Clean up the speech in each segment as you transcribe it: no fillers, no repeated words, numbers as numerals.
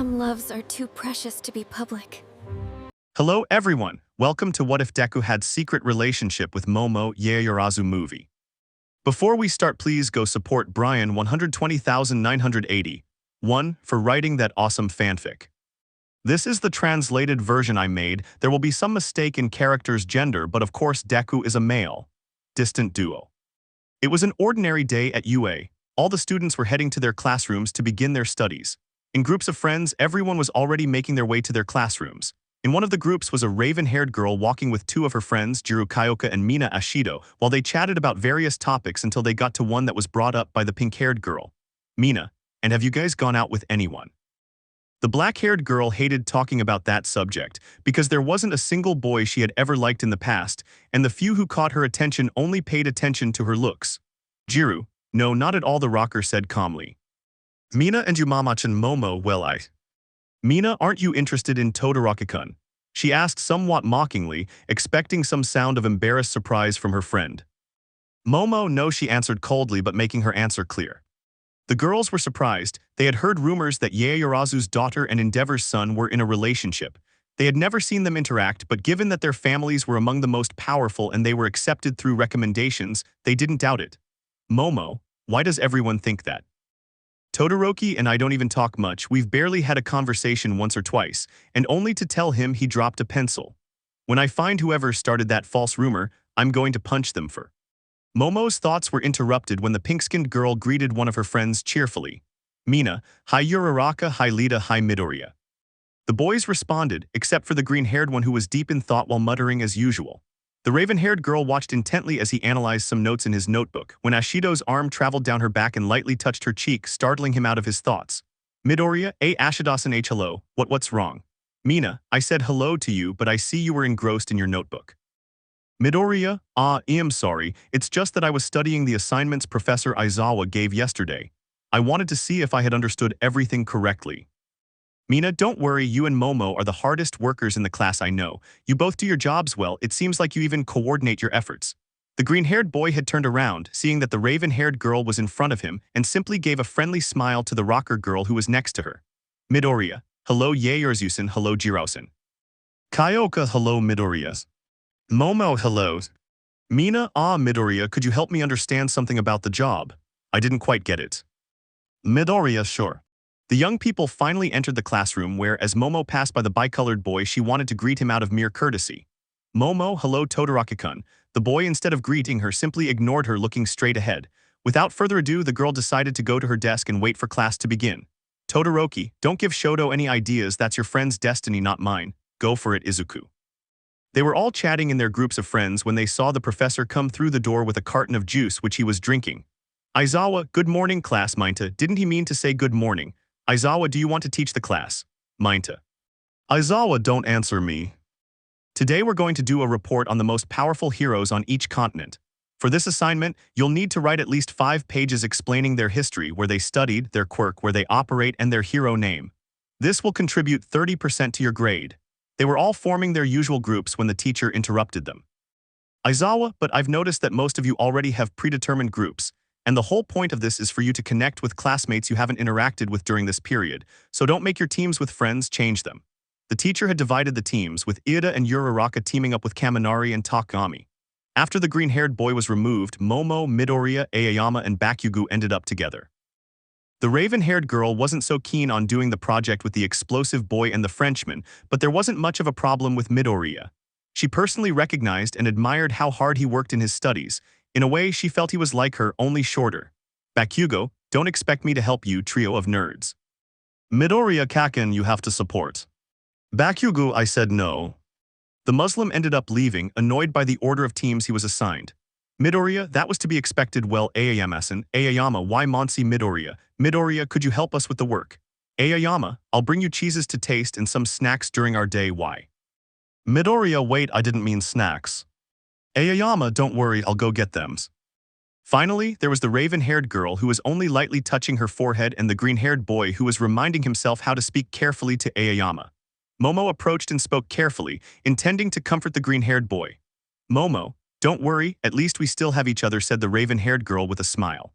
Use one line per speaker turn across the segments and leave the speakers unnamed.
Some loves are too precious to be public.
Hello everyone, welcome to What If Deku Had Secret Relationship with Momo Yaoyorozu movie. Before we start, please go support Brian 120,980 for writing that awesome fanfic. This is the translated version I made. There will be some mistake in character's gender, but of course Deku is a male. Distant duo. It was an ordinary day at UA. All the students were heading to their classrooms to begin their studies. In groups of friends, everyone was already making their way to their classrooms. In one of the groups was a raven-haired girl walking with two of her friends, Jiru Kyoka and Mina Ashido, while they chatted about various topics until they got to one that was brought up by the pink-haired girl. Mina, and have you guys gone out with anyone? The black-haired girl hated talking about that subject because there wasn't a single boy she had ever liked in the past, and the few who caught her attention only paid attention to her looks. Jiru, no, not at all, the rocker said calmly. Mina and Yumamachan Momo, well Mina, aren't you interested in Todoroki-kun? She asked somewhat mockingly, expecting some sound of embarrassed surprise from her friend. Momo, no, she answered coldly but making her answer clear. The girls were surprised. They had heard rumors that Yaoyorozu's daughter and Endeavor's son were in a relationship. They had never seen them interact, but given that their families were among the most powerful and they were accepted through recommendations, they didn't doubt it. Momo, why does everyone think that? Todoroki and I don't even talk much. We've barely had a conversation once or twice, and only to tell him he dropped a pencil. When I find whoever started that false rumor, I'm going to punch them for. Momo's thoughts were interrupted when the pink-skinned girl greeted one of her friends cheerfully. Mina, hi Uraraka, hi Lita, hi Midoriya. The boys responded, except for the green-haired one who was deep in thought while muttering as usual. The raven-haired girl watched intently as he analyzed some notes in his notebook, when Ashido's arm traveled down her back and lightly touched her cheek, startling him out of his thoughts. Midoriya, Ashidasan H hello, what's wrong? Mina, I said hello to you, but I see you were engrossed in your notebook. Midoriya, I'm sorry, it's just that I was studying the assignments Professor Aizawa gave yesterday. I wanted to see if I had understood everything correctly. Mina, don't worry, you and Momo are the hardest workers in the class I know. You both do your jobs well, it seems like you even coordinate your efforts. The green-haired boy had turned around, seeing that the raven-haired girl was in front of him, and simply gave a friendly smile to the rocker girl who was next to her. Midoriya, hello Yaoyorozu-san, hello Jirao-san. Kyoka, hello Midoriya. Momo, hello. Mina, Midoriya, could you help me understand something about the job? I didn't quite get it. Midoriya, sure. The young people finally entered the classroom where, as Momo passed by the bicolored boy, she wanted to greet him out of mere courtesy. Momo, hello Todoroki-kun. The boy, instead of greeting her, simply ignored her, looking straight ahead. Without further ado, the girl decided to go to her desk and wait for class to begin. Todoroki, don't give Shoto any ideas, that's your friend's destiny, not mine. Go for it, Izuku. They were all chatting in their groups of friends when they saw the professor come through the door with a carton of juice which he was drinking. Aizawa, good morning class. Minta, didn't he mean to say good morning? Aizawa, do you want to teach the class? Minta. Aizawa, don't answer me. Today we're going to do a report on the most powerful heroes on each continent. For this assignment, you'll need to write at least 5 pages explaining their history, where they studied, their quirk, where they operate, and their hero name. This will contribute 30% to your grade. They were all forming their usual groups when the teacher interrupted them. Aizawa, but I've noticed that most of you already have predetermined groups, and the whole point of this is for you to connect with classmates you haven't interacted with during this period, so don't make your teams with friends, change them. The teacher had divided the teams, with Ida and Uraraka teaming up with Kaminari and Takami. After the green-haired boy was removed, Momo, Midoriya, Aoyama, and Bakugo ended up together. The raven-haired girl wasn't so keen on doing the project with the explosive boy and the Frenchman, but there wasn't much of a problem with Midoriya. She personally recognized and admired how hard he worked in his studies. In a way, she felt he was like her, only shorter. Bakugo, don't expect me to help you, trio of nerds. Midoriya Kaken, you have to support. Bakugo, I said no. The Muslim ended up leaving, annoyed by the order of teams he was assigned. Midoriya, that was to be expected. Well, Aoyama-san, Aoyama, why Monsi Midoriya? Midoriya, could you help us with the work? Aoyama, I'll bring you cheeses to taste and some snacks during our day. Why? Midoriya, wait, I didn't mean snacks. Aoyama, don't worry, I'll go get them. Finally, there was the raven-haired girl who was only lightly touching her forehead and the green-haired boy who was reminding himself how to speak carefully to Aoyama. Momo approached and spoke carefully, intending to comfort the green-haired boy. Momo, don't worry, at least we still have each other, said the raven-haired girl with a smile.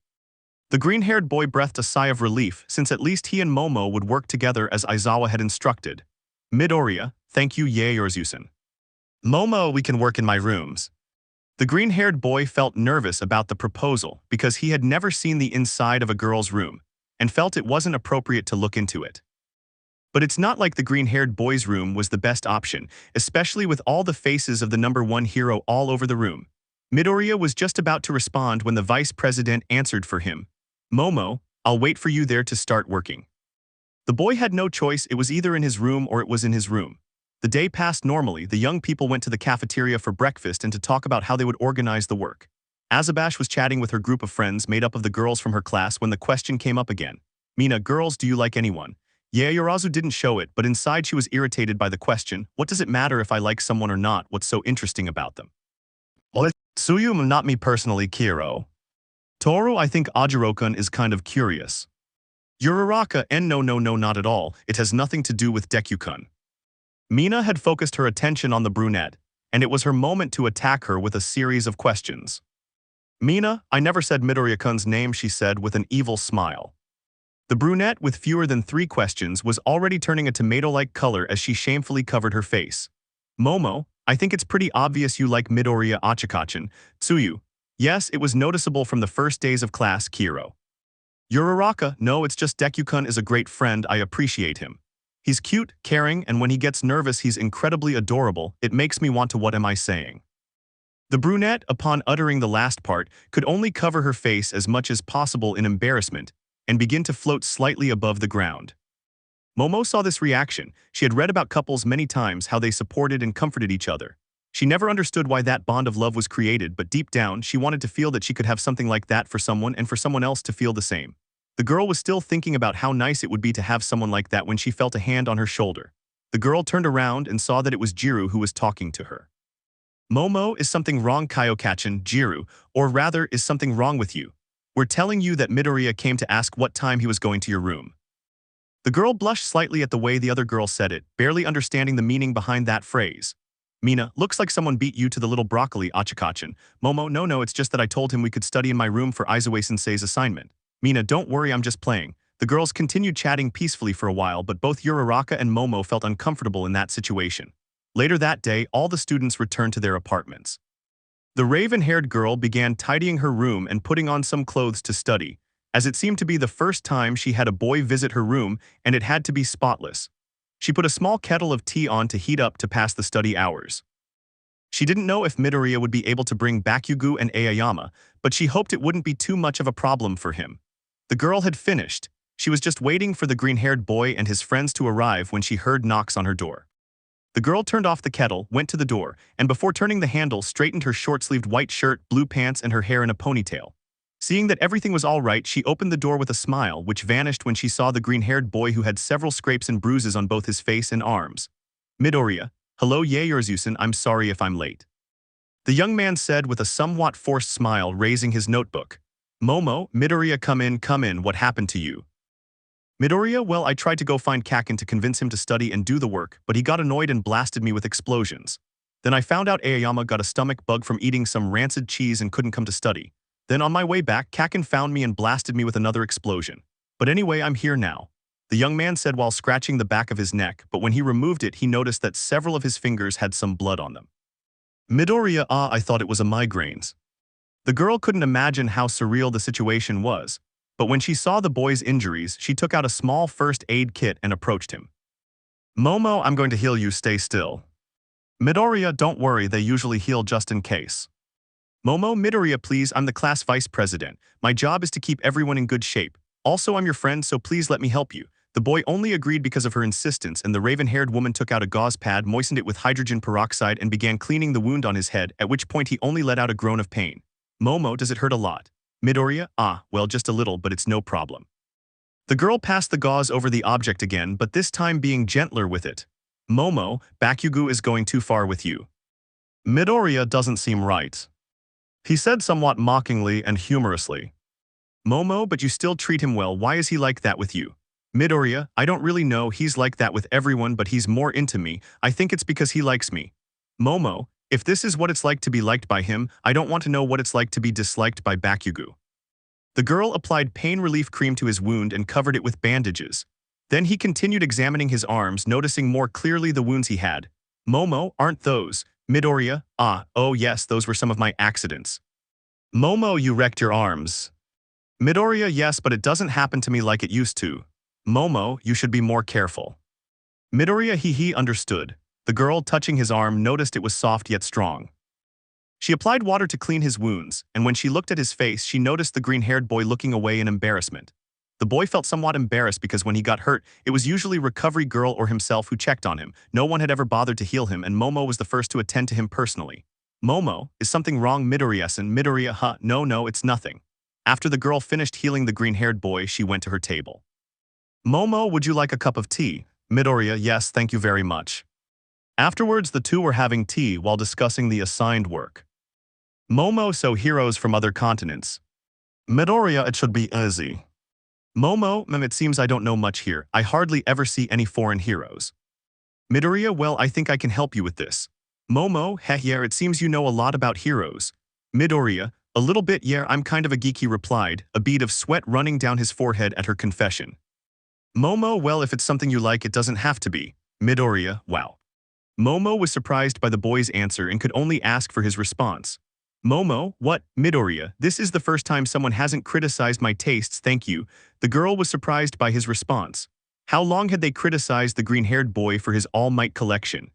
The green-haired boy breathed a sigh of relief, since at least he and Momo would work together as Aizawa had instructed. Midoriya, thank you Yaoyorozu. Momo, we can work in my rooms. The green-haired boy felt nervous about the proposal because he had never seen the inside of a girl's room and felt it wasn't appropriate to look into it. But it's not like the green-haired boy's room was the best option, especially with all the faces of the #1 hero all over the room. Midoriya was just about to respond when the vice president answered for him. Momo, I'll wait for you there to start working. The boy had no choice, it was either in his room or it was in his room. The day passed normally, the young people went to the cafeteria for breakfast and to talk about how they would organize the work. Azabash was chatting with her group of friends made up of the girls from her class when the question came up again. Mina, girls, do you like anyone? Yaoyorozu didn't show it, but inside she was irritated by the question, what does it matter if I like someone or not, what's so interesting about them? Well, Tsuyu, not me personally, Kiro. Toru, I think Ajiro-kun is kind of curious. Uraraka, and no, not at all, it has nothing to do with Deku-kun. Mina had focused her attention on the brunette, and it was her moment to attack her with a series of questions. Mina, I never said Midoriya-kun's name, she said with an evil smile. The brunette, with fewer than 3 questions, was already turning a tomato-like color as she shamefully covered her face. Momo, I think it's pretty obvious you like Midoriya Achikachin. Tsuyu, yes, it was noticeable from the first days of class, Kiro. Uraraka, no, it's just Deku-kun is a great friend, I appreciate him. He's cute, caring, and when he gets nervous he's incredibly adorable, it makes me want to what am I saying. The brunette, upon uttering the last part, could only cover her face as much as possible in embarrassment, and begin to float slightly above the ground. Momo saw this reaction. She had read about couples many times, how they supported and comforted each other. She never understood why that bond of love was created, but deep down, she wanted to feel that she could have something like that for someone and for someone else to feel the same. The girl was still thinking about how nice it would be to have someone like that when she felt a hand on her shoulder. The girl turned around and saw that it was Jiru who was talking to her. Momo, is something wrong, Kayokachin, Jiru, or rather, is something wrong with you? We're telling you that Midoriya came to ask what time he was going to your room. The girl blushed slightly at the way the other girl said it, barely understanding the meaning behind that phrase. Mina, looks like someone beat you to the little broccoli, Achikachin. Momo, no, it's just that I told him we could study in my room for Aizawa-sensei's assignment. Mina, don't worry, I'm just playing. The girls continued chatting peacefully for a while, but both Uraraka and Momo felt uncomfortable in that situation. Later that day, all the students returned to their apartments. The raven-haired girl began tidying her room and putting on some clothes to study, as it seemed to be the first time she had a boy visit her room and it had to be spotless. She put a small kettle of tea on to heat up to pass the study hours. She didn't know if Midoriya would be able to bring Bakugo and Aoyama, but she hoped it wouldn't be too much of a problem for him. The girl had finished. She was just waiting for the green-haired boy and his friends to arrive when she heard knocks on her door. The girl turned off the kettle, went to the door, and before turning the handle, straightened her short-sleeved white shirt, blue pants, and her hair in a ponytail. Seeing that everything was all right, she opened the door with a smile, which vanished when she saw the green-haired boy who had several scrapes and bruises on both his face and arms. Midoriya, hello Yaoyorozu, I'm sorry if I'm late. The young man said with a somewhat forced smile, raising his notebook. Momo, Midoriya, come in, what happened to you? Midoriya, well, I tried to go find Kakin to convince him to study and do the work, but he got annoyed and blasted me with explosions. Then I found out Aoyama got a stomach bug from eating some rancid cheese and couldn't come to study. Then on my way back, Kakin found me and blasted me with another explosion. But anyway, I'm here now. The young man said while scratching the back of his neck, but when he removed it, he noticed that several of his fingers had some blood on them. Midoriya, I thought it was a migraines. The girl couldn't imagine how surreal the situation was, but when she saw the boy's injuries, she took out a small first aid kit and approached him. Momo, I'm going to heal you, stay still. Midoriya, don't worry, they usually heal just in case. Momo, Midoriya, please, I'm the class vice president. My job is to keep everyone in good shape. Also, I'm your friend, so please let me help you. The boy only agreed because of her insistence, and the raven-haired woman took out a gauze pad, moistened it with hydrogen peroxide, and began cleaning the wound on his head, at which point he only let out a groan of pain. Momo, does it hurt a lot? Midoriya, well, just a little, but it's no problem. The girl passed the gauze over the object again, but this time being gentler with it. Momo, Bakugo is going too far with you. Midoriya, doesn't seem right. He said somewhat mockingly and humorously. Momo, but you still treat him well, why is he like that with you? Midoriya, I don't really know, he's like that with everyone, but he's more into me, I think it's because he likes me. Momo, if this is what it's like to be liked by him, I don't want to know what it's like to be disliked by Bakugo. The girl applied pain relief cream to his wound and covered it with bandages. Then he continued examining his arms, noticing more clearly the wounds he had. Momo, aren't those? Midoriya, oh yes, those were some of my accidents. Momo, you wrecked your arms. Midoriya, yes, but it doesn't happen to me like it used to. Momo, you should be more careful. Midoriya, he understood. The girl, touching his arm, noticed it was soft yet strong. She applied water to clean his wounds, and when she looked at his face, she noticed the green-haired boy looking away in embarrassment. The boy felt somewhat embarrassed because when he got hurt, it was usually Recovery Girl or himself who checked on him. No one had ever bothered to heal him, and Momo was the first to attend to him personally. Momo, is something wrong? Midoriya-san? Midoriya, no, it's nothing. After the girl finished healing the green-haired boy, she went to her table. Momo, would you like a cup of tea? Midoriya, yes, thank you very much. Afterwards, the two were having tea while discussing the assigned work. Momo, so heroes from other continents. Midoriya, it should be easy. Momo, it seems I don't know much here. I hardly ever see any foreign heroes. Midoriya, well, I think I can help you with this. Momo, yeah, it seems you know a lot about heroes. Midoriya, a little bit, yeah, I'm kind of a geek, he replied, a bead of sweat running down his forehead at her confession. Momo, well, if it's something you like, it doesn't have to be. Midoriya, wow. Momo was surprised by the boy's answer and could only ask for his response. Momo, what? Midoriya, this is the first time someone hasn't criticized my tastes, thank you. The girl was surprised by his response. How long had they criticized the green-haired boy for his Almight collection?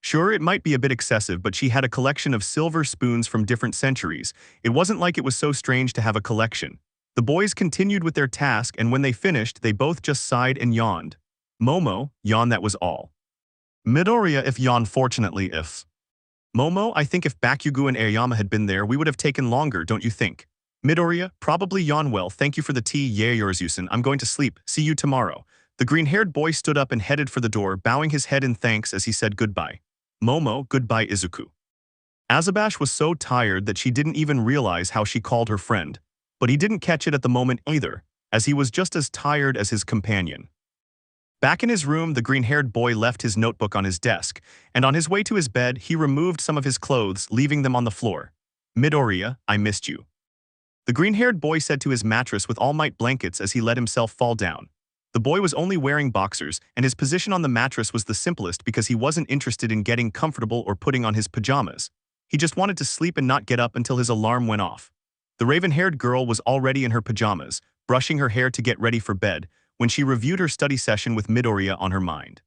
Sure, it might be a bit excessive, but she had a collection of silver spoons from different centuries. It wasn't like it was so strange to have a collection. The boys continued with their task, and when they finished, they both just sighed and yawned. Momo, yawn, that was all. Midoriya, if yawn, fortunately if. Momo, I think if Bakugo and Aoyama had been there, we would have taken longer, don't you think? Midoriya, probably yawn, well, thank you for the tea, Yaoyorozu-san, I'm going to sleep, see you tomorrow. The green-haired boy stood up and headed for the door, bowing his head in thanks as he said goodbye. Momo, goodbye Izuku. Azabash was so tired that she didn't even realize how she called her friend. But he didn't catch it at the moment either, as he was just as tired as his companion. Back in his room, the green-haired boy left his notebook on his desk, and on his way to his bed, he removed some of his clothes, leaving them on the floor. Midoriya, I missed you. The green-haired boy said to his mattress with Almight blankets as he let himself fall down. The boy was only wearing boxers, and his position on the mattress was the simplest because he wasn't interested in getting comfortable or putting on his pajamas. He just wanted to sleep and not get up until his alarm went off. The raven-haired girl was already in her pajamas, brushing her hair to get ready for bed, when she reviewed her study session with Midoriya on her mind.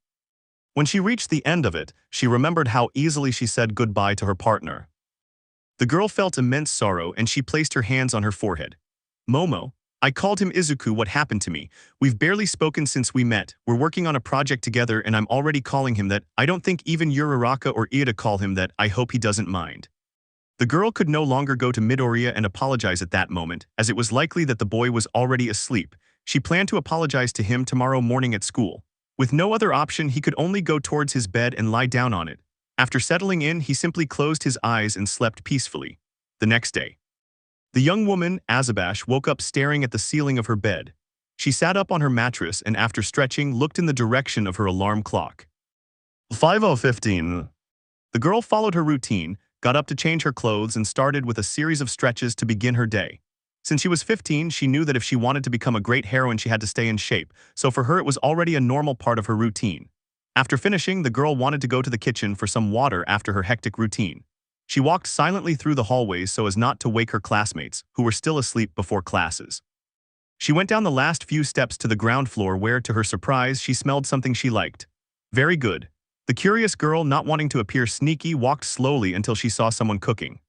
When she reached the end of it, she remembered how easily she said goodbye to her partner. The girl felt immense sorrow and she placed her hands on her forehead. Momo, I called him Izuku, what happened to me? We've barely spoken since we met, we're working on a project together and I'm already calling him that. I don't think even Uraraka or Ida call him that, I hope he doesn't mind. The girl could no longer go to Midoriya and apologize at that moment, as it was likely that the boy was already asleep. She planned to apologize to him tomorrow morning at school. With no other option, he could only go towards his bed and lie down on it. After settling in, he simply closed his eyes and slept peacefully. The next day, the young woman, Azabash, woke up staring at the ceiling of her bed. She sat up on her mattress and after stretching, looked in the direction of her alarm clock. 5:15. The girl followed her routine, got up to change her clothes and started with a series of stretches to begin her day. Since she was 15, she knew that if she wanted to become a great heroine, she had to stay in shape, so for her it was already a normal part of her routine. After finishing, the girl wanted to go to the kitchen for some water after her hectic routine. She walked silently through the hallways so as not to wake her classmates, who were still asleep before classes. She went down the last few steps to the ground floor where, to her surprise, she smelled something she liked. Very good. The curious girl, not wanting to appear sneaky, walked slowly until she saw someone cooking.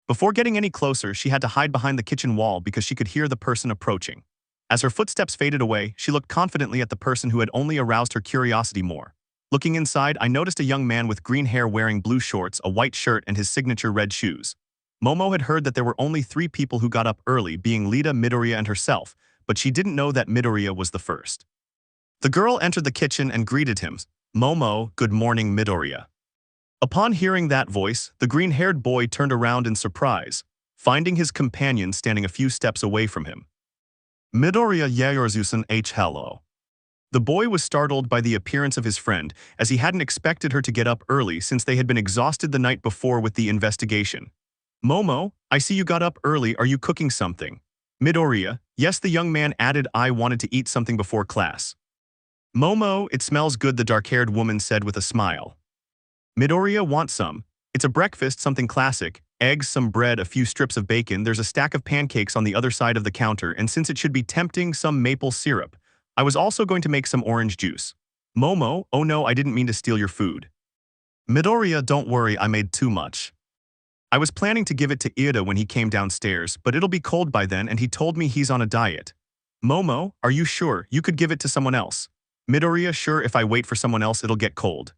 Before getting any closer, she had to hide behind the kitchen wall because she could hear the person approaching. As her footsteps faded away, she looked confidently at the person who had only aroused her curiosity more. Looking inside, I noticed a young man with green hair wearing blue shorts, a white shirt, and his signature red shoes. Momo had heard that there were only 3 people who got up early, being Lita, Midoriya, and herself, but she didn't know that Midoriya was the first. The girl entered the kitchen and greeted him. Momo, good morning, Midoriya. Upon hearing that voice, the green-haired boy turned around in surprise, finding his companion standing a few steps away from him. Midoriya Yaoyorozu hello. The boy was startled by the appearance of his friend, as he hadn't expected her to get up early since they had been exhausted the night before with the investigation. Momo, I see you got up early, are you cooking something? Midoriya, yes, the young man added. I wanted to eat something before class. Momo, it smells good, the dark-haired woman said with a smile. Midoriya, want some? It's a breakfast, something classic. Eggs, some bread, a few strips of bacon, there's a stack of pancakes on the other side of the counter, and since it should be tempting, some maple syrup. I was also going to make some orange juice. Momo, oh no, I didn't mean to steal your food. Midoriya, don't worry, I made too much. I was planning to give it to Ida when he came downstairs, but it'll be cold by then and he told me he's on a diet. Momo, are you sure? You could give it to someone else. Midoriya, sure, if I wait for someone else it'll get cold.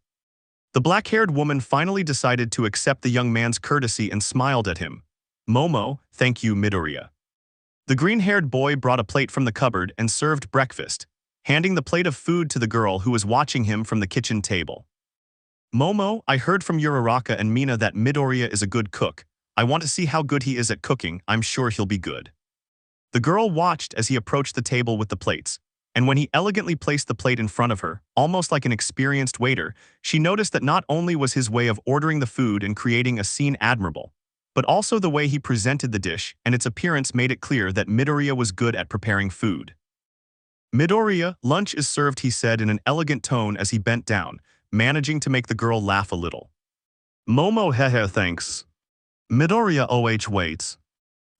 The black-haired woman finally decided to accept the young man's courtesy and smiled at him. Momo, thank you, Midoriya. The green-haired boy brought a plate from the cupboard and served breakfast, handing the plate of food to the girl who was watching him from the kitchen table. Momo, I heard from Uraraka and Mina that Midoriya is a good cook. I want to see how good he is at cooking. I'm sure he'll be good. The girl watched as he approached the table with the plates, and when he elegantly placed the plate in front of her, almost like an experienced waiter, she noticed that not only was his way of ordering the food and creating a scene admirable, but also the way he presented the dish and its appearance made it clear that Midoriya was good at preparing food. Midoriya, lunch is served, he said in an elegant tone as he bent down, managing to make the girl laugh a little. Momo, hehe, thanks. Midoriya, waits.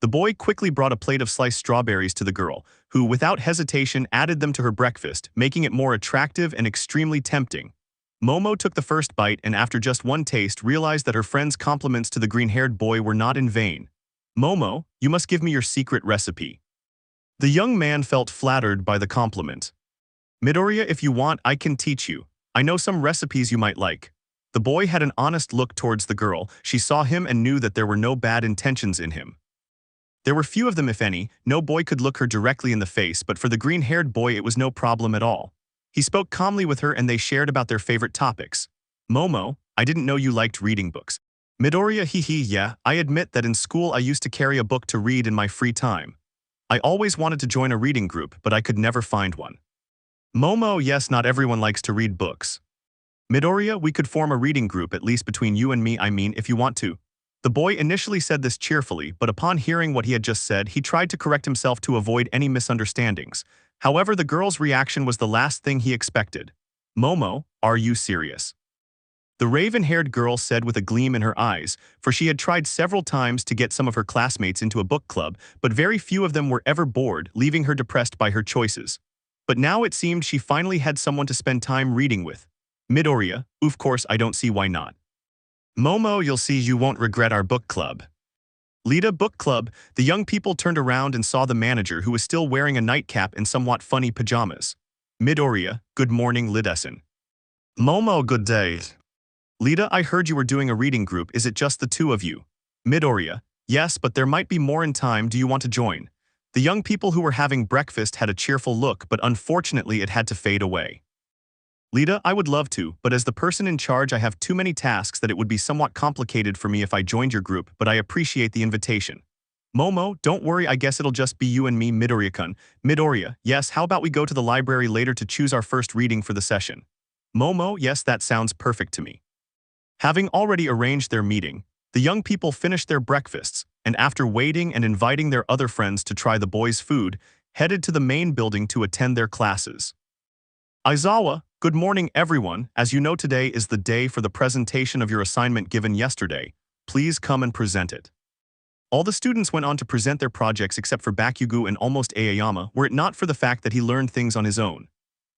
The boy quickly brought a plate of sliced strawberries to the girl, who, without hesitation, added them to her breakfast, making it more attractive and extremely tempting. Momo took the first bite and after just one taste realized that her friend's compliments to the green-haired boy were not in vain. Momo, you must give me your secret recipe. The young man felt flattered by the compliment. Midoriya, if you want, I can teach you. I know some recipes you might like. The boy had an honest look towards the girl. She saw him and knew that there were no bad intentions in him. There were few of them, if any. No boy could look her directly in the face, but for the green-haired boy it was no problem at all. He spoke calmly with her and they shared about their favorite topics. Momo, I didn't know you liked reading books. Midoriya, yeah, I admit that in school I used to carry a book to read in my free time. I always wanted to join a reading group, but I could never find one. Momo, yes, not everyone likes to read books. Midoriya, we could form a reading group, at least between you and me, I mean, if you want to. The boy initially said this cheerfully, but upon hearing what he had just said, he tried to correct himself to avoid any misunderstandings. However, the girl's reaction was the last thing he expected. Momo, are you serious? The raven-haired girl said with a gleam in her eyes, for she had tried several times to get some of her classmates into a book club, but very few of them were ever bored, leaving her depressed by her choices. But now it seemed she finally had someone to spend time reading with. Midoriya, of course I don't see why not. Momo, you'll see you won't regret our book club. Lita, book club. The young people turned around and saw the manager who was still wearing a nightcap and somewhat funny pajamas. Midoriya, good morning, Lidessen. Momo, good day. Lita, I heard you were doing a reading group, is it just the two of you? Midoriya, yes, but there might be more in time, do you want to join? The young people who were having breakfast had a cheerful look, but unfortunately it had to fade away. Lita, I would love to, but as the person in charge I have too many tasks that it would be somewhat complicated for me if I joined your group, but I appreciate the invitation. Momo, don't worry, I guess it'll just be you and me, Midoriya-kun. Midoriya, yes, how about we go to the library later to choose our first reading for the session? Momo, yes, that sounds perfect to me. Having already arranged their meeting, the young people finished their breakfasts, and after waiting and inviting their other friends to try the boys' food, headed to the main building to attend their classes. Aizawa, good morning everyone. As you know, today is the day for the presentation of your assignment given yesterday. Please come and present it. All the students went on to present their projects except for Bakugo and almost Aoyama, were it not for the fact that he learned things on his own.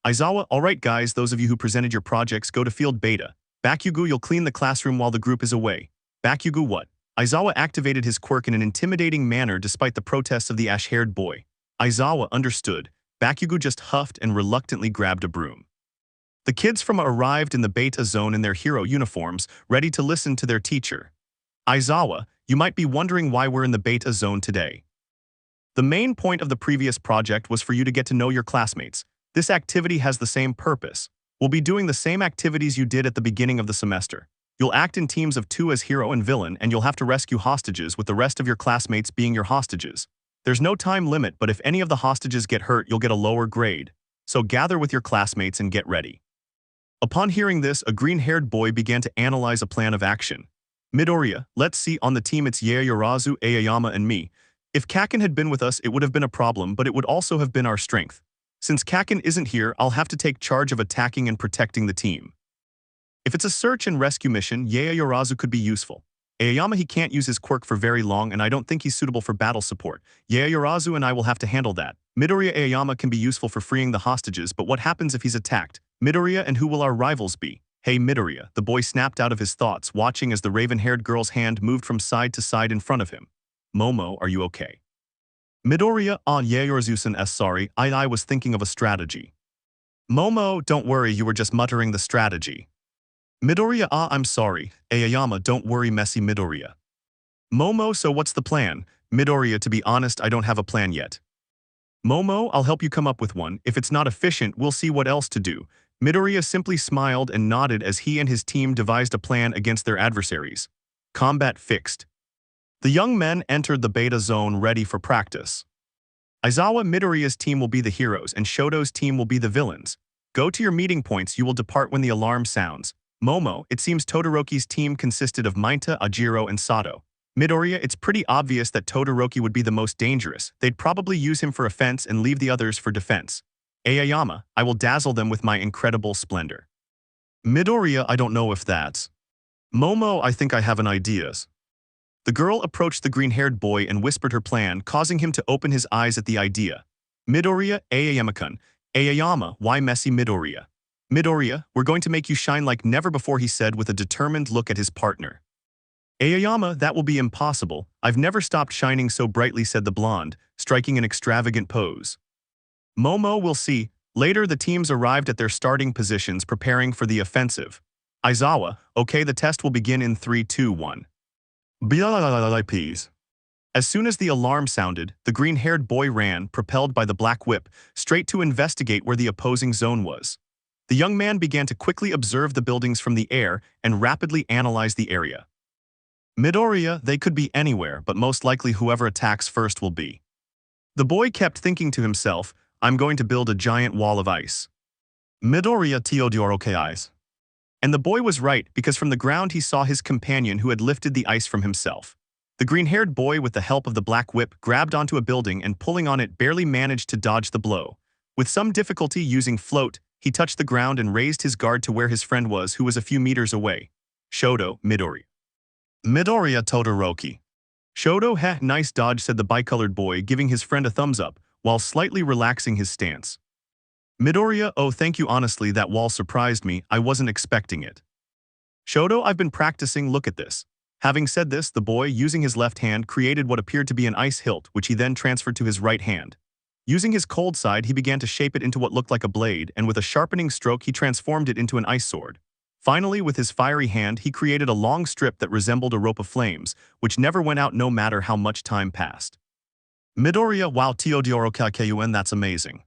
Aizawa, alright guys, those of you who presented your projects go to field beta. Bakugo, you'll clean the classroom while the group is away. Bakugo, what? Aizawa activated his quirk in an intimidating manner despite the protests of the ash-haired boy. Aizawa understood. Bakugo just huffed and reluctantly grabbed a broom. The kids from arrived in the beta zone in their hero uniforms, ready to listen to their teacher. Aizawa, you might be wondering why we're in the beta zone today. The main point of the previous project was for you to get to know your classmates. This activity has the same purpose. We'll be doing the same activities you did at the beginning of the semester. You'll act in teams of 2 as hero and villain, and you'll have to rescue hostages with the rest of your classmates being your hostages. There's no time limit, but if any of the hostages get hurt, you'll get a lower grade. So gather with your classmates and get ready. Upon hearing this, a green-haired boy began to analyze a plan of action. Midoriya, let's see, on the team it's Yaoyorozu, Aoyama, and me. If Kaken had been with us, it would have been a problem, but it would also have been our strength. Since Kaken isn't here, I'll have to take charge of attacking and protecting the team. If it's a search and rescue mission, Yaoyorozu could be useful. Aoyama, he can't use his quirk for very long, and I don't think he's suitable for battle support. Yaoyorozu and I will have to handle that. Midoriya Aoyama can be useful for freeing the hostages, but what happens if he's attacked? Midoriya, and who will our rivals be? Hey Midoriya, the boy snapped out of his thoughts, watching as the raven-haired girl's hand moved from side to side in front of him. Momo, are you okay? Midoriya, Yaoyorozu-san, sorry, I was thinking of a strategy. Momo, don't worry, you were just muttering the strategy. Midoriya, I'm sorry. Aoyama, don't worry, messy Midoriya. Momo, so what's the plan? Midoriya, to be honest, I don't have a plan yet. Momo, I'll help you come up with one. If it's not efficient, we'll see what else to do. Midoriya simply smiled and nodded as he and his team devised a plan against their adversaries. Combat fixed. The young men entered the beta zone ready for practice. Aizawa Midoriya's team will be the heroes and Shoto's team will be the villains. Go to your meeting points, you will depart when the alarm sounds. Momo, it seems Todoroki's team consisted of Mainta, Ajiro, and Sato. Midoriya, it's pretty obvious that Todoroki would be the most dangerous. They'd probably use him for offense and leave the others for defense. Aoyama, I will dazzle them with my incredible splendor. Midoriya, I don't know if that's. Momo, I think I have an idea. The girl approached the green-haired boy and whispered her plan, causing him to open his eyes at the idea. Midoriya, Aoyama-kun. Aoyama, why messy Midoriya? Midoriya, we're going to make you shine like never before, he said with a determined look at his partner. Aoyama, that will be impossible. I've never stopped shining so brightly, said the blonde, striking an extravagant pose. Momo, we'll see. Later, the teams arrived at their starting positions, preparing for the offensive. Aizawa, okay, the test will begin in 3, 2, 1. Please. As soon as the alarm sounded, the green-haired boy ran, propelled by the black whip, straight to investigate where the opposing zone was. The young man began to quickly observe the buildings from the air and rapidly analyze the area. Midoriya, they could be anywhere, but most likely whoever attacks first will be. The boy kept thinking to himself, I'm going to build a giant wall of ice. Midoriya Todoroki eyes. And the boy was right, because from the ground he saw his companion who had lifted the ice from himself. The green-haired boy, with the help of the black whip, grabbed onto a building and pulling on it barely managed to dodge the blow. With some difficulty using float, he touched the ground and raised his guard to where his friend was, who was a few meters away. Shoto, Midoriya. Midoriya Todoroki. Shoto, heh, nice dodge, said the bicolored boy, giving his friend a thumbs up, while slightly relaxing his stance. Midoriya, oh thank you, honestly that wall surprised me, I wasn't expecting it. Shoto, I've been practicing, look at this. Having said this, the boy, using his left hand, created what appeared to be an ice hilt, which he then transferred to his right hand. Using his cold side, he began to shape it into what looked like a blade, and with a sharpening stroke he transformed it into an ice sword. Finally, with his fiery hand, he created a long strip that resembled a rope of flames, which never went out no matter how much time passed. Midoriya, wow, Todoroki, that's amazing.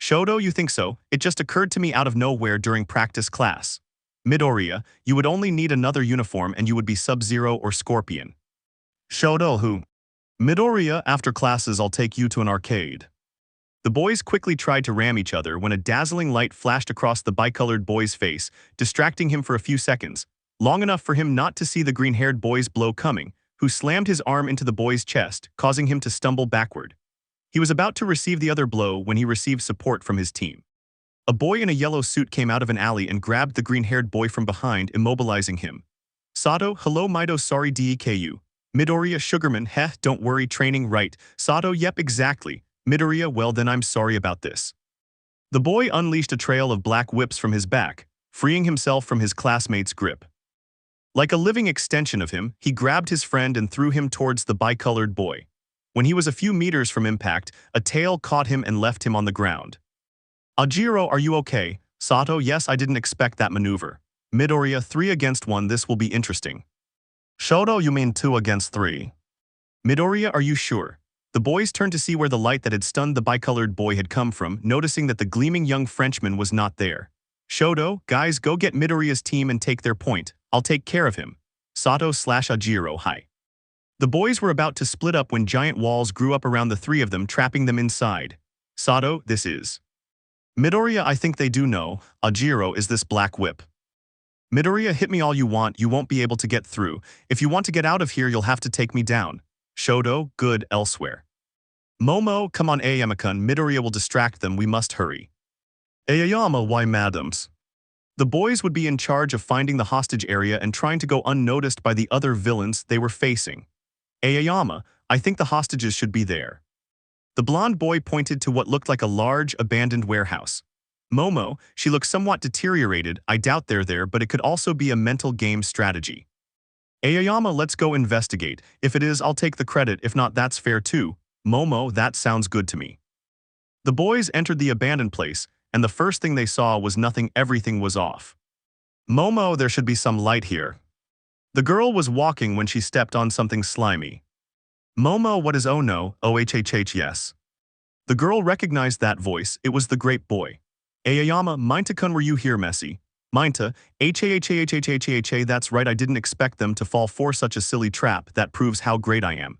Shoto, you think so? It just occurred to me out of nowhere during practice class. Midoriya, you would only need another uniform and you would be Sub-Zero or Scorpion. Shoto, who? Midoriya, after classes I'll take you to an arcade. The boys quickly tried to ram each other when a dazzling light flashed across the bicolored boy's face, distracting him for a few seconds, long enough for him not to see the green-haired boy's blow coming, who slammed his arm into the boy's chest, causing him to stumble backward. He was about to receive the other blow when he received support from his team. A boy in a yellow suit came out of an alley and grabbed the green-haired boy from behind, immobilizing him. Sato, hello Mido, sorry Deku. Midoriya, Sugarman, heh, don't worry, training right. Sato, yep, exactly. Midoriya, well then I'm sorry about this. The boy unleashed a trail of black whips from his back, freeing himself from his classmate's grip. Like a living extension of him, he grabbed his friend and threw him towards the bicolored boy. When he was a few meters from impact, a tail caught him and left him on the ground. Ajiro, are you okay? Sato, yes, I didn't expect that maneuver. Midoriya, 3 against 1, this will be interesting. Shoto, you mean 2 against 3? Midoriya, are you sure? The boys turned to see where the light that had stunned the bicolored boy had come from, noticing that the gleaming young Frenchman was not there. Shoto, guys, go get Midoriya's team and take their point. I'll take care of him. Sato/Ajiro, hi. The boys were about to split up when giant walls grew up around the 3 of them, trapping them inside. Sato, this is. Midoriya, I think they do know. Ajiro, is this black whip? Midoriya, hit me all you want, you won't be able to get through. If you want to get out of here, you'll have to take me down. Shoto, good elsewhere. Momo, come on Aoyama-kun, Midoriya will distract them, we must hurry. Aoyama, why madams? The boys would be in charge of finding the hostage area and trying to go unnoticed by the other villains they were facing. Aoyama, I think the hostages should be there. The blonde boy pointed to what looked like a large, abandoned warehouse. Momo, she looks somewhat deteriorated, I doubt they're there, but it could also be a mental game strategy. Aoyama, let's go investigate. If it is, I'll take the credit, if not, that's fair too. Momo, that sounds good to me. The boys entered the abandoned place, and the first thing they saw was nothing, everything was off. Momo, there should be some light here. The girl was walking when she stepped on something slimy. Momo, what is oh no, ohhh yes. The girl recognized that voice, it was the grape boy. Aoyama, Minta-kun, were you here, Messy? Minta, hhhhhhhhha, that's right, I didn't expect them to fall for such a silly trap, that proves how great I am.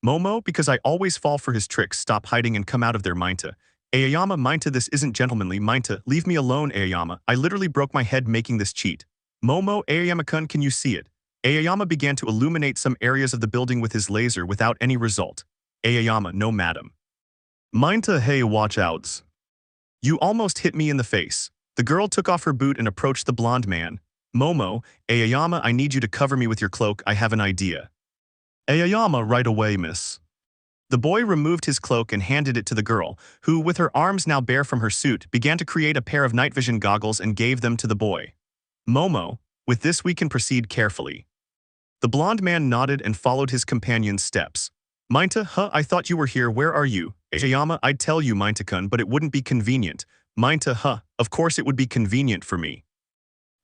Momo, because I always fall for his tricks, stop hiding and come out of there, Minta. Aoyama, Minta, this isn't gentlemanly, Minta, leave me alone, Aoyama, I literally broke my head making this cheat. Momo, Aoyama-kun, can you see it? Aoyama began to illuminate some areas of the building with his laser without any result. Aoyama, no madam. Minta, hey, watch outs. You almost hit me in the face. The girl took off her boot and approached the blonde man. Momo, Aoyama, I need you to cover me with your cloak, I have an idea. Aoyama, right away, miss. The boy removed his cloak and handed it to the girl, who, with her arms now bare from her suit, began to create a pair of night vision goggles and gave them to the boy. Momo, with this we can proceed carefully. The blonde man nodded and followed his companion's steps. Minta, I thought you were here, where are you? Aoyama, I'd tell you, Minta-kun, but it wouldn't be convenient. Minta, of course it would be convenient for me.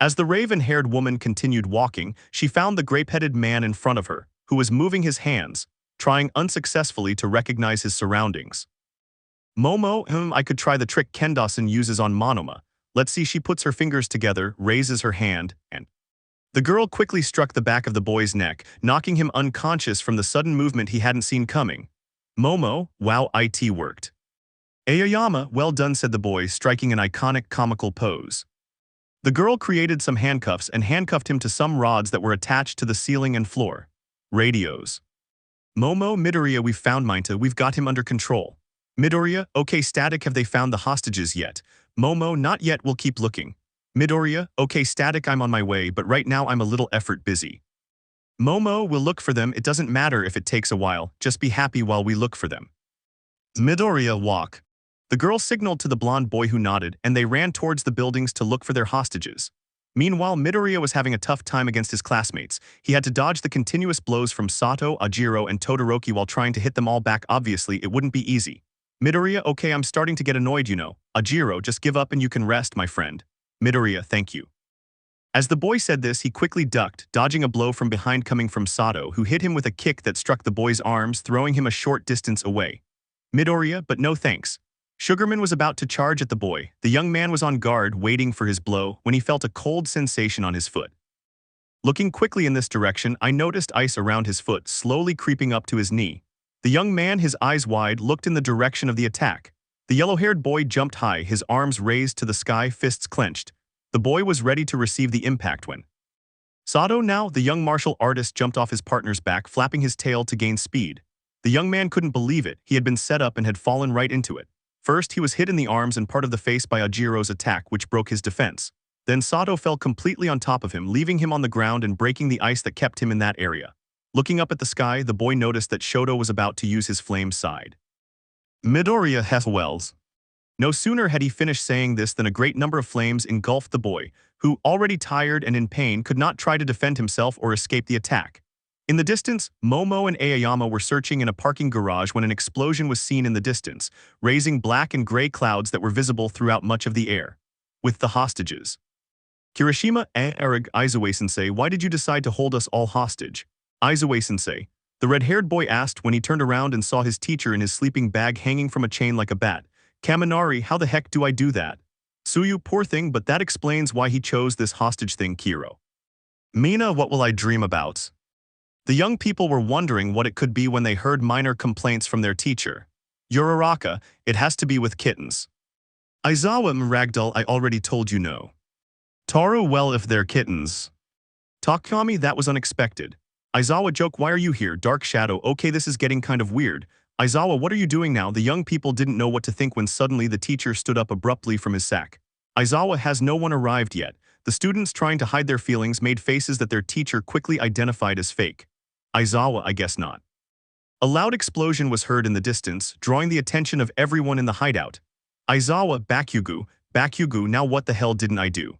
As the raven-haired woman continued walking, she found the grape-headed man in front of her, who was moving his hands, trying unsuccessfully to recognize his surroundings. Momo, I could try the trick Kendasan uses on Monoma. Let's see, she puts her fingers together, raises her hand, and the girl quickly struck the back of the boy's neck, knocking him unconscious from the sudden movement he hadn't seen coming. Momo, wow, it worked. Aoyama, well done, said the boy, striking an iconic comical pose. The girl created some handcuffs and handcuffed him to some rods that were attached to the ceiling and floor. Radios. Momo, Midoriya, we've found Minta, we've got him under control. Midoriya, okay, Static, have they found the hostages yet? Momo, not yet, we'll keep looking. Midoriya, okay, Static, I'm on my way, but right now I'm a little effort busy. Momo, we'll look for them, it doesn't matter if it takes a while, just be happy while we look for them. Midoriya, walk. The girl signaled to the blonde boy who nodded, and they ran towards the buildings to look for their hostages. Meanwhile, Midoriya was having a tough time against his classmates. He had to dodge the continuous blows from Sato, Ajiro, and Todoroki while trying to hit them all back. Obviously, it wouldn't be easy. Midoriya, okay, I'm starting to get annoyed, you know. Ajiro, just give up and you can rest, my friend. Midoriya, thank you. As the boy said this, he quickly ducked, dodging a blow from behind coming from Sato, who hit him with a kick that struck the boy's arms, throwing him a short distance away. Midoriya, but no thanks. Sugarman was about to charge at the boy. The young man was on guard, waiting for his blow, when he felt a cold sensation on his foot. Looking quickly in this direction, I noticed ice around his foot, slowly creeping up to his knee. The young man, his eyes wide, looked in the direction of the attack. The yellow-haired boy jumped high, his arms raised to the sky, fists clenched. The boy was ready to receive the impact when Sato, now, the young martial artist, jumped off his partner's back, flapping his tail to gain speed. The young man couldn't believe it. He had been set up and had fallen right into it. First, he was hit in the arms and part of the face by Ajiro's attack, which broke his defense. Then Sato fell completely on top of him, leaving him on the ground and breaking the ice that kept him in that area. Looking up at the sky, the boy noticed that Shoto was about to use his flame side. Midoriya Hefwells. No sooner had he finished saying this than a great number of flames engulfed the boy, who, already tired and in pain, could not try to defend himself or escape the attack. In the distance, Momo and Aoyama were searching in a parking garage when an explosion was seen in the distance, raising black and gray clouds that were visible throughout much of the air. With the hostages. Kirishima, Eric, Izue-sensei, why did you decide to hold us all hostage? Izue-sensei, the red-haired boy asked when he turned around and saw his teacher in his sleeping bag hanging from a chain like a bat. Kaminari, how the heck do I do that? Tsuyu, poor thing, but that explains why he chose this hostage thing, Kiro. Mina, what will I dream about? The young people were wondering what it could be when they heard minor complaints from their teacher. Uraraka, it has to be with kittens. Aizawa, Ragdoll, I already told you no. Taru, well, if they're kittens. Takami, that was unexpected. Aizawa joke, why are you here? Dark Shadow, okay, this is getting kind of weird. Aizawa, what are you doing now? The young people didn't know what to think when suddenly the teacher stood up abruptly from his sack. Aizawa, has no one arrived yet? The students, trying to hide their feelings, made faces that their teacher quickly identified as fake. Aizawa, I guess not. A loud explosion was heard in the distance, drawing the attention of everyone in the hideout. Aizawa, Bakugo, now what the hell didn't I do?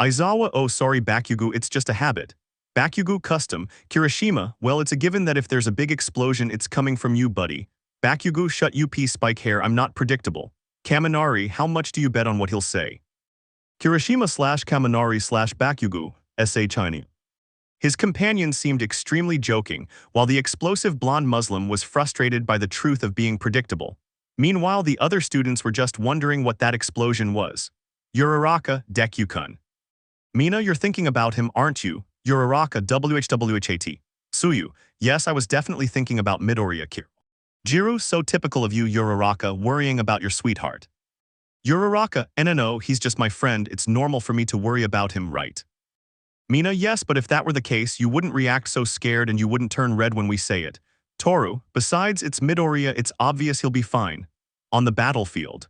Aizawa, oh sorry Bakugo, it's just a habit. Bakugo, custom. Kirishima, well it's a given that if there's a big explosion it's coming from you buddy. Bakugo, shut up spike hair, I'm not predictable. Kaminari, how much do you bet on what he'll say? Kirishima / Kaminari / Bakugo, S.A. China. His companion seemed extremely joking, while the explosive blonde Muslim was frustrated by the truth of being predictable. Meanwhile, the other students were just wondering what that explosion was. Uraraka, Deku-kun. Mina, you're thinking about him, aren't you? Uraraka, WHWHAT. Suyu, yes, I was definitely thinking about Midoriya Kiro. Jiro, so typical of you, Uraraka, worrying about your sweetheart. Uraraka, no, he's just my friend, it's normal for me to worry about him, right? Mina, yes, but if that were the case, you wouldn't react so scared and you wouldn't turn red when we say it. Toru, besides, it's Midoriya, it's obvious he'll be fine. On the battlefield.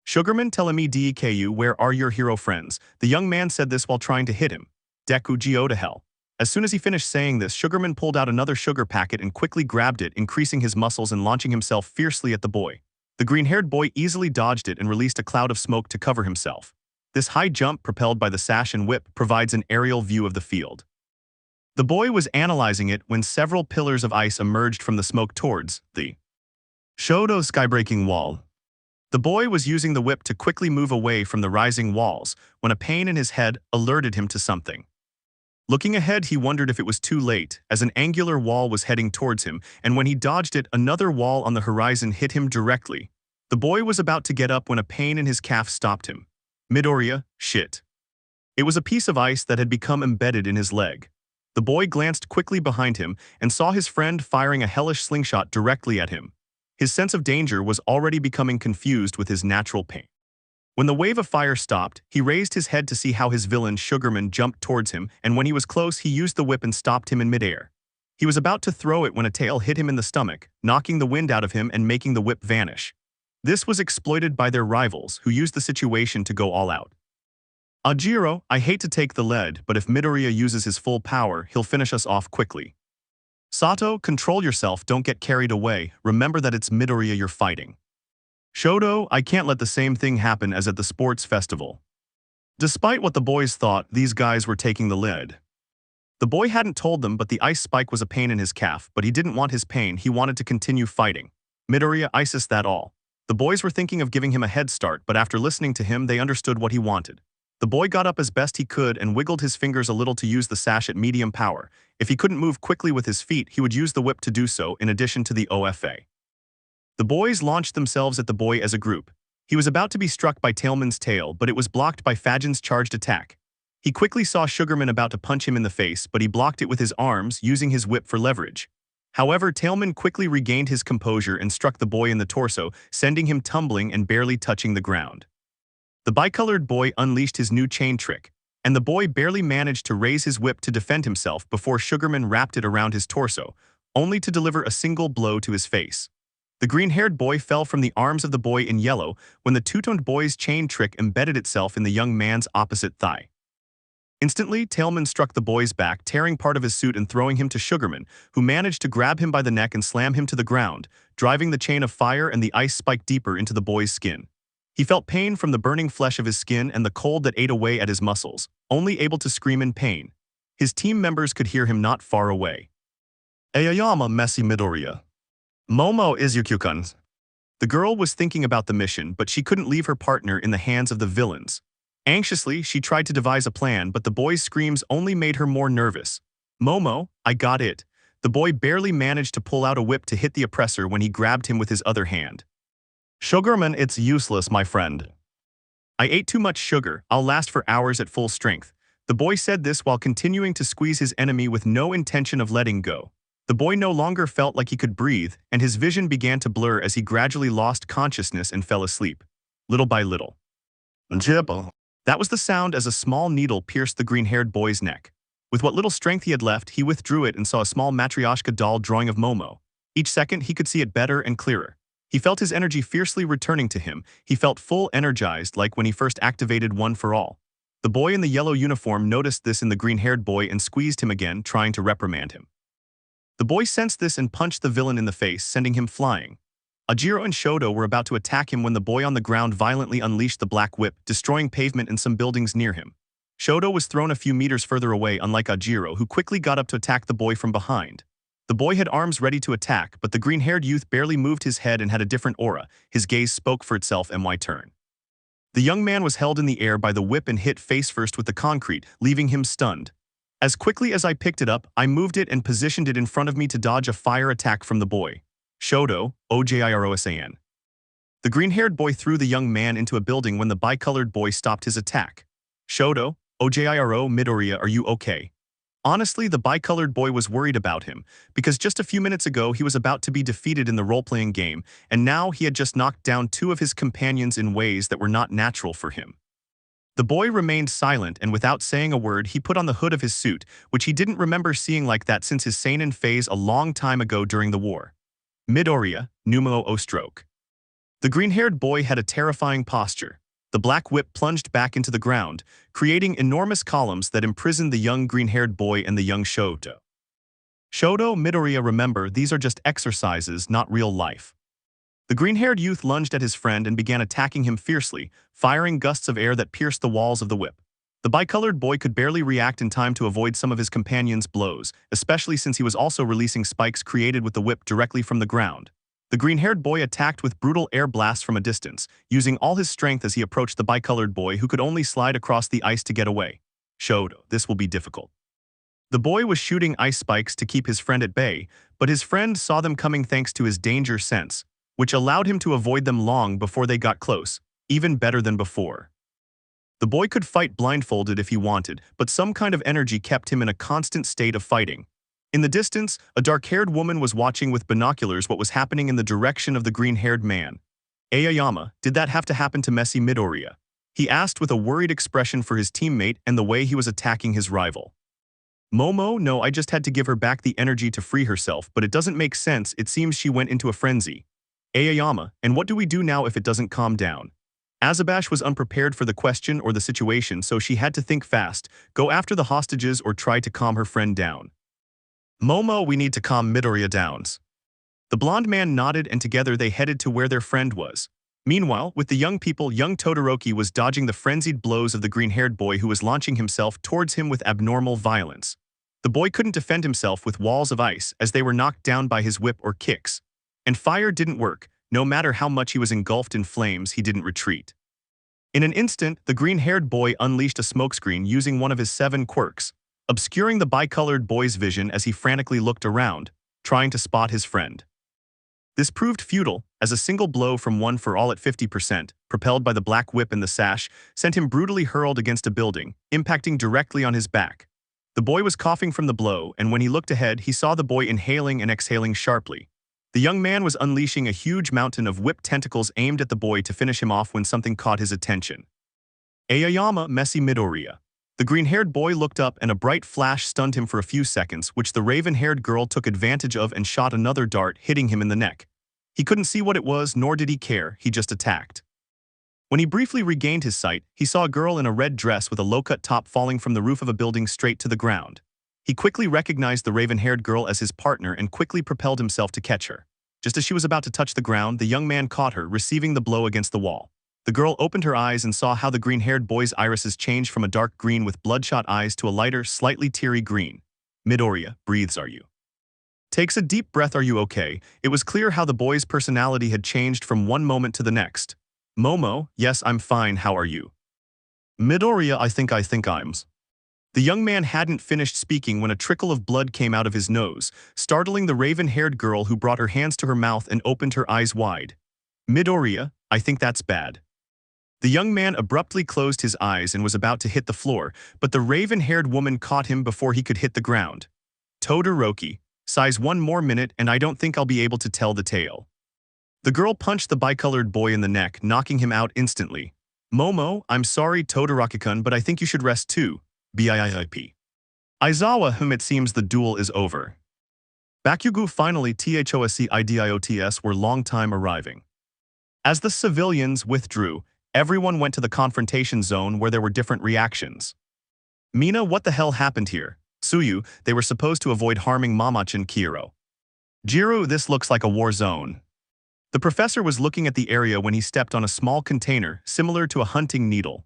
Sugarman, tell me Deku, where are your hero friends? The young man said this while trying to hit him. Deku, go to hell. As soon as he finished saying this, Sugarman pulled out another sugar packet and quickly grabbed it, increasing his muscles and launching himself fiercely at the boy. The green-haired boy easily dodged it and released a cloud of smoke to cover himself. This high jump, propelled by the sash and whip, provides an aerial view of the field. The boy was analyzing it when several pillars of ice emerged from the smoke towards the Shoto skybreaking wall. The boy was using the whip to quickly move away from the rising walls when a pain in his head alerted him to something. Looking ahead, he wondered if it was too late, as an angular wall was heading towards him, and when he dodged it, another wall on the horizon hit him directly. The boy was about to get up when a pain in his calf stopped him. Midoriya, shit. It was a piece of ice that had become embedded in his leg. The boy glanced quickly behind him and saw his friend firing a hellish slingshot directly at him. His sense of danger was already becoming confused with his natural pain. When the wave of fire stopped, he raised his head to see how his villain Sugarman jumped towards him, and when he was close, he used the whip and stopped him in midair. He was about to throw it when a tail hit him in the stomach, knocking the wind out of him and making the whip vanish. This was exploited by their rivals, who used the situation to go all out. Ajiro, I hate to take the lead, but if Midoriya uses his full power, he'll finish us off quickly. Sato, control yourself, don't get carried away, remember that it's Midoriya you're fighting. Shoto, I can't let the same thing happen as at the sports festival. Despite what the boys thought, these guys were taking the lead. The boy hadn't told them, but the ice spike was a pain in his calf, but he didn't want his pain, he wanted to continue fighting. Midoriya, Isis, that all. The boys were thinking of giving him a head start, but after listening to him, they understood what he wanted. The boy got up as best he could and wiggled his fingers a little to use the sash at medium power. If he couldn't move quickly with his feet, he would use the whip to do so, in addition to the OFA. The boys launched themselves at the boy as a group. He was about to be struck by Tailman's tail, but it was blocked by Fajin's charged attack. He quickly saw Sugarman about to punch him in the face, but he blocked it with his arms, using his whip for leverage. However, Tailman quickly regained his composure and struck the boy in the torso, sending him tumbling and barely touching the ground. The bicolored boy unleashed his new chain trick, and the boy barely managed to raise his whip to defend himself before Sugarman wrapped it around his torso, only to deliver a single blow to his face. The green-haired boy fell from the arms of the boy in yellow when the two-toned boy's chain trick embedded itself in the young man's opposite thigh. Instantly, Tailman struck the boy's back, tearing part of his suit and throwing him to Sugarman, who managed to grab him by the neck and slam him to the ground, driving the chain of fire and the ice spike deeper into the boy's skin. He felt pain from the burning flesh of his skin and the cold that ate away at his muscles, only able to scream in pain. His team members could hear him not far away. Aoyama Messi Midoriya. Momo Yaoyorozu-kun. The girl was thinking about the mission, but she couldn't leave her partner in the hands of the villains. Anxiously, she tried to devise a plan, but the boy's screams only made her more nervous. Momo, I got it. The boy barely managed to pull out a whip to hit the oppressor when he grabbed him with his other hand. Sugarman, it's useless, my friend. I ate too much sugar, I'll last for hours at full strength. The boy said this while continuing to squeeze his enemy with no intention of letting go. The boy no longer felt like he could breathe, and his vision began to blur as he gradually lost consciousness and fell asleep. Little by little. Jibble. That was the sound as a small needle pierced the green-haired boy's neck. With what little strength he had left, he withdrew it and saw a small Matryoshka doll drawing of Momo. Each second, he could see it better and clearer. He felt his energy fiercely returning to him. He felt full energized like when he first activated One for All. The boy in the yellow uniform noticed this in the green-haired boy and squeezed him again, trying to reprimand him. The boy sensed this and punched the villain in the face, sending him flying. Ajiro and Shoto were about to attack him when the boy on the ground violently unleashed the black whip, destroying pavement and some buildings near him. Shoto was thrown a few meters further away, unlike Ajiro, who quickly got up to attack the boy from behind. The boy had arms ready to attack, but the green-haired youth barely moved his head and had a different aura. His gaze spoke for itself. My turn. The young man was held in the air by the whip and hit face first with the concrete, leaving him stunned. As quickly as I picked it up, I moved it and positioned it in front of me to dodge a fire attack from the boy. Shoto, Ojirosan. The green-haired boy threw the young man into a building when the bicolored boy stopped his attack. Shoto, Ojiro Midoriya, are you okay? Honestly, the bicolored boy was worried about him, because just a few minutes ago he was about to be defeated in the role-playing game, and now he had just knocked down two of his companions in ways that were not natural for him. The boy remained silent, and without saying a word, he put on the hood of his suit, which he didn't remember seeing like that since his seinen phase a long time ago during the war. Midoriya, Numero O-stroke. The green-haired boy had a terrifying posture. The black whip plunged back into the ground, creating enormous columns that imprisoned the young green-haired boy and the young Shoto. Shoto, Midoriya, remember, these are just exercises, not real life. The green-haired youth lunged at his friend and began attacking him fiercely, firing gusts of air that pierced the walls of the whip. The bicolored boy could barely react in time to avoid some of his companions' blows, especially since he was also releasing spikes created with the whip directly from the ground. The green-haired boy attacked with brutal air blasts from a distance, using all his strength as he approached the bicolored boy who could only slide across the ice to get away. Shoto, this will be difficult. The boy was shooting ice spikes to keep his friend at bay, but his friend saw them coming thanks to his danger sense, which allowed him to avoid them long before they got close, even better than before. The boy could fight blindfolded if he wanted, but some kind of energy kept him in a constant state of fighting. In the distance, a dark-haired woman was watching with binoculars what was happening in the direction of the green-haired man. Aoyama, did that have to happen to Messy Midoriya? He asked with a worried expression for his teammate and the way he was attacking his rival. Momo, no, I just had to give her back the energy to free herself, but it doesn't make sense, it seems she went into a frenzy. Aoyama, and what do we do now if it doesn't calm down? Azabash was unprepared for the question or the situation, so she had to think fast, go after the hostages or try to calm her friend down. Momo, we need to calm Midoriya down. The blonde man nodded and together they headed to where their friend was. Meanwhile, with the young people, young Todoroki was dodging the frenzied blows of the green-haired boy who was launching himself towards him with abnormal violence. The boy couldn't defend himself with walls of ice as they were knocked down by his whip or kicks. And fire didn't work. No matter how much he was engulfed in flames, he didn't retreat. In an instant, the green-haired boy unleashed a smokescreen using one of his 7 quirks, obscuring the bicolored boy's vision as he frantically looked around, trying to spot his friend. This proved futile, as a single blow from One for All at 50%, propelled by the black whip and the sash, sent him brutally hurled against a building, impacting directly on his back. The boy was coughing from the blow, and when he looked ahead, he saw the boy inhaling and exhaling sharply. The young man was unleashing a huge mountain of whip tentacles aimed at the boy to finish him off when something caught his attention. Aoyama, Messy Midoriya. The green-haired boy looked up and a bright flash stunned him for a few seconds, which the raven-haired girl took advantage of and shot another dart, hitting him in the neck. He couldn't see what it was, nor did he care, he just attacked. When he briefly regained his sight, he saw a girl in a red dress with a low-cut top falling from the roof of a building straight to the ground. He quickly recognized the raven-haired girl as his partner and quickly propelled himself to catch her. Just as she was about to touch the ground, the young man caught her, receiving the blow against the wall. The girl opened her eyes and saw how the green-haired boy's irises changed from a dark green with bloodshot eyes to a lighter, slightly teary green. Midoriya, breathes, are you? Takes a deep breath, are you okay? It was clear how the boy's personality had changed from one moment to the next. Momo, yes, I'm fine, how are you? Midoriya, I think I'm. The young man hadn't finished speaking when a trickle of blood came out of his nose, startling the raven-haired girl who brought her hands to her mouth and opened her eyes wide. Midoriya, I think that's bad. The young man abruptly closed his eyes and was about to hit the floor, but the raven-haired woman caught him before he could hit the ground. Todoroki, sighs one more minute and I don't think I'll be able to tell the tale. The girl punched the bicolored boy in the neck, knocking him out instantly. Momo, I'm sorry Todoroki-kun, but I think you should rest too. BIP. Aizawa, whom it seems the duel is over. Bakugo finally THOSCIDIOTS were long time arriving. As the civilians withdrew, everyone went to the confrontation zone where there were different reactions. Mina, what the hell happened here? Tsuyu, they were supposed to avoid harming Mamachan Kiro. Jiro, this looks like a war zone. The professor was looking at the area when he stepped on a small container similar to a hunting needle.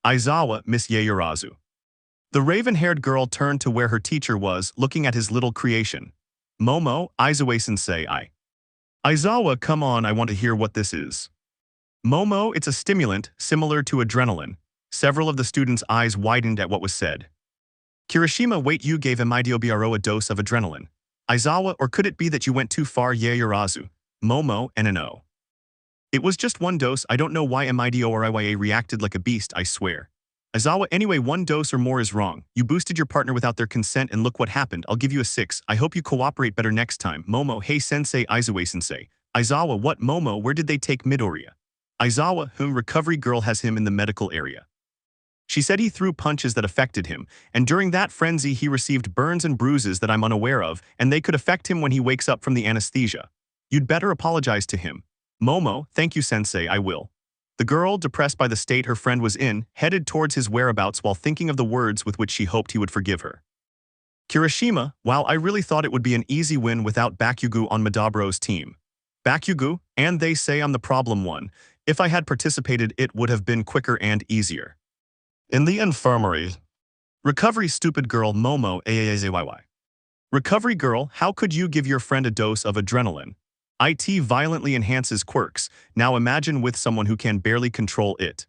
Aizawa, Miss Yaoyorozu. The raven-haired girl turned to where her teacher was, looking at his little creation. Momo, Aizawa-sensei, Aizawa, come on, I want to hear what this is. Momo, it's a stimulant, similar to adrenaline. Several of the students' eyes widened at what was said. Kirishima, wait, you gave Amidiobro a dose of adrenaline. Aizawa, or could it be that you went too far, Yaoyorozu? Momo, NNO. It was just one dose, I don't know why Amidio or Iya reacted like a beast, I swear. Aizawa, anyway, one dose or more is wrong. You boosted your partner without their consent and look what happened, I'll give you a 6. I hope you cooperate better next time. Momo, hey sensei, Aizawa-sensei. Aizawa, what, Momo, where did they take Midoriya? Aizawa, whom recovery girl has him in the medical area. She said he threw punches that affected him, and during that frenzy he received burns and bruises that I'm unaware of, and they could affect him when he wakes up from the anesthesia. You'd better apologize to him. Momo, thank you sensei, I will. The girl, depressed by the state her friend was in, headed towards his whereabouts while thinking of the words with which she hoped he would forgive her. Kirishima, wow, I really thought it would be an easy win without Bakugo on Madabro's team. Bakugo, and they say I'm the problem one. If I had participated, it would have been quicker and easier. In the infirmary. Recovery stupid girl Momo AAZYY. Recovery girl, how could you give your friend a dose of adrenaline? IT violently enhances quirks, now imagine with someone who can barely control it.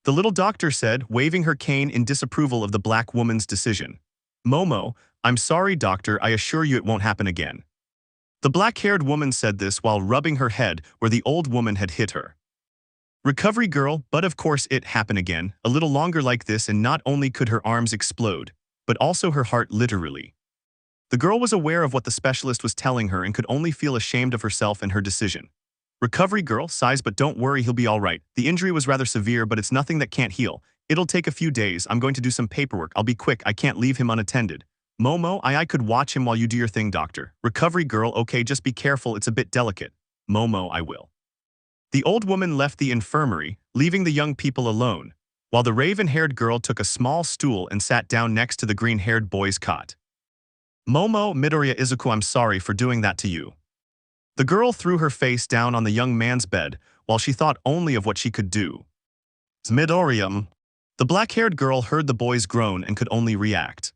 The little doctor said, waving her cane in disapproval of the black woman's decision. Momo, I'm sorry doctor, I assure you it won't happen again. The black-haired woman said this while rubbing her head where the old woman had hit her. Recovery girl, but of course it happened again, a little longer like this, and not only could her arms explode, but also her heart literally. The girl was aware of what the specialist was telling her and could only feel ashamed of herself and her decision. Recovery girl sighs, but don't worry, he'll be all right. The injury was rather severe, but it's nothing that can't heal. It'll take a few days, I'm going to do some paperwork, I'll be quick, I can't leave him unattended. Momo, I could watch him while you do your thing doctor. Recovery girl, okay, just be careful, it's a bit delicate. Momo, I will. The old woman left the infirmary, leaving the young people alone, while the raven-haired girl took a small stool and sat down next to the green-haired boy's cot. Momo, Midoriya Izuku, I'm sorry for doing that to you. The girl threw her face down on the young man's bed while she thought only of what she could do. Midoriya. The black-haired girl heard the boy's groan and could only react.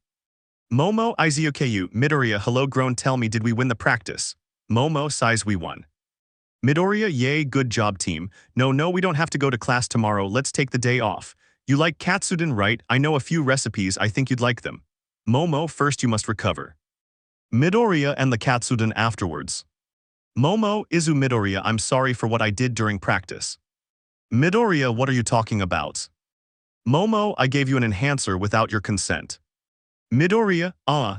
Momo, Izuku, Midoriya, hello grown, tell me, did we win the practice? Momo sighs, we won. Midoriya, yay, good job team. No, we don't have to go to class tomorrow, let's take the day off. You like katsudon, right? I know a few recipes, I think you'd like them. Momo, first you must recover. Midoriya and the katsudon afterwards. Momo, Midoriya, I'm sorry for what I did during practice. Midoriya, what are you talking about? Momo, I gave you an enhancer without your consent. Midoriya,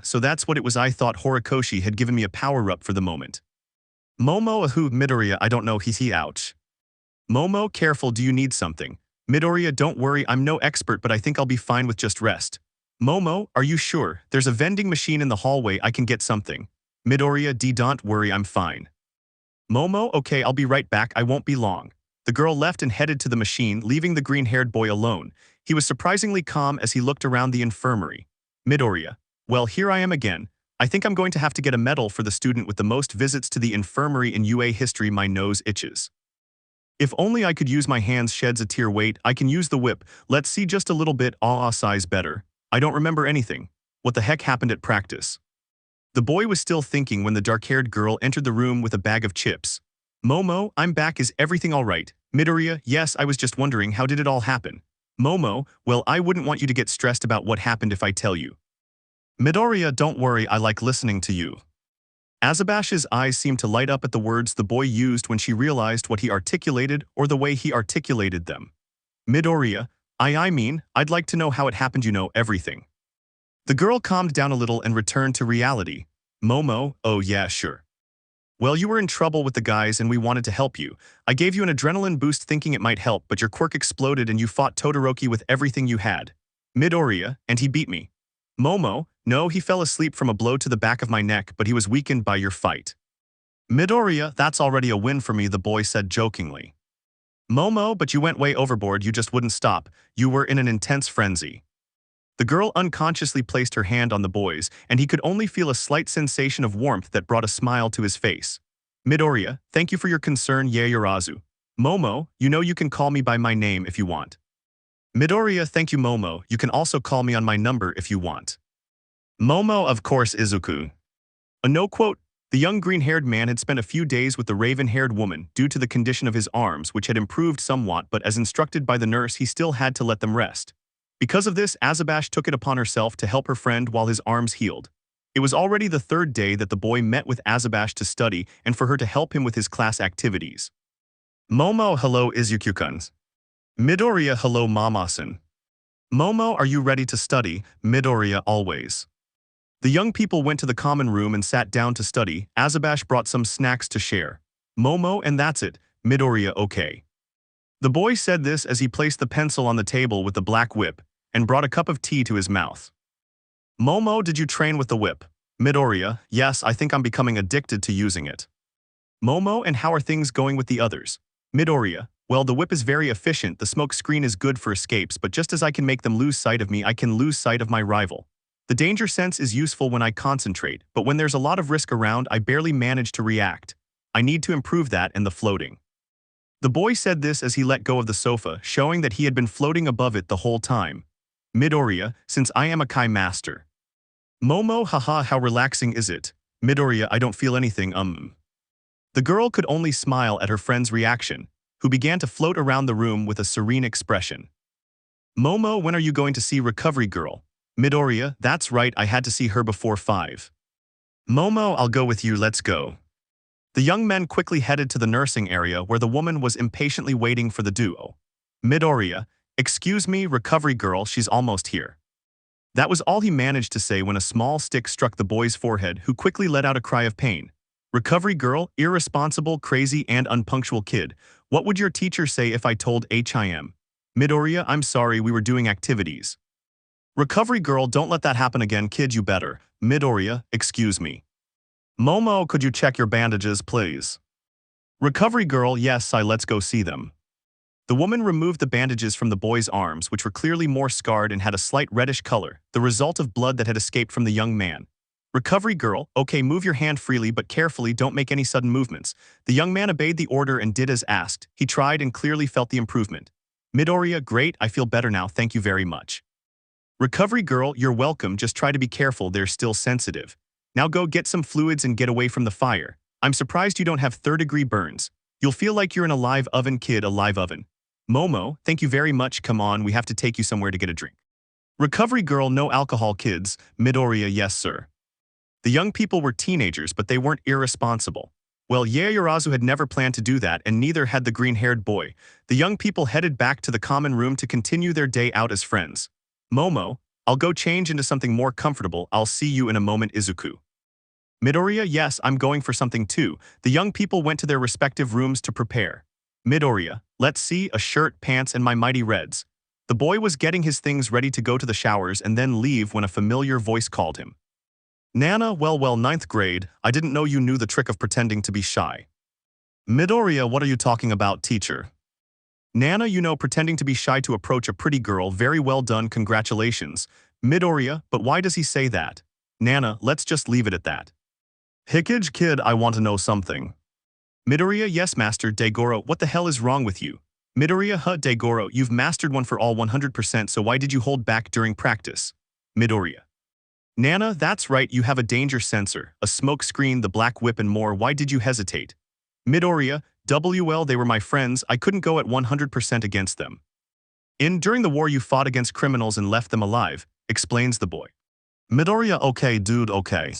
so that's what it was, I thought Horikoshi had given me a power-up for the moment. Momo, Midoriya, I don't know, hee ouch. Momo, careful, do you need something? Midoriya, don't worry, I'm no expert, but I think I'll be fine with just rest. Momo, are you sure? There's a vending machine in the hallway, I can get something. Midoriya, don't worry, I'm fine. Momo, okay, I'll be right back, I won't be long. The girl left and headed to the machine, leaving the green-haired boy alone. He was surprisingly calm as he looked around the infirmary. Midoriya, well, here I am again. I think I'm going to have to get a medal for the student with the most visits to the infirmary in UA history, my nose itches. If only I could use my hands, sheds a tear, wait, I can use the whip, let's see just a little bit, size better. I don't remember anything. What the heck happened at practice? The boy was still thinking when the dark-haired girl entered the room with a bag of chips. Momo, I'm back, is everything all right? Midoriya, yes, I was just wondering, how did it all happen? Momo, well, I wouldn't want you to get stressed about what happened if I tell you. Midoriya, don't worry, I like listening to you. Azabash's eyes seemed to light up at the words the boy used when she realized what he articulated or the way he articulated them. Midoriya, I mean, I'd like to know how it happened, you know everything. The girl calmed down a little and returned to reality. Momo, oh yeah, sure. Well, you were in trouble with the guys and we wanted to help you. I gave you an adrenaline boost thinking it might help, but your quirk exploded and you fought Todoroki with everything you had. Midoriya, and he beat me. Momo, no, he fell asleep from a blow to the back of my neck, but he was weakened by your fight. Midoriya, that's already a win for me, the boy said jokingly. Momo, but you went way overboard, you just wouldn't stop. You were in an intense frenzy. The girl unconsciously placed her hand on the boy's, and he could only feel a slight sensation of warmth that brought a smile to his face. Midoriya, thank you for your concern, Yaoyorozu. Momo, you know you can call me by my name if you want. Midoriya, thank you Momo, you can also call me on my number if you want. Momo, of course, Izuku. A no quote. The young green-haired man had spent a few days with the raven-haired woman due to the condition of his arms, which had improved somewhat, but as instructed by the nurse, he still had to let them rest. Because of this, Azabash took it upon herself to help her friend while his arms healed. It was already the third day that the boy met with Azabash to study and for her to help him with his class activities. Momo, hello Izuku-kun. Midoriya, hello Mama-san. Momo, are you ready to study? Midoriya, always. The young people went to the common room and sat down to study. Azabash brought some snacks to share. Momo, and that's it. Midoriya, okay. The boy said this as he placed the pencil on the table with the black whip and brought a cup of tea to his mouth. Momo, did you train with the whip? Midoriya, yes, I think I'm becoming addicted to using it. Momo, and how are things going with the others? Midoriya, well, the whip is very efficient, the smoke screen is good for escapes, but just as I can make them lose sight of me, I can lose sight of my rival. The danger sense is useful when I concentrate, but when there's a lot of risk around, I barely manage to react. I need to improve that and the floating. The boy said this as he let go of the sofa, showing that he had been floating above it the whole time. Midoriya, since I am a Kai master. Momo, haha, how relaxing is it? Midoriya, I don't feel anything, The girl could only smile at her friend's reaction, who began to float around the room with a serene expression. Momo, when are you going to see Recovery Girl? Midoriya, that's right, I had to see her before 5. Momo, I'll go with you, let's go. The young men quickly headed to the nursing area where the woman was impatiently waiting for the duo. Midoriya, excuse me, Recovery Girl, she's almost here. That was all he managed to say when a small stick struck the boy's forehead, who quickly let out a cry of pain. Recovery Girl, irresponsible, crazy, and unpunctual kid. What would your teacher say if I told him? Midoriya, I'm sorry, we were doing activities. Recovery Girl, don't let that happen again, kid, you better. Midoriya, excuse me. Momo, could you check your bandages, please? Recovery Girl, yes, let's go see them. The woman removed the bandages from the boy's arms, which were clearly more scarred and had a slight reddish color, the result of blood that had escaped from the young man. Recovery Girl, okay, move your hand freely but carefully, don't make any sudden movements. The young man obeyed the order and did as asked. He tried and clearly felt the improvement. Midoriya, great, I feel better now, thank you very much. Recovery Girl, you're welcome, just try to be careful, they're still sensitive. Now go get some fluids and get away from the fire. I'm surprised you don't have third-degree burns. You'll feel like you're in a live oven, kid, a live oven. Momo, thank you very much, come on, we have to take you somewhere to get a drink. Recovery Girl, no alcohol, kids. Midoriya, yes, sir. The young people were teenagers, but they weren't irresponsible. Well, Yaoyorozu had never planned to do that, and neither had the green-haired boy. The young people headed back to the common room to continue their day out as friends. Momo, I'll go change into something more comfortable, I'll see you in a moment, Izuku. Midoriya, yes, I'm going for something too. The young people went to their respective rooms to prepare. Midoriya, let's see, a shirt, pants, and my mighty reds. The boy was getting his things ready to go to the showers and then leave when a familiar voice called him. Nana, well, 9th grade, I didn't know you knew the trick of pretending to be shy. Midoriya, what are you talking about, teacher? Nana, you know, pretending to be shy to approach a pretty girl, very well done, congratulations. Midoriya, but why does he say that? Nana, let's just leave it at that. Hickage, kid, I want to know something. Midoriya, yes, Master. Daigoro, what the hell is wrong with you? Midoriya, Daigoro, you've mastered one for all 100%, so why did you hold back during practice? Midoriya. Nana, that's right, you have a danger sensor, a smoke screen, the black whip and more, why did you hesitate? Midoriya, WL, they were my friends, I couldn't go at 100% against them. During the war you fought against criminals and left them alive, explains the boy. Midoriya, okay dude, okay.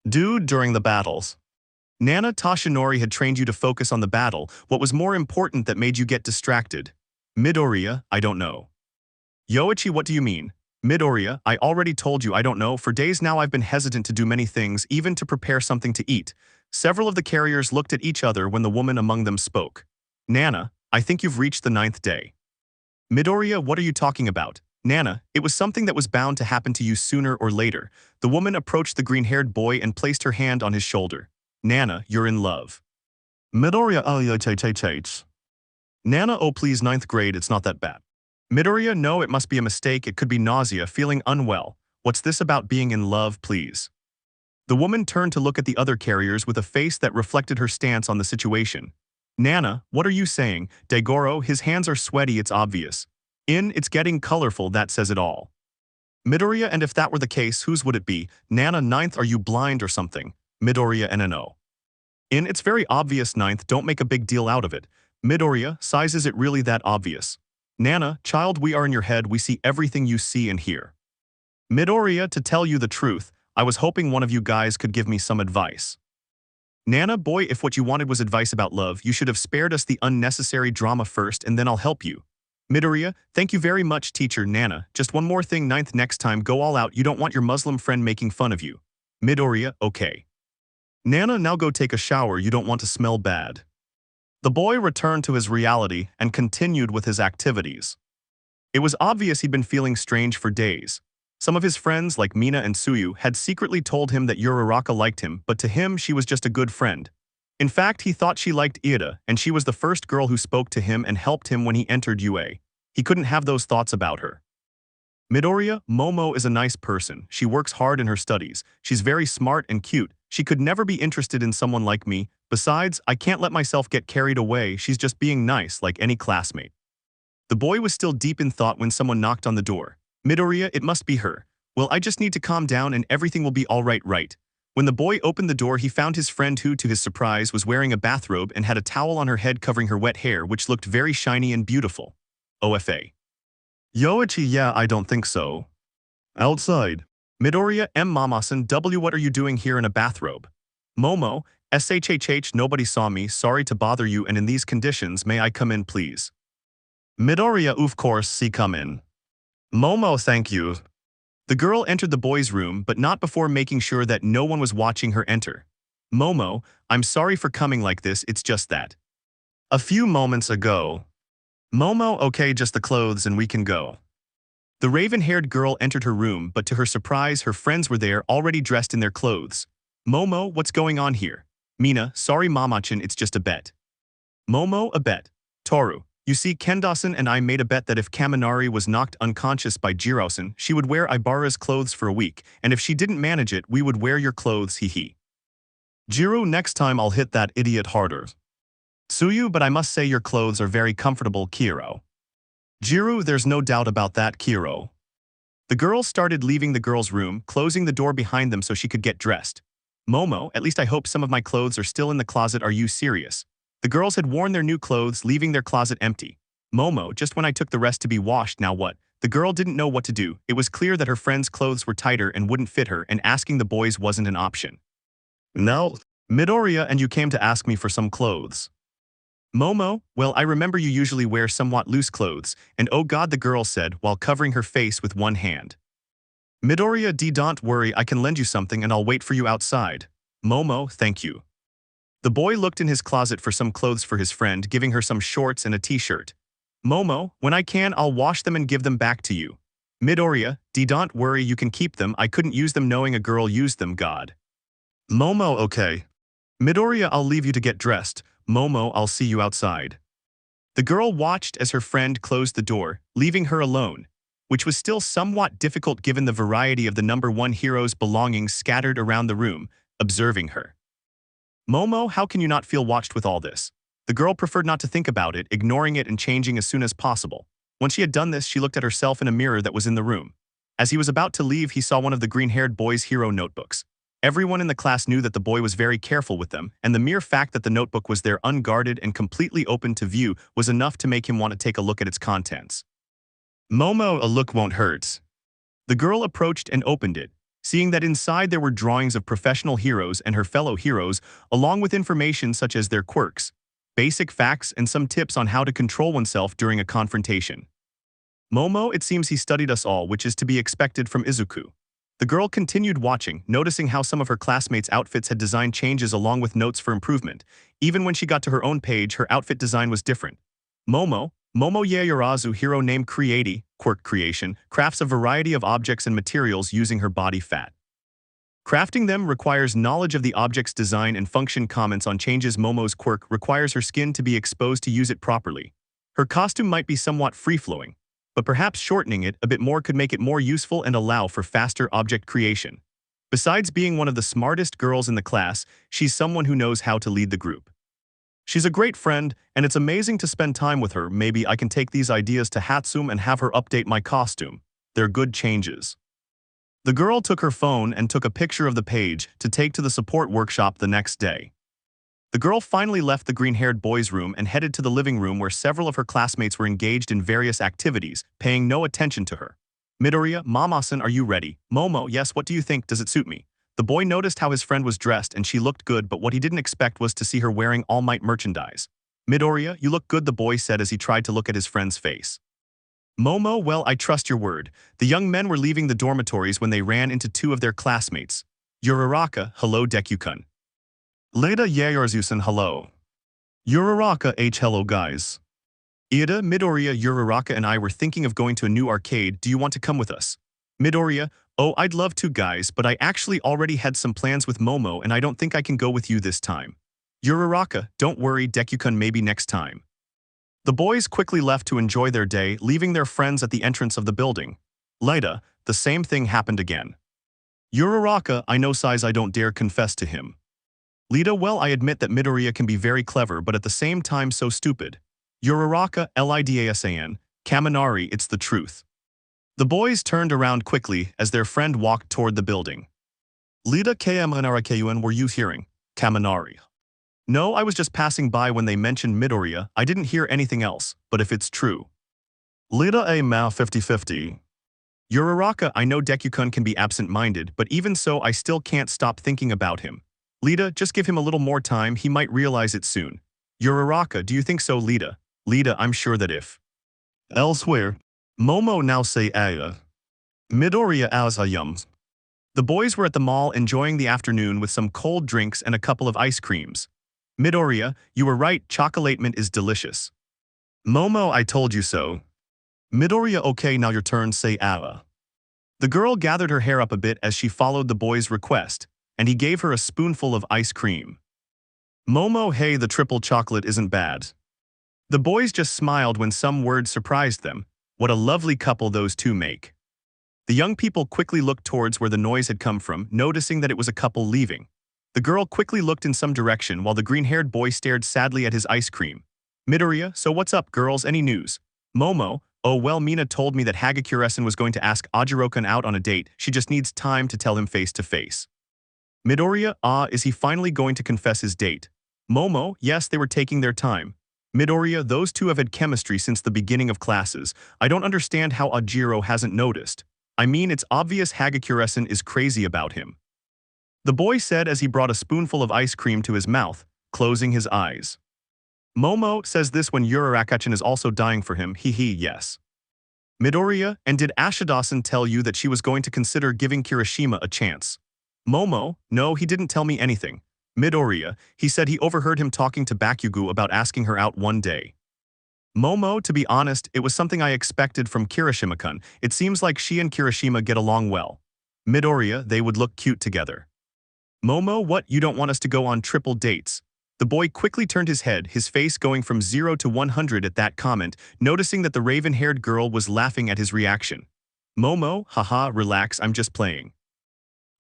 Dude, during the battles. Nana, Toshinori had trained you to focus on the battle, what was more important that made you get distracted? Midoriya, I don't know. Yoichi, what do you mean? Midoriya, I already told you I don't know, for days now I've been hesitant to do many things, even to prepare something to eat. Several of the carriers looked at each other when the woman among them spoke. Nana, I think you've reached the 9th day. Midoriya, what are you talking about? Nana, it was something that was bound to happen to you sooner or later. The woman approached the green-haired boy and placed her hand on his shoulder. Nana, you're in love. Midoriya, oh, Nana, oh please, ninth grade, it's not that bad. Midoriya, no, it must be a mistake, it could be nausea, feeling unwell. What's this about being in love, please? The woman turned to look at the other carriers with a face that reflected her stance on the situation. Nana, what are you saying? Daigoro, his hands are sweaty, it's obvious. It's getting colorful, that says it all. Midoriya, and if that were the case, whose would it be? Nana, ninth, are you blind or something? Midoriya, no. It's very obvious, ninth, don't make a big deal out of it. Midoriya, size, is it really that obvious? Nana, child, we are in your head, we see everything you see and hear. Midoriya, to tell you the truth, I was hoping one of you guys could give me some advice. Nana, boy, if what you wanted was advice about love, you should have spared us the unnecessary drama first and then I'll help you. Midoriya, thank you very much, teacher. Nana, just one more thing, ninth, next time go all out, you don't want your Muslim friend making fun of you. Midoriya, okay. Nana, now go take a shower, you don't want to smell bad. The boy returned to his reality and continued with his activities. It was obvious he'd been feeling strange for days. Some of his friends, like Mina and Tsuyu, had secretly told him that Uraraka liked him, but to him she was just a good friend. In fact, he thought she liked Ida, and she was the first girl who spoke to him and helped him when he entered UA. He couldn't have those thoughts about her. Midoriya, Momo is a nice person. She works hard in her studies. She's very smart and cute. She could never be interested in someone like me. Besides, I can't let myself get carried away. She's just being nice, like any classmate. The boy was still deep in thought when someone knocked on the door. Midoriya, it must be her. Well, I just need to calm down and everything will be all right. When the boy opened the door, he found his friend who, to his surprise, was wearing a bathrobe and had a towel on her head covering her wet hair, which looked very shiny and beautiful. OFA. Yoichi, yeah, I don't think so. Outside. Midoriya, Mamasan, W, what are you doing here in a bathrobe? Momo, SHHH, nobody saw me, sorry to bother you, and in these conditions, may I come in, please? Midoriya, of course, see, come in. Momo, thank you. The girl entered the boy's room, but not before making sure that no one was watching her enter. Momo, I'm sorry for coming like this, it's just that. A few moments ago. Momo, okay, just the clothes and we can go. The raven-haired girl entered her room, but to her surprise, her friends were there, already dressed in their clothes. Momo, what's going on here? Mina, sorry Mamachan, it's just a bet. Momo, a bet. Toru, you see, Kendasan and I made a bet that if Kaminari was knocked unconscious by Jirosen, she would wear Ibara's clothes for a week, and if she didn't manage it, we would wear your clothes, hee. Jiro, next time I'll hit that idiot harder. Tsuyu, but I must say your clothes are very comfortable, Kiro. Jiro, there's no doubt about that, Kiro. The girls started leaving the girls' room, closing the door behind them so she could get dressed. Momo, at least I hope some of my clothes are still in the closet, are you serious? The girls had worn their new clothes, leaving their closet empty. Momo, just when I took the rest to be washed, now what? The girl didn't know what to do. It was clear that her friend's clothes were tighter and wouldn't fit her, and asking the boys wasn't an option. No. Midoriya, and you came to ask me for some clothes. Momo, well, I remember you usually wear somewhat loose clothes, and oh god, the girl said, while covering her face with one hand. Midoriya, don't worry, I can lend you something and I'll wait for you outside. Momo, thank you. The boy looked in his closet for some clothes for his friend, giving her some shorts and a t-shirt. Momo, when I can, I'll wash them and give them back to you. Midoriya, don't worry, you can keep them, I couldn't use them knowing a girl used them, god. Momo, okay. Midoriya, I'll leave you to get dressed. Momo, I'll see you outside. The girl watched as her friend closed the door, leaving her alone, which was still somewhat difficult given the variety of the number one hero's belongings scattered around the room, observing her. Momo, how can you not feel watched with all this? The girl preferred not to think about it, ignoring it and changing as soon as possible. Once she had done this, she looked at herself in a mirror that was in the room. As he was about to leave, he saw one of the green-haired boy's hero notebooks. Everyone in the class knew that the boy was very careful with them, and the mere fact that the notebook was there unguarded and completely open to view was enough to make him want to take a look at its contents. Momo, a look won't hurt. The girl approached and opened it, seeing that inside there were drawings of professional heroes and her fellow heroes, along with information such as their quirks, basic facts, and some tips on how to control oneself during a confrontation. Momo, it seems he studied us all, which is to be expected from Izuku. The girl continued watching, noticing how some of her classmates' outfits had design changes along with notes for improvement. Even when she got to her own page, her outfit design was different. Momo Yaoyorozu hero name Creati, Quirk creation, crafts a variety of objects and materials using her body fat. Crafting them requires knowledge of the object's design and function. Comments on changes. Momo's quirk requires her skin to be exposed to use it properly. Her costume might be somewhat free-flowing, but perhaps shortening it a bit more could make it more useful and allow for faster object creation. Besides being one of the smartest girls in the class, she's someone who knows how to lead the group. She's a great friend, and it's amazing to spend time with her. Maybe I can take these ideas to Hatsum and have her update my costume. They're good changes. The girl took her phone and took a picture of the page to take to the support workshop the next day. The girl finally left the green-haired boy's room and headed to the living room where several of her classmates were engaged in various activities, paying no attention to her. Midoriya, Mama-san, are you ready? Momo, yes, what do you think? Does it suit me? The boy noticed how his friend was dressed and she looked good, but what he didn't expect was to see her wearing Almight merchandise. Midoriya, you look good, the boy said as he tried to look at his friend's face. Momo, well, I trust your word. The young men were leaving the dormitories when they ran into two of their classmates. Uraraka, hello Deku-kun. Momo Yaoyorozu, hello. Uraraka H, hello guys. Ida, Midoriya, Uraraka and I were thinking of going to a new arcade. Do you want to come with us? Midoriya, oh, I'd love to guys, but I actually already had some plans with Momo and I don't think I can go with you this time. Uraraka, don't worry Deku-kun, maybe next time. The boys quickly left to enjoy their day, leaving their friends at the entrance of the building. Later, the same thing happened again. Uraraka, I know size, I don't dare confess to him. Lita, well, I admit that Midoriya can be very clever but at the same time so stupid. Uraraka, Lidasan, Kaminari, it's the truth. The boys turned around quickly as their friend walked toward the building. Lita, Kaminari, were you hearing? Kaminari. No, I was just passing by when they mentioned Midoriya. I didn't hear anything else, but if it's true. Lita A Mao 50-50. Uraraka, I know Deku-kun can be absent-minded, but even so I still can't stop thinking about him. Lita, just give him a little more time, he might realize it soon. Uraraka, do you think so Lita? Lita, I'm sure that if. Elsewhere. Momo now say Aya. Midoriya as ayums. The boys were at the mall enjoying the afternoon with some cold drinks and a couple of ice creams. Midoriya, you were right, chocolatement is delicious. Momo, I told you so. Midoriya, okay, now your turn, say Ala. The girl gathered her hair up a bit as she followed the boy's request, and he gave her a spoonful of ice cream. Momo, hey, the triple chocolate isn't bad. The boys just smiled when some words surprised them. What a lovely couple those two make. The young people quickly looked towards where the noise had come from, noticing that it was a couple leaving. The girl quickly looked in some direction while the green-haired boy stared sadly at his ice cream. Midoriya, so what's up, girls, any news? Momo, oh well, Mina told me that Hagakure-san was going to ask Ajiro-kun out on a date, she just needs time to tell him face to face. Midoriya, is he finally going to confess his date? Momo, yes, they were taking their time. Midoriya, those two have had chemistry since the beginning of classes. I don't understand how Ajiro hasn't noticed. I mean, it's obvious Hagakure-san is crazy about him. The boy said as he brought a spoonful of ice cream to his mouth, closing his eyes. Momo says this when Uraraka-chan is also dying for him, yes. Midoriya, and did Ashida-san tell you that she was going to consider giving Kirishima a chance? Momo, no, he didn't tell me anything. Midoriya, he said he overheard him talking to Bakugo about asking her out one day. Momo, to be honest, it was something I expected from Kirishima-kun. It seems like she and Kirishima get along well. Midoriya, they would look cute together. Momo, what, you don't want us to go on triple dates? The boy quickly turned his head, his face going from 0 to 100 at that comment, noticing that the raven-haired girl was laughing at his reaction. Momo, haha, relax, I'm just playing.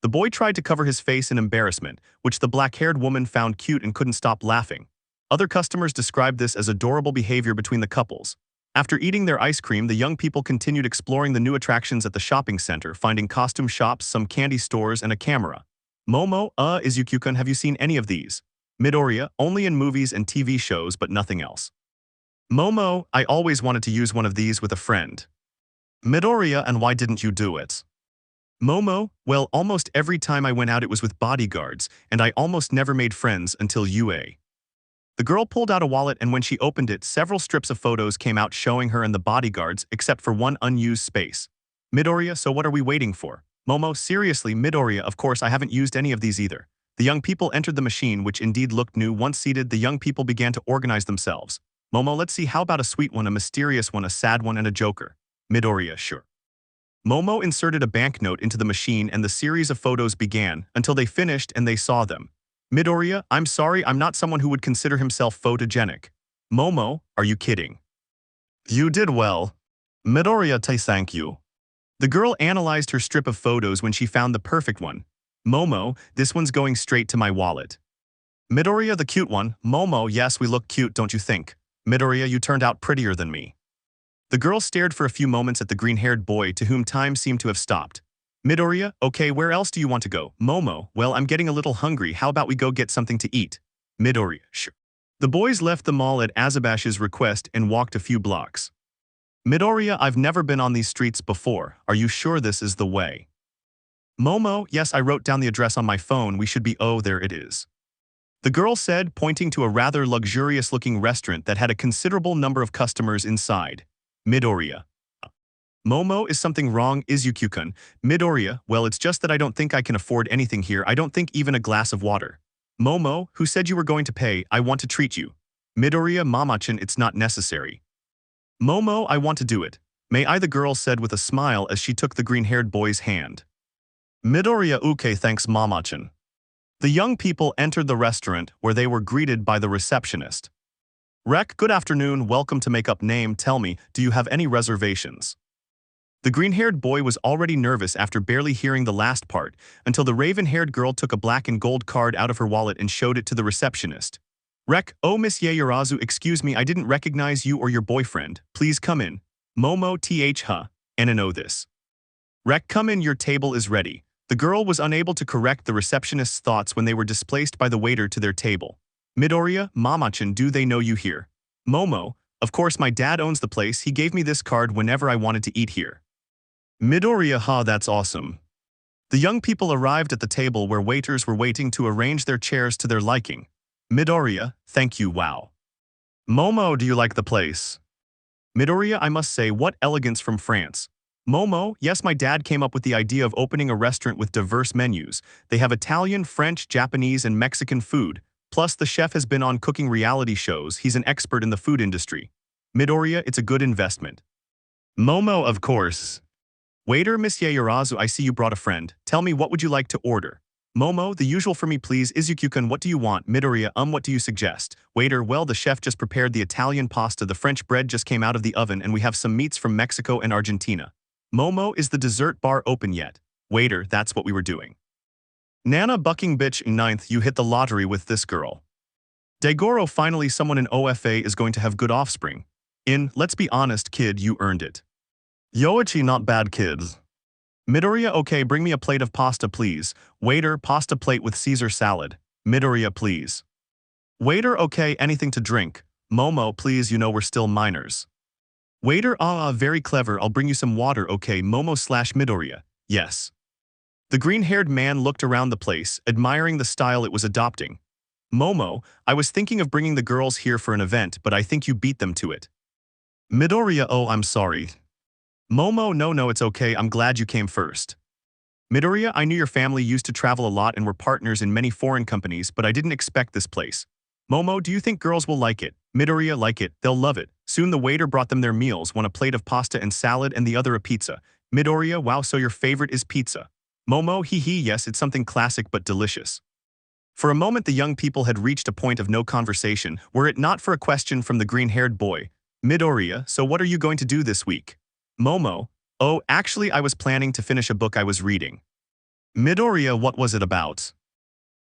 The boy tried to cover his face in embarrassment, which the black-haired woman found cute and couldn't stop laughing. Other customers described this as adorable behavior between the couples. After eating their ice cream, the young people continued exploring the new attractions at the shopping center, finding costume shops, some candy stores, and a camera. Momo, Izuku-kun, have you seen any of these? Midoriya, only in movies and TV shows, but nothing else. Momo, I always wanted to use one of these with a friend. Midoriya, and why didn't you do it? Momo, well, almost every time I went out it was with bodyguards, and I almost never made friends until UA. The girl pulled out a wallet and when she opened it, several strips of photos came out showing her and the bodyguards, except for one unused space. Midoriya, so what are we waiting for? Momo, seriously, Midoriya, of course I haven't used any of these either. The young people entered the machine, which indeed looked new. Once seated, the young people began to organize themselves. Momo, let's see, how about a sweet one, a mysterious one, a sad one, and a joker? Midoriya, sure. Momo inserted a banknote into the machine and the series of photos began until they finished and they saw them. Midoriya, I'm sorry, I'm not someone who would consider himself photogenic. Momo, are you kidding? You did well. Midoriya, thank you. The girl analyzed her strip of photos when she found the perfect one. Momo, this one's going straight to my wallet. Midoriya, the cute one. Momo, yes, we look cute, don't you think? Midoriya, you turned out prettier than me. The girl stared for a few moments at the green-haired boy to whom time seemed to have stopped. Midoriya, okay, where else do you want to go? Momo, well, I'm getting a little hungry, how about we go get something to eat? Midoriya, sure. The boys left the mall at Azabash's request and walked a few blocks. Midoriya, I've never been on these streets before, are you sure this is the way? Momo, yes, I wrote down the address on my phone, we should be, oh, there it is. The girl said, pointing to a rather luxurious-looking restaurant that had a considerable number of customers inside. Midoriya. Momo, is something wrong, Izuku-kun? Midoriya, well, it's just that I don't think I can afford anything here, I don't think even a glass of water. Momo, who said you were going to pay, I want to treat you. Midoriya, Mama-chan, it's not necessary. Momo, I want to do it. May I, the girl said with a smile as she took the green-haired boy's hand. Midoriya, okay, thanks, Mama-chan. The young people entered the restaurant where they were greeted by the receptionist. Rek, good afternoon, welcome to Make Up Name, tell me, do you have any reservations? The green-haired boy was already nervous after barely hearing the last part, until the raven-haired girl took a black and gold card out of her wallet and showed it to the receptionist. Rek, oh Miss Yaoyorozu, excuse me, I didn't recognize you or your boyfriend, please come in. Momo and know this. Rek, come in, your table is ready. The girl was unable to correct the receptionist's thoughts when they were displaced by the waiter to their table. Midoriya, Mama-chan, do they know you here? Momo, of course my dad owns the place, he gave me this card whenever I wanted to eat here. Midoriya, that's awesome. The young people arrived at the table where waiters were waiting to arrange their chairs to their liking. Midoriya, thank you, wow. Momo, do you like the place? Midoriya, I must say, what elegance from France. Momo, yes, my dad came up with the idea of opening a restaurant with diverse menus. They have Italian, French, Japanese, and Mexican food. Plus, the chef has been on cooking reality shows, he's an expert in the food industry. Midoriya, it's a good investment. Momo, of course. Waiter, Miss Yaoyorozu, I see you brought a friend. Tell me, what would you like to order? Momo, the usual for me please. Izuku-kun, what do you want? Midoriya, what do you suggest? Waiter, well, the chef just prepared the Italian pasta, the French bread just came out of the oven, and we have some meats from Mexico and Argentina. Momo, is the dessert bar open yet? Waiter, that's what we were doing. Nana bucking bitch, 9th, you hit the lottery with this girl. Daigoro, finally someone in OFA is going to have good offspring. Let's be honest, kid, you earned it. Yoichi, not bad, kids. Midoriya, okay, bring me a plate of pasta, please. Waiter, pasta plate with Caesar salad. Midoriya, please. Waiter, okay, anything to drink. Momo, please, you know we're still minors. Waiter, very clever, I'll bring you some water, okay, Momo/Midoriya, yes. The green-haired man looked around the place, admiring the style it was adopting. Momo, I was thinking of bringing the girls here for an event, but I think you beat them to it. Midoriya, oh, I'm sorry. Momo, no, it's okay, I'm glad you came first. Midoriya, I knew your family used to travel a lot and were partners in many foreign companies, but I didn't expect this place. Momo, do you think girls will like it? Midoriya, like it, they'll love it. Soon the waiter brought them their meals, one a plate of pasta and salad and the other a pizza. Midoriya, wow, so your favorite is pizza. Momo, yes, it's something classic but delicious. For a moment the young people had reached a point of no conversation, were it not for a question from the green-haired boy. Midoriya, so what are you going to do this week? Momo, oh, actually I was planning to finish a book I was reading. Midoriya, what was it about?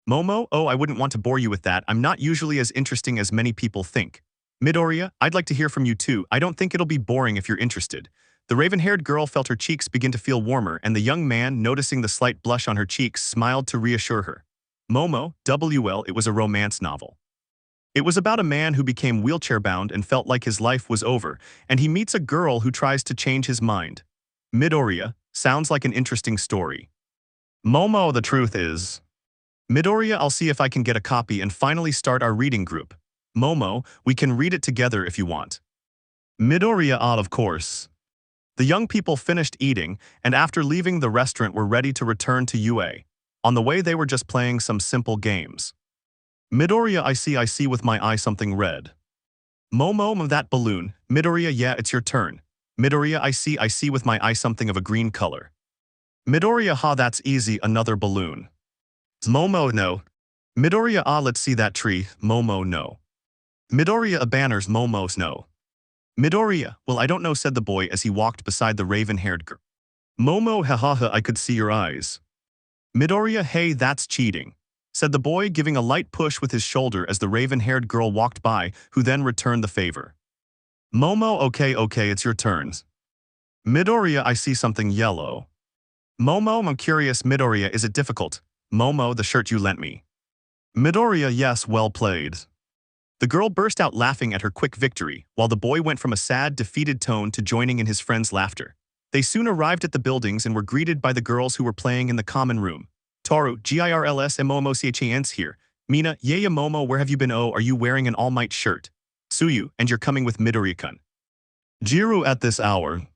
Momo, oh, I wouldn't want to bore you with that, I'm not usually as interesting as many people think. Midoriya, I'd like to hear from you too, I don't think it'll be boring if you're interested. The raven-haired girl felt her cheeks begin to feel warmer, and the young man, noticing the slight blush on her cheeks, smiled to reassure her. Momo, it was a romance novel. It was about a man who became wheelchair-bound and felt like his life was over, and he meets a girl who tries to change his mind. Midoriya, sounds like an interesting story. Momo, the truth is. Midoriya, I'll see if I can get a copy and finally start our reading group. Momo, we can read it together if you want. Midoriya, of course. The young people finished eating, and after leaving the restaurant were ready to return to UA. On the way they were just playing some simple games. Midoriya, I see with my eye something red. Momo, that balloon. Midoriya, yeah, it's your turn. Midoriya, I see with my eye something of a green color. Midoriya, ha, that's easy, another balloon. Momo, no. Midoriya, ah, let's see that tree, Momo, no. Midoriya, a banners, Momo's, no. Midoriya, well, I don't know, said the boy as he walked beside the raven-haired girl. Momo, ha ha ha, I could see your eyes. Midoriya, hey, that's cheating, said the boy, giving a light push with his shoulder as the raven-haired girl walked by, who then returned the favor. Momo, okay, it's your turns. Midoriya, I see something yellow. Momo, I'm curious, Midoriya, is it difficult? Momo, the shirt you lent me. Midoriya, yes, well played. The girl burst out laughing at her quick victory, while the boy went from a sad, defeated tone to joining in his friend's laughter. They soon arrived at the buildings and were greeted by the girls who were playing in the common room. Toru, Girls Momo Chance here. Mina, yeah Momo, where have you been? Oh, are you wearing an Almight shirt? Tsuyu, and you're coming with Midoriya-kun. Jiru at this hour.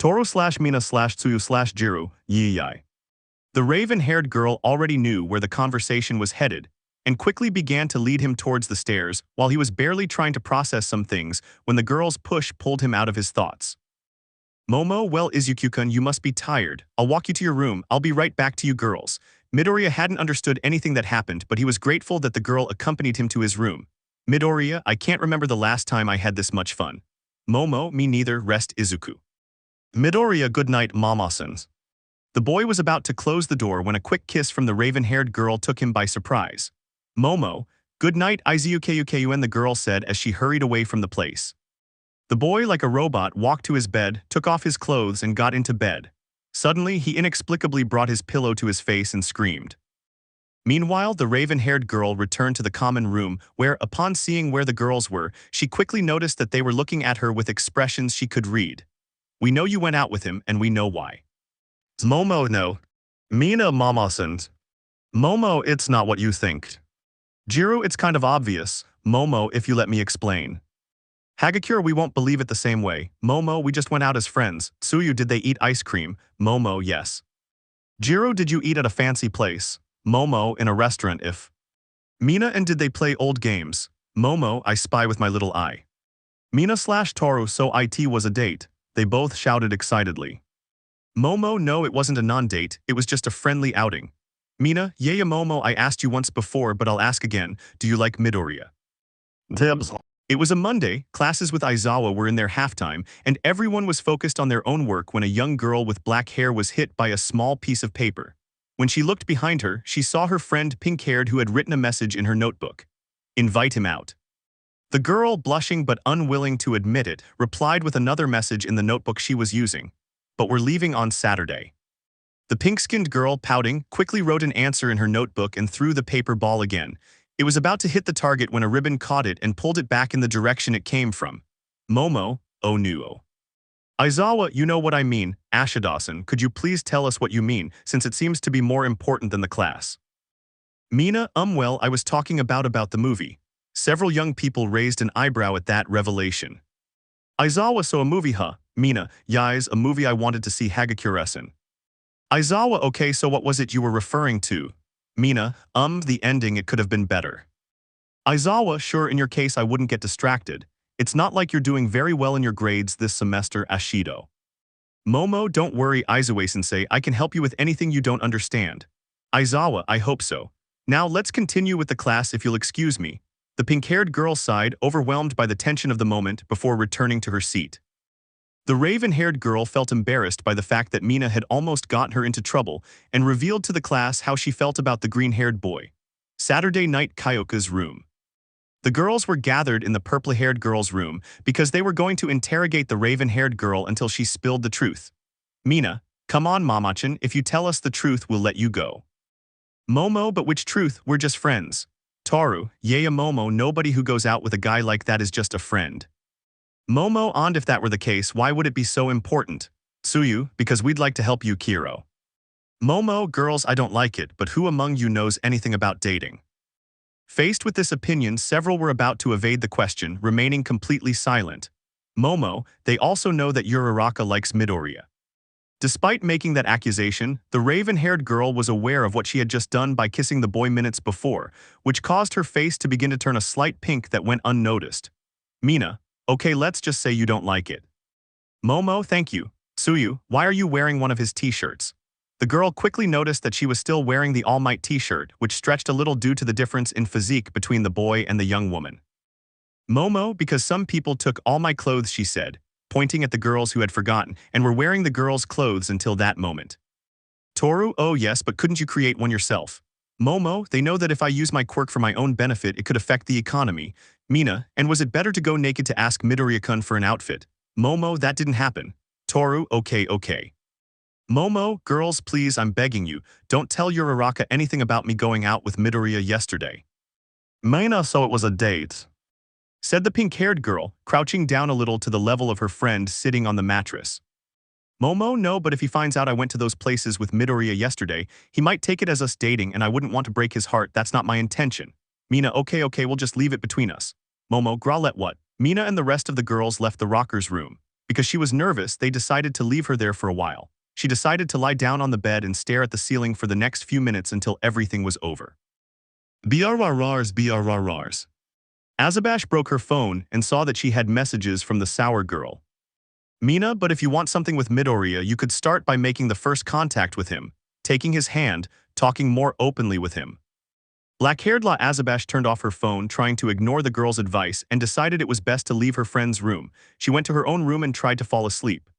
Toru/Mina/Tsuyu/Jiru, yee. The raven-haired girl already knew where the conversation was headed, and quickly began to lead him towards the stairs while he was barely trying to process some things when the girl's push pulled him out of his thoughts. Momo, well, Izuku-kun, you must be tired. I'll walk you to your room. I'll be right back to you girls. Midoriya hadn't understood anything that happened, but he was grateful that the girl accompanied him to his room. Midoriya, I can't remember the last time I had this much fun. Momo, me neither, rest Izuku. Midoriya, good night, Mama-sens. The boy was about to close the door when a quick kiss from the raven-haired girl took him by surprise. Momo, good night, Izukun, the girl said as she hurried away from the place. The boy, like a robot, walked to his bed, took off his clothes, and got into bed. Suddenly, he inexplicably brought his pillow to his face and screamed. Meanwhile, the raven-haired girl returned to the common room where, upon seeing where the girls were, she quickly noticed that they were looking at her with expressions she could read. We know you went out with him, and we know why. Momo, no. Mina, Mama-sens. Momo, it's not what you think. Jiru, it's kind of obvious. Momo, if you let me explain. Hagakure, we won't believe it the same way. Momo, we just went out as friends. Tsuyu, did they eat ice cream? Momo, yes. Jiru, did you eat at a fancy place? Momo, in a restaurant if. Mina, and did they play old games? Momo, I spy with my little eye. Mina/Toru, so it was a date. They both shouted excitedly. Momo, no, it wasn't a non-date, it was just a friendly outing. Mina, yeah Momo, I asked you once before, but I'll ask again, do you like Midoriya? Dibs. It was a Monday, classes with Aizawa were in their halftime, and everyone was focused on their own work when a young girl with black hair was hit by a small piece of paper. When she looked behind her, she saw her friend pink-haired who had written a message in her notebook. Invite him out. The girl, blushing but unwilling to admit it, replied with another message in the notebook she was using. But we're leaving on Saturday. The pink-skinned girl, pouting, quickly wrote an answer in her notebook and threw the paper ball again. It was about to hit the target when a ribbon caught it and pulled it back in the direction it came from. Momo, oh no. Aizawa, you know what I mean. Ashida-san, could you please tell us what you mean, since it seems to be more important than the class? Mina, well, I was talking about the movie. Several young people raised an eyebrow at that revelation. Aizawa, so a movie, huh? Mina, yais, a movie I wanted to see Hagakure-san. Aizawa, okay, so what was it you were referring to? Mina, the ending, it could have been better. Aizawa, sure, in your case I wouldn't get distracted. It's not like you're doing very well in your grades this semester, Ashido. Momo, don't worry, Izue-sensei, I can help you with anything you don't understand. Aizawa, I hope so. Now let's continue with the class if you'll excuse me. The pink-haired girl sighed, overwhelmed by the tension of the moment, before returning to her seat. The raven-haired girl felt embarrassed by the fact that Mina had almost gotten her into trouble and revealed to the class how she felt about the green-haired boy. Saturday night, Kyoka's room. The girls were gathered in the purple-haired girl's room because they were going to interrogate the raven-haired girl until she spilled the truth. Mina, come on Mama-chan, if you tell us the truth we'll let you go. Momo, but which truth? We're just friends. Toru, yeah Momo, nobody who goes out with a guy like that is just a friend. Momo, and if that were the case, why would it be so important? Tsuyu, because we'd like to help you, Kiro. Momo, girls, I don't like it, but who among you knows anything about dating? Faced with this opinion, several were about to evade the question, remaining completely silent. Momo, they also know that Uraraka likes Midoriya. Despite making that accusation, the raven-haired girl was aware of what she had just done by kissing the boy minutes before, which caused her face to begin to turn a slight pink that went unnoticed. Mina, okay, let's just say you don't like it. Momo, thank you. Tsuyu, why are you wearing one of his t-shirts? The girl quickly noticed that she was still wearing the Almight t-shirt, which stretched a little due to the difference in physique between the boy and the young woman. Momo, because some people took all my clothes, she said, pointing at the girls who had forgotten and were wearing the girls' clothes until that moment. Toru, oh yes, but couldn't you create one yourself? Momo, they know that if I use my quirk for my own benefit, it could affect the economy. Mina, and was it better to go naked to ask Midoriya-kun for an outfit? Momo, that didn't happen. Toru, okay. Momo, girls, please, I'm begging you, don't tell Uraraka anything about me going out with Midoriya yesterday. Mina, so it was a date, said the pink-haired girl, crouching down a little to the level of her friend sitting on the mattress. Momo, no, but if he finds out I went to those places with Midoriya yesterday, he might take it as us dating and I wouldn't want to break his heart, that's not my intention. Mina, okay, we'll just leave it between us. Momo, growlet what? Mina and the rest of the girls left the rocker's room. Because she was nervous, they decided to leave her there for a while. She decided to lie down on the bed and stare at the ceiling for the next few minutes until everything was over. BRRRs. Azabash broke her phone and saw that she had messages from the sour girl. Mina, but if you want something with Midoriya, you could start by making the first contact with him, taking his hand, talking more openly with him. Black-haired La Azabash turned off her phone, trying to ignore the girl's advice, and decided it was best to leave her friend's room. She went to her own room and tried to fall asleep.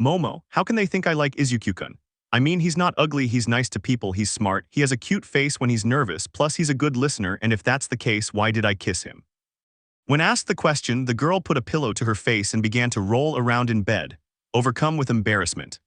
Momo, how can they think I like Izuku-kun? I mean, he's not ugly, he's nice to people, he's smart, he has a cute face when he's nervous, plus he's a good listener, and if that's the case, why did I kiss him? When asked the question, the girl put a pillow to her face and began to roll around in bed, overcome with embarrassment.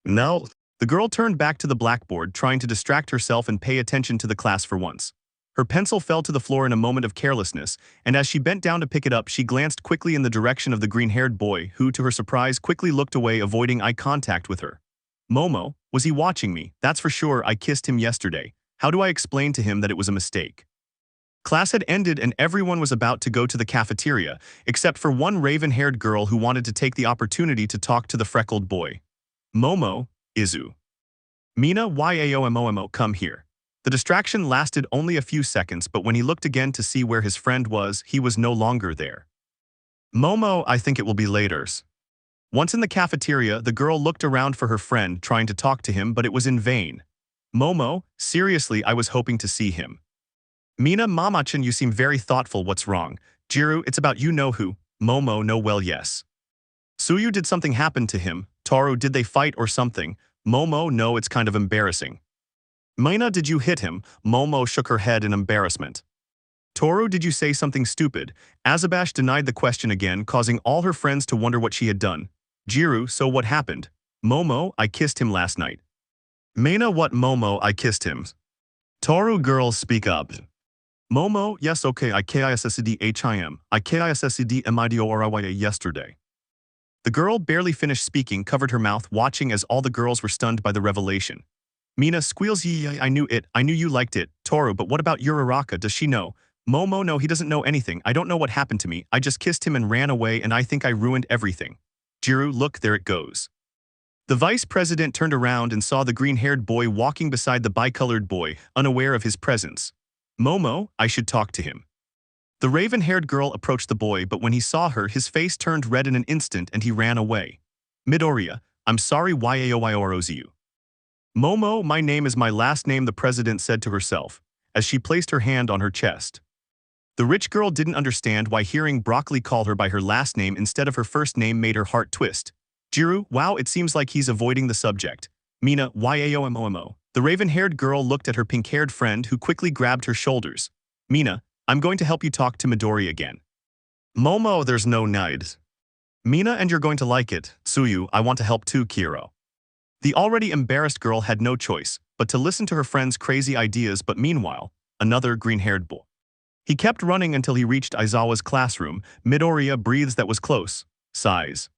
No. The girl turned back to the blackboard, trying to distract herself and pay attention to the class for once. Her pencil fell to the floor in a moment of carelessness, and as she bent down to pick it up, she glanced quickly in the direction of the green-haired boy, who, to her surprise, quickly looked away, avoiding eye contact with her. Momo, was he watching me? That's for sure, I kissed him yesterday. How do I explain to him that it was a mistake? Class had ended and everyone was about to go to the cafeteria, except for one raven-haired girl who wanted to take the opportunity to talk to the freckled boy. Momo, Izu. Mina, YAOMOMO, come here. The distraction lasted only a few seconds, but when he looked again to see where his friend was, he was no longer there. Momo, I think it will be laters. Once in the cafeteria, the girl looked around for her friend, trying to talk to him, but it was in vain. Momo, seriously, I was hoping to see him. Mina, Mama-chan, you seem very thoughtful, what's wrong? Jiru, it's about you know who. Momo, no, well, yes. Tsuyu, did something happen to him? Toru, did they fight or something? Momo, no, it's kind of embarrassing. Mina, did you hit him? Momo shook her head in embarrassment. Toru, did you say something stupid? Azabash denied the question again, causing all her friends to wonder what she had done. Jiru, so what happened? Momo, I kissed him last night. Mina, what? Momo, I kissed him. Toru, girls, speak up. Momo, yes, okay, I kissed yesterday. The girl barely finished speaking, covered her mouth, watching as all the girls were stunned by the revelation. Mina squeals, yeah, I knew it, I knew you liked it. Toru, but what about Uraraka, does she know? Momo, no, he doesn't know anything, I don't know what happened to me, I just kissed him and ran away and I think I ruined everything. Jiru, look, there it goes. The vice president turned around and saw the green-haired boy walking beside the bicolored boy, unaware of his presence. Momo, I should talk to him. The raven-haired girl approached the boy, but when he saw her, his face turned red in an instant and he ran away. Midoriya, I'm sorry, Yaoyorozu. Momo, my name is my last name, the president said to herself, as she placed her hand on her chest. The rich girl didn't understand why hearing Broccoli call her by her last name instead of her first name made her heart twist. Jiru, wow, it seems like he's avoiding the subject. Mina, YAOMOMO. The raven-haired girl looked at her pink-haired friend who quickly grabbed her shoulders. Mina, I'm going to help you talk to Midori again. Momo, there's no need. Mina, and you're going to like it. Tsuyu, I want to help too, Kiro. The already embarrassed girl had no choice but to listen to her friend's crazy ideas, but meanwhile, another green-haired boy. He kept running until he reached Aizawa's classroom. Midoriya breathes that was close. Sighs.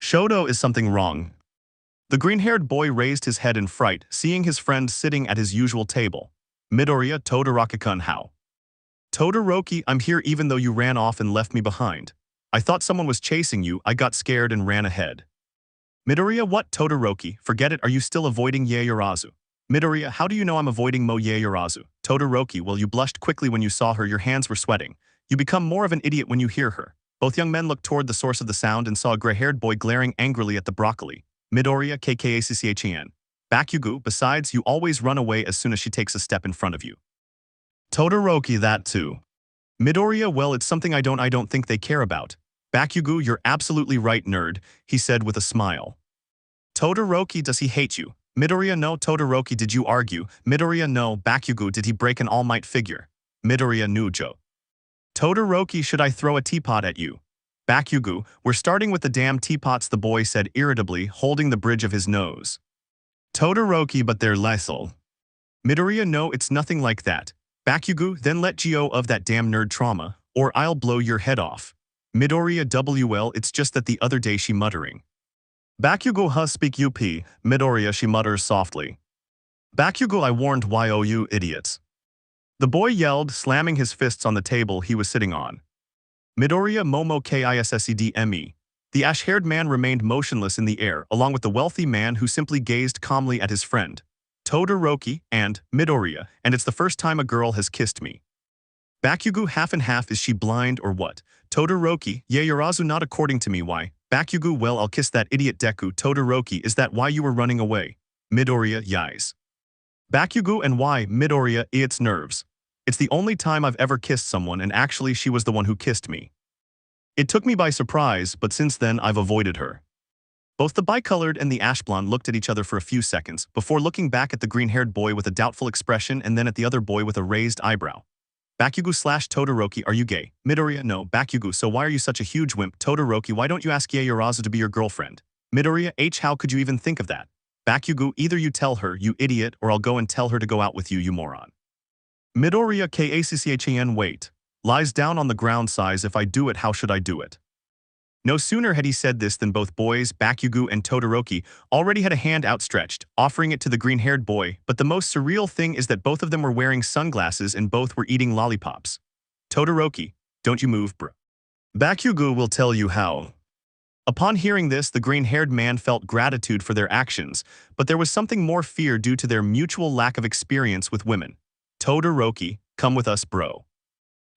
Shoto, is something wrong? The green-haired boy raised his head in fright, seeing his friend sitting at his usual table. Midoriya, Todoroki-kun, how? Todoroki, I'm here even though you ran off and left me behind. I thought someone was chasing you, I got scared and ran ahead. Midoriya, what? Todoroki, forget it, are you still avoiding Yaoyorozu? Midoriya, how do you know I'm avoiding Mo Yaoyorozu? Todoroki, well, you blushed quickly when you saw her, your hands were sweating. You become more of an idiot when you hear her. Both young men looked toward the source of the sound and saw a gray-haired boy glaring angrily at the broccoli. Midoriya KKACCHEN. Bakugo, besides, you always run away as soon as she takes a step in front of you. Todoroki, that too. Midoriya, well, it's something I don't think they care about. Bakugo, you're absolutely right, nerd, he said with a smile. Todoroki, does he hate you? Midoriya, no. Todoroki, did you argue? Midoriya, no. Bakugo, did he break an Almight figure? Midoriya, Nujo. Todoroki, should I throw a teapot at you? Bakugo, we're starting with the damn teapots, the boy said irritably, holding the bridge of his nose. Todoroki, but they're lethal. Midoriya, no, it's nothing like that. Bakugo, then let go of that damn nerd trauma, or I'll blow your head off. Midoriya, WL, it's just that the other day she muttering. Bakugo, huh, speak UP. Midoriya, she mutters softly. Bakugo, I warned you idiots. The boy yelled, slamming his fists on the table he was sitting on. Midoriya, Momo KISSEDME. The ash-haired man remained motionless in the air, along with the wealthy man who simply gazed calmly at his friend. Todoroki, and Midoriya, and it's the first time a girl has kissed me. Bakugo, half and half, is she blind or what? Todoroki, Yaoyorozu, not according to me, why? Bakugo, well, I'll kiss that idiot Deku. Todoroki, is that why you were running away? Midoriya, yis. Bakugo, and why? Midoriya, it's nerves. It's the only time I've ever kissed someone, and actually she was the one who kissed me. It took me by surprise, but since then I've avoided her. Both the bicolored and the ash blonde looked at each other for a few seconds, before looking back at the green-haired boy with a doubtful expression and then at the other boy with a raised eyebrow. Bakugo / Todoroki, are you gay? Midoriya, no. Bakugo, so why are you such a huge wimp? Todoroki, why don't you ask Yaoyorozu to be your girlfriend? Midoriya, how could you even think of that? Bakugo, either you tell her, you idiot, or I'll go and tell her to go out with you, you moron. Midoriya KACCHEN, wait. Lies down on the ground, sighs, if I do it, how should I do it? No sooner had he said this than both boys, Bakugo and Todoroki, already had a hand outstretched, offering it to the green-haired boy, but the most surreal thing is that both of them were wearing sunglasses and both were eating lollipops. Todoroki, don't you move, bro. Bakugo will tell you how. Upon hearing this, the green-haired man felt gratitude for their actions, but there was something more fear due to their mutual lack of experience with women. Todoroki, come with us, bro.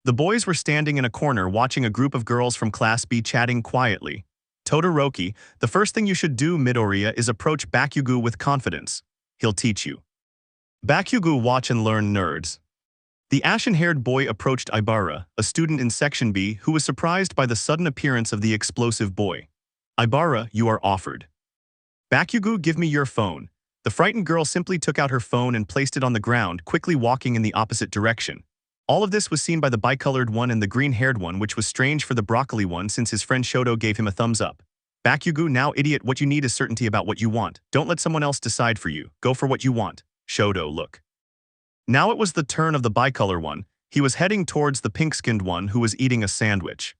The boys were standing in a corner watching a group of girls from Class B chatting quietly. Todoroki, the first thing you should do, Midoriya, is approach Bakugo with confidence. He'll teach you. Bakugo, watch and learn, nerds. The ashen-haired boy approached Ibara, a student in Section B, who was surprised by the sudden appearance of the explosive boy. Ibara, you are offered. Bakugo, give me your phone. The frightened girl simply took out her phone and placed it on the ground, quickly walking in the opposite direction. All of this was seen by the bicolored one and the green-haired one, which was strange for the broccoli one since his friend Shoto gave him a thumbs up. Bakugo, now idiot, what you need is certainty about what you want. Don't let someone else decide for you. Go for what you want. Shoto, look. Now it was the turn of the bicolor one. He was heading towards the pink-skinned one who was eating a sandwich.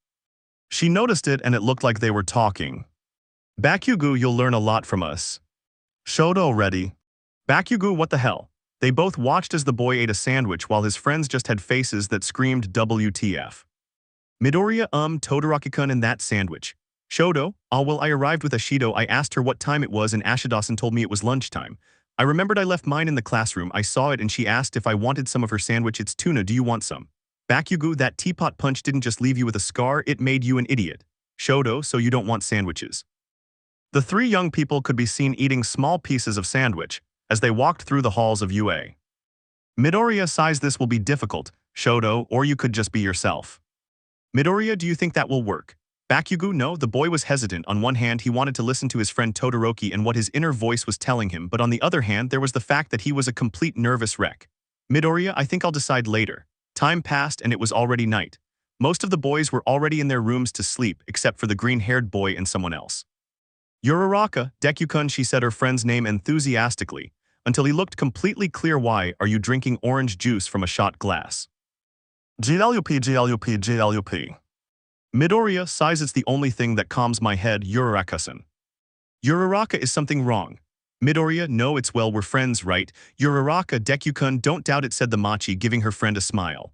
She noticed it and it looked like they were talking. Bakugo, you'll learn a lot from us. Shoto, ready. Bakugo, what the hell? They both watched as the boy ate a sandwich while his friends just had faces that screamed WTF. Midoriya, Todoroki-kun and that sandwich. Shoto, well, I arrived with Ashido. I asked her what time it was and Ashidasan told me it was lunchtime. I remembered I left mine in the classroom. I saw it and she asked if I wanted some of her sandwich. It's tuna, do you want some? Bakugo, that teapot punch didn't just leave you with a scar, it made you an idiot. Shoto, so you don't want sandwiches. The three young people could be seen eating small pieces of sandwich as they walked through the halls of UA. Midoriya sighs, this will be difficult, Shoto, or you could just be yourself. Midoriya, do you think that will work? Bakugo, no, the boy was hesitant. On one hand, he wanted to listen to his friend Todoroki and what his inner voice was telling him, but on the other hand, there was the fact that he was a complete nervous wreck. Midoriya, I think I'll decide later. Time passed and it was already night. Most of the boys were already in their rooms to sleep, except for the green-haired boy and someone else. Uraraka, Deku-kun, she said her friend's name enthusiastically, until he looked completely clear. Why are you drinking orange juice from a shot glass? GLUP. Midoriya sighs, it's the only thing that calms my head, Uraraka-san. Uraraka, is something wrong? Midoriya, no, it's well, we're friends, right? Uraraka, Deku-kun, don't doubt it, said the Machi, giving her friend a smile.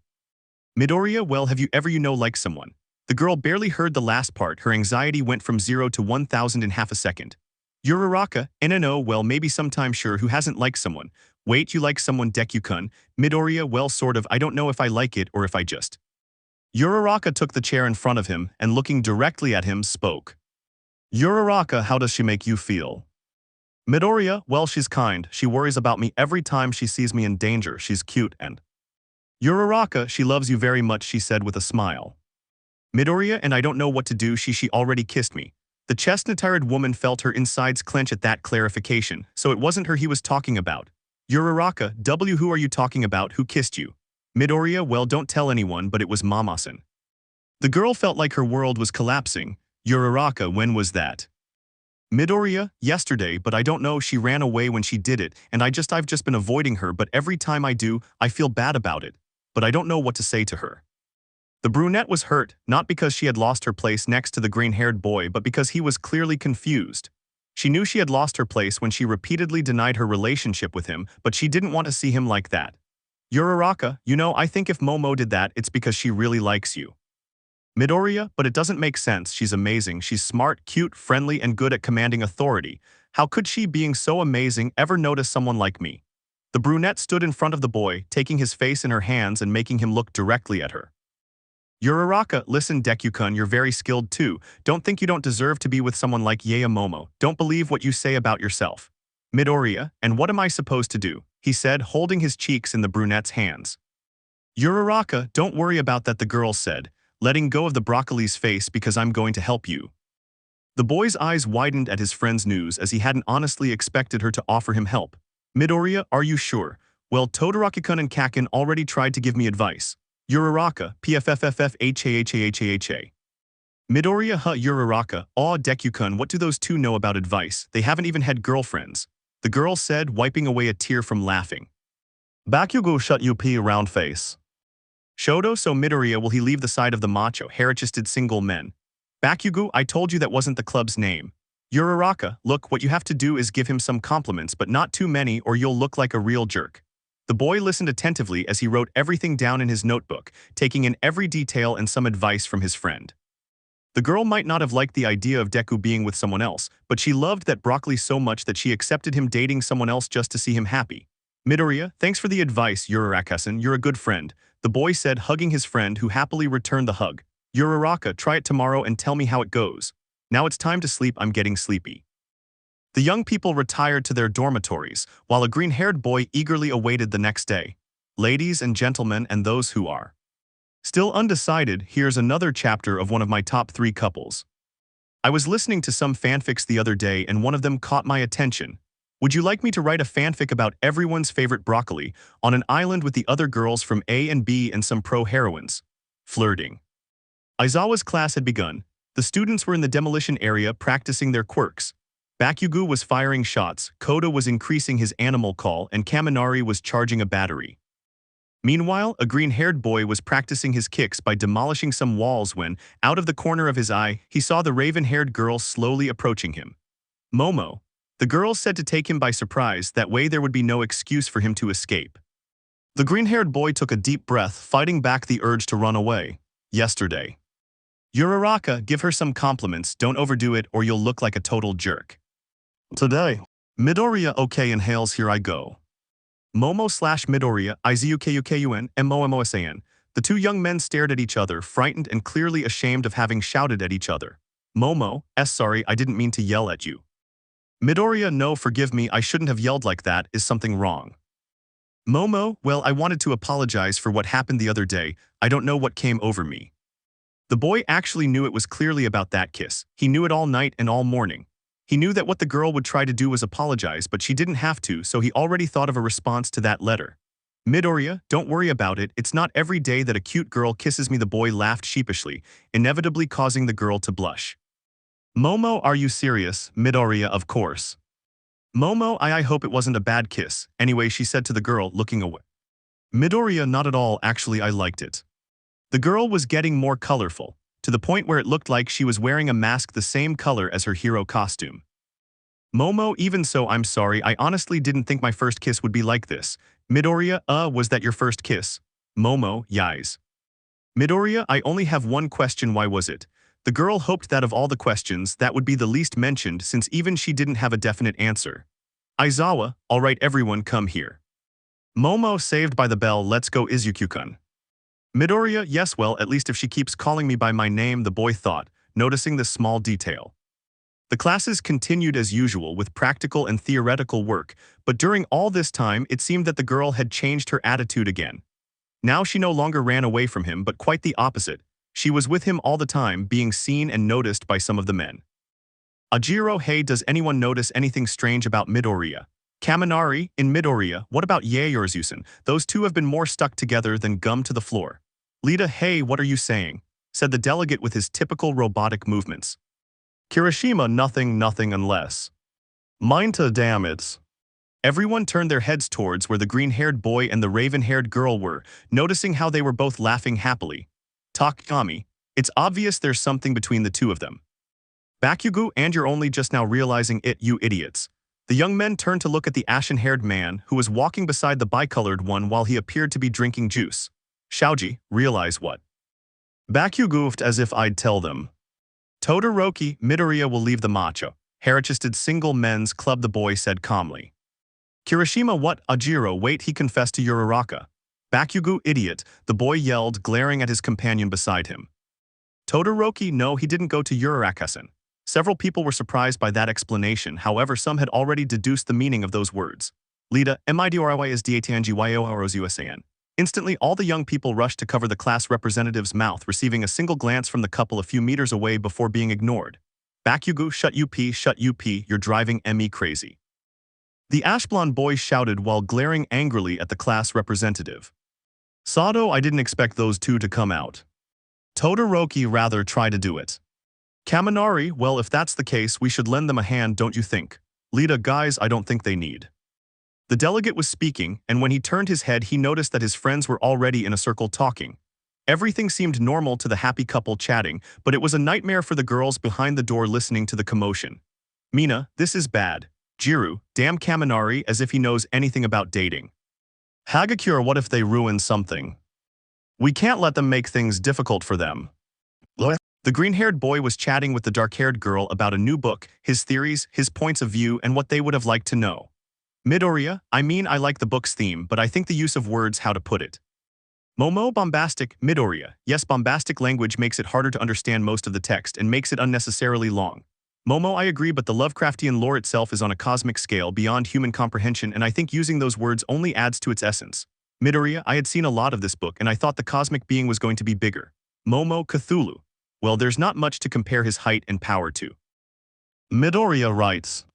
Midoriya, well, have you ever liked someone? The girl barely heard the last part. Her anxiety went from 0 to 1,000 in half a second. Uraraka, no, well, maybe sometime, sure, who hasn't liked someone? Wait, you like someone, Deku-kun? Midoriya, well, sort of, I don't know if I like it or if I just. Uraraka took the chair in front of him and looking directly at him spoke. Uraraka, how does she make you feel? Midoriya, well, she's kind, she worries about me every time she sees me in danger, she's cute and… Uraraka, she loves you very much, she said with a smile. Midoriya, and I don't know what to do, she already kissed me. The chestnut-haired woman felt her insides clench at that clarification, so it wasn't her he was talking about. Uraraka, who are you talking about, who kissed you? Midoriya, well, don't tell anyone, but it was Mamasan. The girl felt like her world was collapsing. Uraraka, when was that? Midoriya, yesterday, but I don't know, she ran away when she did it, and I've just been avoiding her, but every time I do, I feel bad about it. But I don't know what to say to her. The brunette was hurt, not because she had lost her place next to the green-haired boy, but because he was clearly confused. She knew she had lost her place when she repeatedly denied her relationship with him, but she didn't want to see him like that. Uraraka, you know, I think if Momo did that, it's because she really likes you. Midoriya, but it doesn't make sense, she's amazing, she's smart, cute, friendly, and good at commanding authority. How could she, being so amazing, ever notice someone like me? The brunette stood in front of the boy, taking his face in her hands and making him look directly at her. Uraraka, listen Deku-kun, you're very skilled too. Don't think you don't deserve to be with someone like Momo. Don't believe what you say about yourself. Midoriya, and what am I supposed to do? He said, holding his cheeks in the brunette's hands. Uraraka, don't worry about that, the girl said, letting go of the broccoli's face, because I'm going to help you. The boy's eyes widened at his friend's news, as he hadn't honestly expected her to offer him help. Midoriya, are you sure? Well, Todoroki-kun and Kakin already tried to give me advice. Uraraka, pffffhahahaha. Midoriya, Uraraka, aw Deku-kun, what do those two know about advice? They haven't even had girlfriends. The girl said, wiping away a tear from laughing. Bakugo, shut you round face. Shoto, so Midoriya, will he leave the side of the macho, hair-chested single men? Bakugo, I told you that wasn't the club's name. Uraraka, look, what you have to do is give him some compliments, but not too many, or you'll look like a real jerk. The boy listened attentively as he wrote everything down in his notebook, taking in every detail and some advice from his friend. The girl might not have liked the idea of Deku being with someone else, but she loved that broccoli so much that she accepted him dating someone else just to see him happy. Midoriya, thanks for the advice, Uraraka-san, you're a good friend, the boy said, hugging his friend, who happily returned the hug. Uraraka, try it tomorrow and tell me how it goes. Now it's time to sleep, I'm getting sleepy. The young people retired to their dormitories, while a green-haired boy eagerly awaited the next day. Ladies and gentlemen, and those who are still undecided, here's another chapter of one of my top 3 couples. I was listening to some fanfics the other day and one of them caught my attention. Would you like me to write a fanfic about everyone's favorite broccoli on an island with the other girls from A and B and some pro-heroines? Flirting. Aizawa's class had begun. The students were in the demolition area practicing their quirks. Bakugo was firing shots, Koda was increasing his animal call, and Kaminari was charging a battery. Meanwhile, a green-haired boy was practicing his kicks by demolishing some walls when, out of the corner of his eye, he saw the raven-haired girl slowly approaching him. Momo. The girl said to take him by surprise, that way there would be no excuse for him to escape. The green-haired boy took a deep breath, fighting back the urge to run away. Yesterday. Uraraka, give her some compliments, don't overdo it or you'll look like a total jerk. Today. Midoriya, okay, inhales, here I go. Momo/Midoriya, Izukukun, Momosan. The two young men stared at each other, frightened and clearly ashamed of having shouted at each other. Momo, sorry, I didn't mean to yell at you. Midoriya, no, forgive me, I shouldn't have yelled like that, is something wrong? Momo, well, I wanted to apologize for what happened the other day, I don't know what came over me. The boy actually knew it was clearly about that kiss, he knew it all night and all morning. He knew that what the girl would try to do was apologize, but she didn't have to, so he already thought of a response to that letter. Midoriya, don't worry about it, it's not every day that a cute girl kisses me, the boy laughed sheepishly, inevitably causing the girl to blush. Momo, are you serious? Midoriya, of course. Momo, I hope it wasn't a bad kiss, anyway, she said to the girl, looking away. Midoriya, not at all, actually I liked it. The girl was getting more colorful, to the point where it looked like she was wearing a mask the same color as her hero costume. Momo, even so, I'm sorry, I honestly didn't think my first kiss would be like this. Midoriya, was that your first kiss? Momo, yes. Midoriya, I only have one question, why was it? The girl hoped that of all the questions, that would be the least mentioned since even she didn't have a definite answer. Aizawa, alright everyone come here. Momo, saved by the bell, let's go Izuku-kun. Midoriya, yes, well, at least if she keeps calling me by my name, the boy thought, noticing this small detail. The classes continued as usual with practical and theoretical work, but during all this time it seemed that the girl had changed her attitude again. Now she no longer ran away from him, but quite the opposite. She was with him all the time, being seen and noticed by some of the men. Ajiro, hey, does anyone notice anything strange about Midoriya? Kaminari, in Midoriya, what about Yaoyorozu? Those two have been more stuck together than gum to the floor. Lita, hey, what are you saying? Said the delegate with his typical robotic movements. Kirishima, nothing unless. Minta, damn it. Everyone turned their heads towards where the green-haired boy and the raven-haired girl were, noticing how they were both laughing happily. Takami, it's obvious there's something between the two of them. Bakugo, and you're only just now realizing it, you idiots. The young men turned to look at the ashen-haired man who was walking beside the bicolored one while he appeared to be drinking juice. Shaoji, realize what? Bakugo, as if I'd tell them. Todoroki, Midoriya will leave the macho, hair-chested single men's club, the boy said calmly. Kirishima, what? Ajiro, wait, he confessed to Uraraka. Bakugo, idiot, the boy yelled, glaring at his companion beside him. Todoroki, no, he didn't go to Uraraka-san. Several people were surprised by that explanation, however some had already deduced the meaning of those words. Lita, MIDORY is DATNGYOROZUSAN. Instantly all the young people rushed to cover the class representative's mouth, receiving a single glance from the couple a few meters away before being ignored. Bakugo, shut UP, you're driving me crazy. The ash-blonde boy shouted while glaring angrily at the class representative. Sato, I didn't expect those two to come out. Todoroki, rather try to do it. Kaminari, well, if that's the case, we should lend them a hand, don't you think? Lita, guys, I don't think they need. The delegate was speaking, and when he turned his head he noticed that his friends were already in a circle talking. Everything seemed normal to the happy couple chatting, but it was a nightmare for the girls behind the door listening to the commotion. Mina, this is bad. Jiru, damn Kaminari, as if he knows anything about dating. Hagakure, what if they ruin something? We can't let them make things difficult for them. The green-haired boy was chatting with the dark-haired girl about a new book, his theories, his points of view, and what they would have liked to know. Midoriya, I mean, I like the book's theme, but I think the use of words, how to put it. Momo, bombastic. Midoriya, yes, bombastic language makes it harder to understand most of the text and makes it unnecessarily long. Momo, I agree, but the Lovecraftian lore itself is on a cosmic scale beyond human comprehension, and I think using those words only adds to its essence. Midoriya, I had seen a lot of this book, and I thought the cosmic being was going to be bigger. Momo, Cthulhu. Well, there's not much to compare his height and power to. Midoriya writes.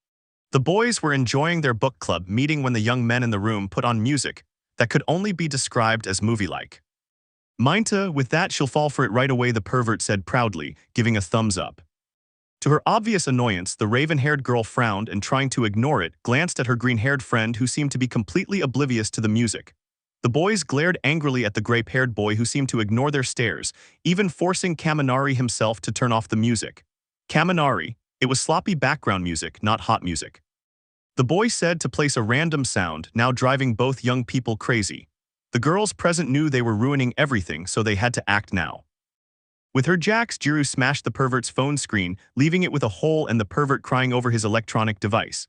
The boys were enjoying their book club meeting when the young men in the room put on music that could only be described as movie-like. Minta, with that she'll fall for it right away, the pervert said proudly, giving a thumbs up. To her obvious annoyance, the raven-haired girl frowned and, trying to ignore it, glanced at her green-haired friend who seemed to be completely oblivious to the music. The boys glared angrily at the grape-haired boy who seemed to ignore their stares, even forcing Kaminari himself to turn off the music. Kaminari, it was sloppy background music, not hot music. The boy said to place a random sound, now driving both young people crazy. The girls present knew they were ruining everything, so they had to act now. With her jacks, Jiru smashed the pervert's phone screen, leaving it with a hole and the pervert crying over his electronic device.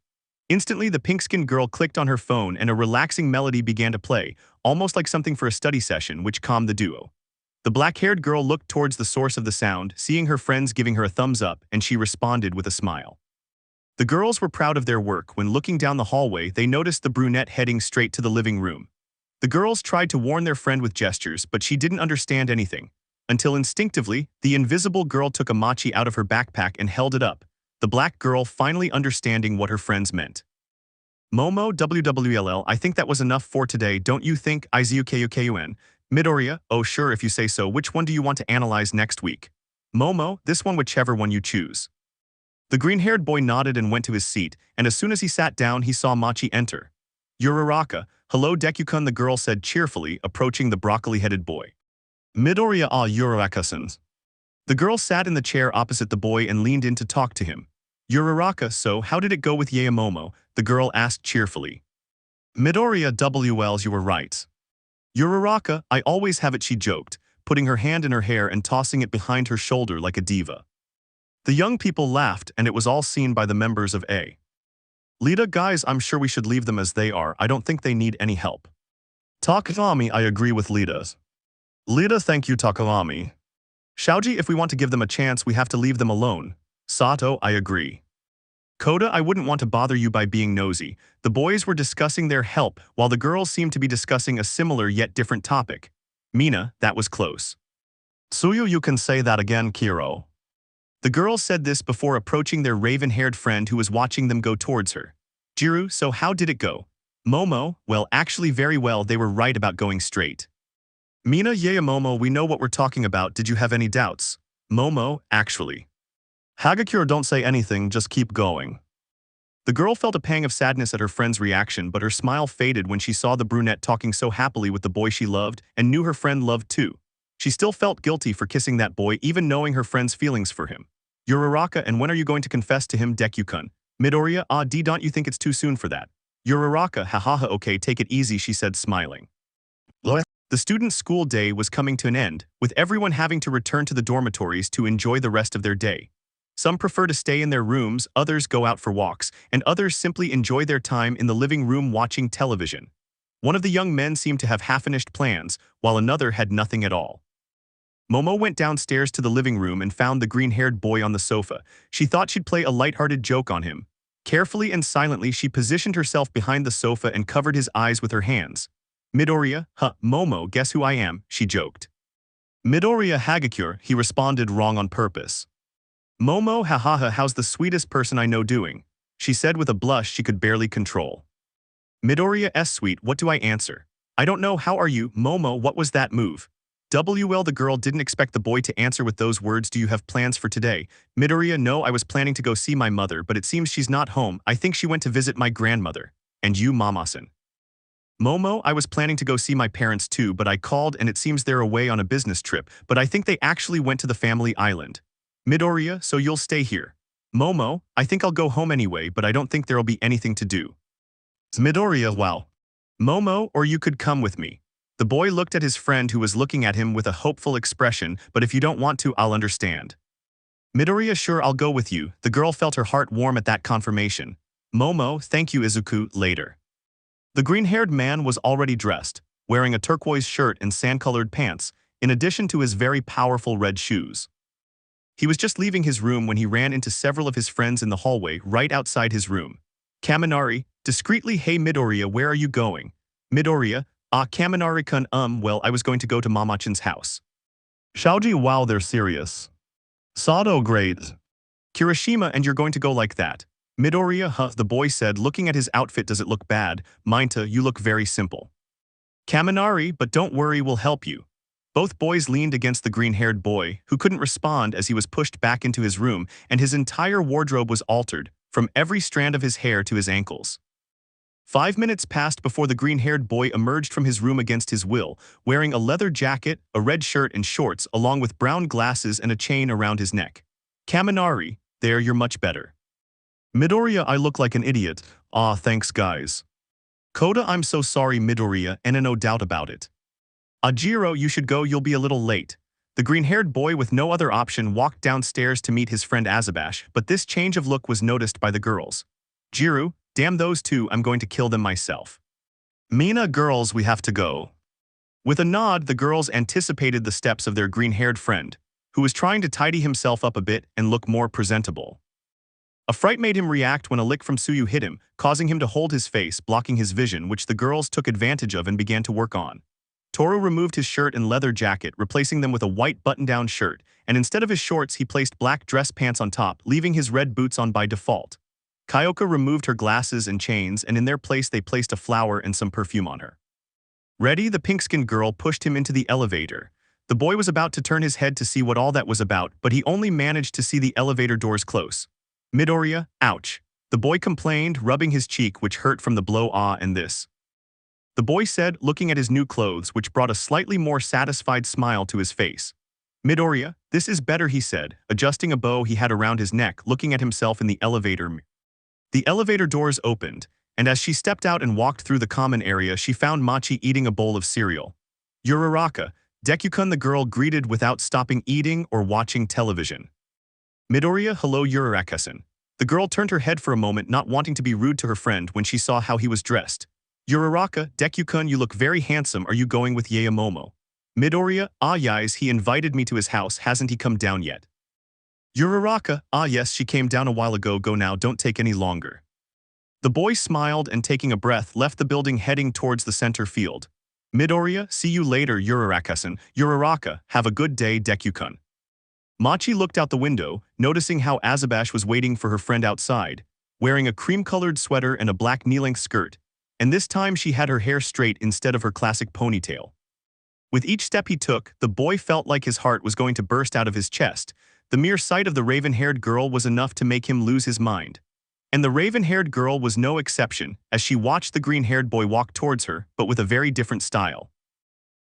Instantly, the pink-skinned girl clicked on her phone and a relaxing melody began to play, almost like something for a study session, which calmed the duo. The black-haired girl looked towards the source of the sound, seeing her friends giving her a thumbs up, and she responded with a smile. The girls were proud of their work. When looking down the hallway, they noticed the brunette heading straight to the living room. The girls tried to warn their friend with gestures, but she didn't understand anything. Until instinctively, the invisible girl took a mochi out of her backpack and held it up, the black girl finally understanding what her friends meant. Momo, WWLL, I think that was enough for today, don't you think? IZUKUKUN. Midoriya, oh sure if you say so, which one do you want to analyze next week? Momo, this one, whichever one you choose. The green-haired boy nodded and went to his seat, and as soon as he sat down he saw Machi enter. Uraraka, hello Deku-kun, the girl said cheerfully, approaching the broccoli-headed boy. Midoriya, Uraraka-san. The girl sat in the chair opposite the boy and leaned in to talk to him. Uraraka, so how did it go with IzuMomo? The girl asked cheerfully. Midoriya, WLs, you were right. Uraraka, I always have it, she joked, putting her hand in her hair and tossing it behind her shoulder like a diva. The young people laughed, and it was all seen by the members of A. Lita, guys, I'm sure we should leave them as they are, I don't think they need any help. Takami, I agree with Lita's. Lita, thank you, Takalami. Shaoji, if we want to give them a chance, we have to leave them alone. Sato, I agree. Koda, I wouldn't want to bother you by being nosy. The boys were discussing their help, while the girls seemed to be discussing a similar yet different topic. Mina, that was close. Tsuyu, you can say that again, Kiro. The girls said this before approaching their raven-haired friend who was watching them go towards her. Jiru, so how did it go? Momo, well, actually very well, they were right about going straight. Mina, yeah, Momo, we know what we're talking about, did you have any doubts? Momo, actually. Hagakure, don't say anything, just keep going. The girl felt a pang of sadness at her friend's reaction, but her smile faded when she saw the brunette talking so happily with the boy she loved and knew her friend loved too. She still felt guilty for kissing that boy, even knowing her friend's feelings for him. Uraraka, and when are you going to confess to him, Deku-kun? Midoriya, don't you think it's too soon for that? Uraraka, hahaha, okay, take it easy, she said, smiling. The student school day was coming to an end, with everyone having to return to the dormitories to enjoy the rest of their day. Some prefer to stay in their rooms, others go out for walks, and others simply enjoy their time in the living room watching television. One of the young men seemed to have half-finished plans, while another had nothing at all. Momo went downstairs to the living room and found the green-haired boy on the sofa. She thought she'd play a light-hearted joke on him. Carefully and silently, she positioned herself behind the sofa and covered his eyes with her hands. Midoriya, Momo, guess who I am, she joked. Midoriya, Hagakure, he responded wrong on purpose. Momo, hahaha, how's the sweetest person I know doing? She said with a blush she could barely control. Midoriya, sweet, what do I answer? I don't know, how are you, Momo, what was that move? The girl didn't expect the boy to answer with those words, do you have plans for today? Midoriya, no, I was planning to go see my mother, but it seems she's not home, I think she went to visit my grandmother. And you, Mama-san? Momo, I was planning to go see my parents too, but I called and it seems they're away on a business trip, but I think they actually went to the family island. Midoriya, so you'll stay here. Momo, I think I'll go home anyway, but I don't think there'll be anything to do. Midoriya, wow. Momo, or you could come with me. The boy looked at his friend who was looking at him with a hopeful expression, but if you don't want to, I'll understand. Midoriya, sure, I'll go with you. The girl felt her heart warm at that confirmation. Momo, thank you, Izuku, later. The green-haired man was already dressed, wearing a turquoise shirt and sand-colored pants, in addition to his very powerful red shoes. He was just leaving his room when he ran into several of his friends in the hallway right outside his room. Kaminari, discreetly, hey Midoriya, where are you going? Midoriya, Kaminari-kun, well, I was going to go to Mamachan's house. Shaoji, wow, they're serious. Sato, great. Kirishima, and you're going to go like that? Midoriya, the boy said, looking at his outfit, does it look bad? Minta, you look very simple. Kaminari, but don't worry, we'll help you. Both boys leaned against the green-haired boy, who couldn't respond as he was pushed back into his room, and his entire wardrobe was altered, from every strand of his hair to his ankles. 5 minutes passed before the green-haired boy emerged from his room against his will, wearing a leather jacket, a red shirt and shorts, along with brown glasses and a chain around his neck. Kaminari, there, you're much better. Midoriya, I look like an idiot. Thanks guys. Koda, I'm so sorry Midoriya, and no doubt about it. Ajiro, you should go, you'll be a little late. The green-haired boy with no other option walked downstairs to meet his friend Azabash, but this change of look was noticed by the girls. Jiru, damn those two, I'm going to kill them myself. Mina, girls, we have to go. With a nod, the girls anticipated the steps of their green-haired friend, who was trying to tidy himself up a bit and look more presentable. A fright made him react when a lick from Tsuyu hit him, causing him to hold his face, blocking his vision, which the girls took advantage of and began to work on. Toru removed his shirt and leather jacket, replacing them with a white button-down shirt, and instead of his shorts, he placed black dress pants on top, leaving his red boots on by default. Kyoka removed her glasses and chains, and in their place they placed a flower and some perfume on her. Ready, the pink-skinned girl pushed him into the elevator. The boy was about to turn his head to see what all that was about, but he only managed to see the elevator doors close. Midoriya, ouch. The boy complained, rubbing his cheek, which hurt from the blow. And this. The boy said, looking at his new clothes, which brought a slightly more satisfied smile to his face. Midoriya, this is better, he said, adjusting a bow he had around his neck, looking at himself in the elevator. The elevator doors opened, and as she stepped out and walked through the common area, she found Machi eating a bowl of cereal. Uraraka, Deku-kun, the girl greeted without stopping eating or watching television. Midoriya, hello Uraraka-san. The girl turned her head for a moment, not wanting to be rude to her friend when she saw how he was dressed. Uraraka, Deku-kun, you look very handsome, are you going with IzuMomo? Midoriya, ah yes, he invited me to his house, hasn't he come down yet? Uraraka, ah yes, she came down a while ago, go now, don't take any longer. The boy smiled and taking a breath left the building heading towards the center field. Midoriya, see you later Uraraka-san, Uraraka, have a good day Deku-kun. Machi looked out the window, noticing how Azabash was waiting for her friend outside, wearing a cream-colored sweater and a black knee-length skirt, and this time she had her hair straight instead of her classic ponytail. With each step he took, the boy felt like his heart was going to burst out of his chest. The mere sight of the raven-haired girl was enough to make him lose his mind. And the raven-haired girl was no exception, as she watched the green-haired boy walk towards her, but with a very different style.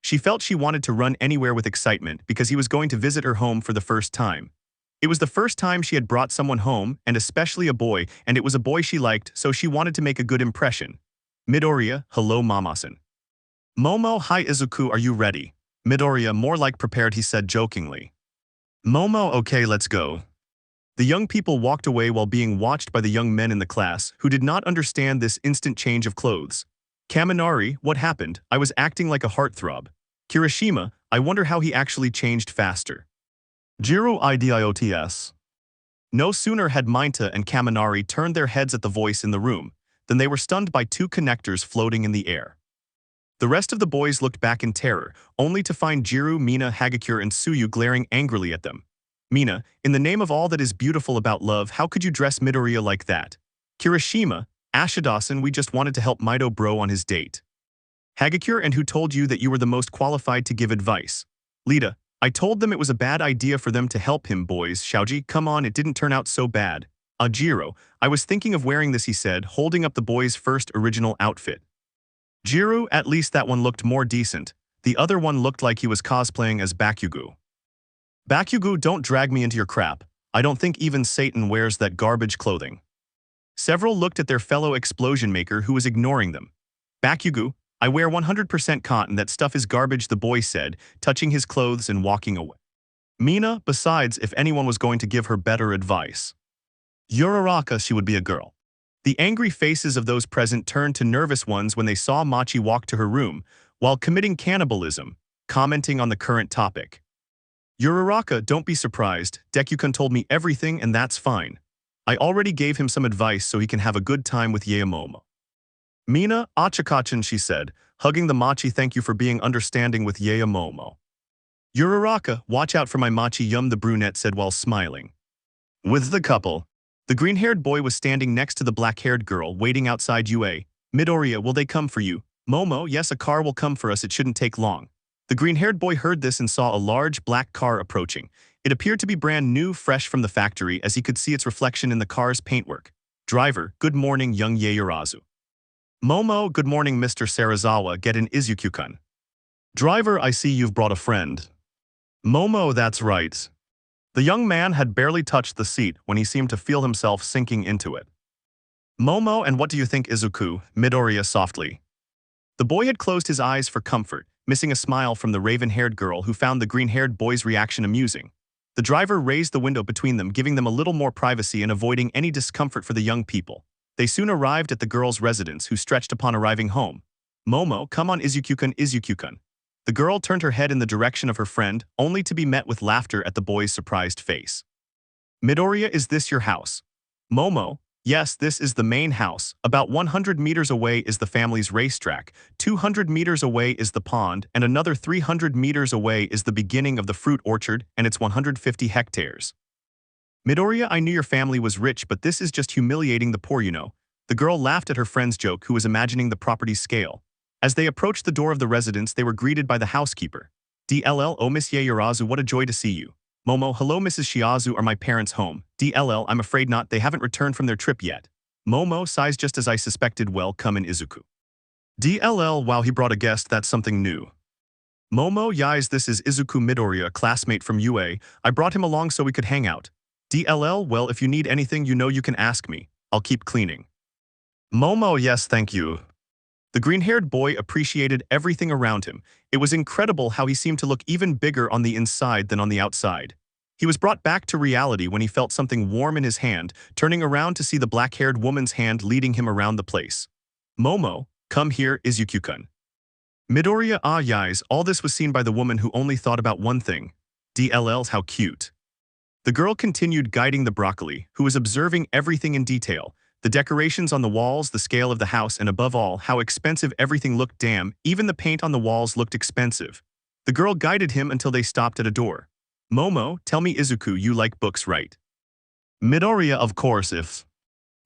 She felt she wanted to run anywhere with excitement because he was going to visit her home for the first time. It was the first time she had brought someone home, and especially a boy, and it was a boy she liked, so she wanted to make a good impression. Midoriya, hello Mama-san. Momo, hi Izuku, are you ready? Midoriya, more like prepared, he said jokingly. Momo, okay, let's go. The young people walked away while being watched by the young men in the class, who did not understand this instant change of clothes. Kaminari, what happened? I was acting like a heartthrob. Kirishima, I wonder how he actually changed faster. Jiro idiots. No sooner had Mainta and Kaminari turned their heads at the voice in the room, than they were stunned by two connectors floating in the air. The rest of the boys looked back in terror, only to find Jiro, Mina, Hagakure, and Tsuyu glaring angrily at them. Mina, in the name of all that is beautiful about love, how could you dress Midoriya like that? Kirishima, Ashidasan, we just wanted to help Mido bro on his date. Hagakure, and who told you that you were the most qualified to give advice? Lita, I told them it was a bad idea for them to help him, boys. Shaoji, come on, it didn't turn out so bad. Jiro, I was thinking of wearing this, he said, holding up the boy's first original outfit. Jiro, at least that one looked more decent. The other one looked like he was cosplaying as Bakugo. Bakugo, don't drag me into your crap. I don't think even Satan wears that garbage clothing. Several looked at their fellow explosion maker who was ignoring them. Bakugo, I wear 100% cotton, that stuff is garbage, the boy said, touching his clothes and walking away. Mina, besides, if anyone was going to give her better advice. Uraraka, she would be a girl. The angry faces of those present turned to nervous ones when they saw Machi walk to her room, while committing cannibalism, commenting on the current topic. Uraraka, don't be surprised, Deku-kun told me everything and that's fine. I already gave him some advice so he can have a good time with IzuMomo. Mina, Achikachan, she said, hugging the Machi, thank you for being understanding with IzuMomo. Uraraka, watch out for my Machi, the brunette said while smiling. With the couple, the green-haired boy was standing next to the black-haired girl waiting outside UA. Midoriya, will they come for you? Momo, yes, a car will come for us, it shouldn't take long. The green-haired boy heard this and saw a large black car approaching. It appeared to be brand new, fresh from the factory, as he could see its reflection in the car's paintwork. Driver, good morning, young Yaoyorozu. Momo, good morning, Mr. Sarazawa, get in Izuku-kun. Driver, I see you've brought a friend. Momo, that's right. The young man had barely touched the seat when he seemed to feel himself sinking into it. Momo, and what do you think, Izuku? Midoriya softly. The boy had closed his eyes for comfort, missing a smile from the raven-haired girl who found the green-haired boy's reaction amusing. The driver raised the window between them, giving them a little more privacy and avoiding any discomfort for the young people. They soon arrived at the girl's residence, who stretched upon arriving home. Momo, come on Izuku-kun, Izuku-kun. The girl turned her head in the direction of her friend, only to be met with laughter at the boy's surprised face. Midoriya, is this your house? Momo, yes, this is the main house. About 100 meters away is the family's racetrack, 200 meters away is the pond, and another 300 meters away is the beginning of the fruit orchard, and it's 150 hectares. Midoriya, I knew your family was rich, but this is just humiliating the poor, you know. The girl laughed at her friend's joke, who was imagining the property's scale. As they approached the door of the residence, they were greeted by the housekeeper. DLL, oh Miss Yaoyorozu, what a joy to see you. Momo, hello Mrs. Shiazu, are my parents home? DLL, I'm afraid not, they haven't returned from their trip yet. Momo, sighs, just as I suspected, well, come in Izuku. DLL, wow, he brought a guest, that's something new. Momo, yais, this is Izuku Midoriya, a classmate from UA, I brought him along so we could hang out. DLL, well, if you need anything, you know you can ask me, I'll keep cleaning. Momo, yes, thank you. The green-haired boy appreciated everything around him. It was incredible how he seemed to look even bigger on the inside than on the outside. He was brought back to reality when he felt something warm in his hand, turning around to see the black-haired woman's hand leading him around the place. Momo, come here, Izuku-kun. Midoriya yais, all this was seen by the woman who only thought about one thing. DLL's how cute. The girl continued guiding the broccoli, who was observing everything in detail. The decorations on the walls, the scale of the house, and above all, how expensive everything looked. Damn, even the paint on the walls looked expensive. The girl guided him until they stopped at a door. Momo, tell me Izuku, you like books, right? Midoriya, of course, if.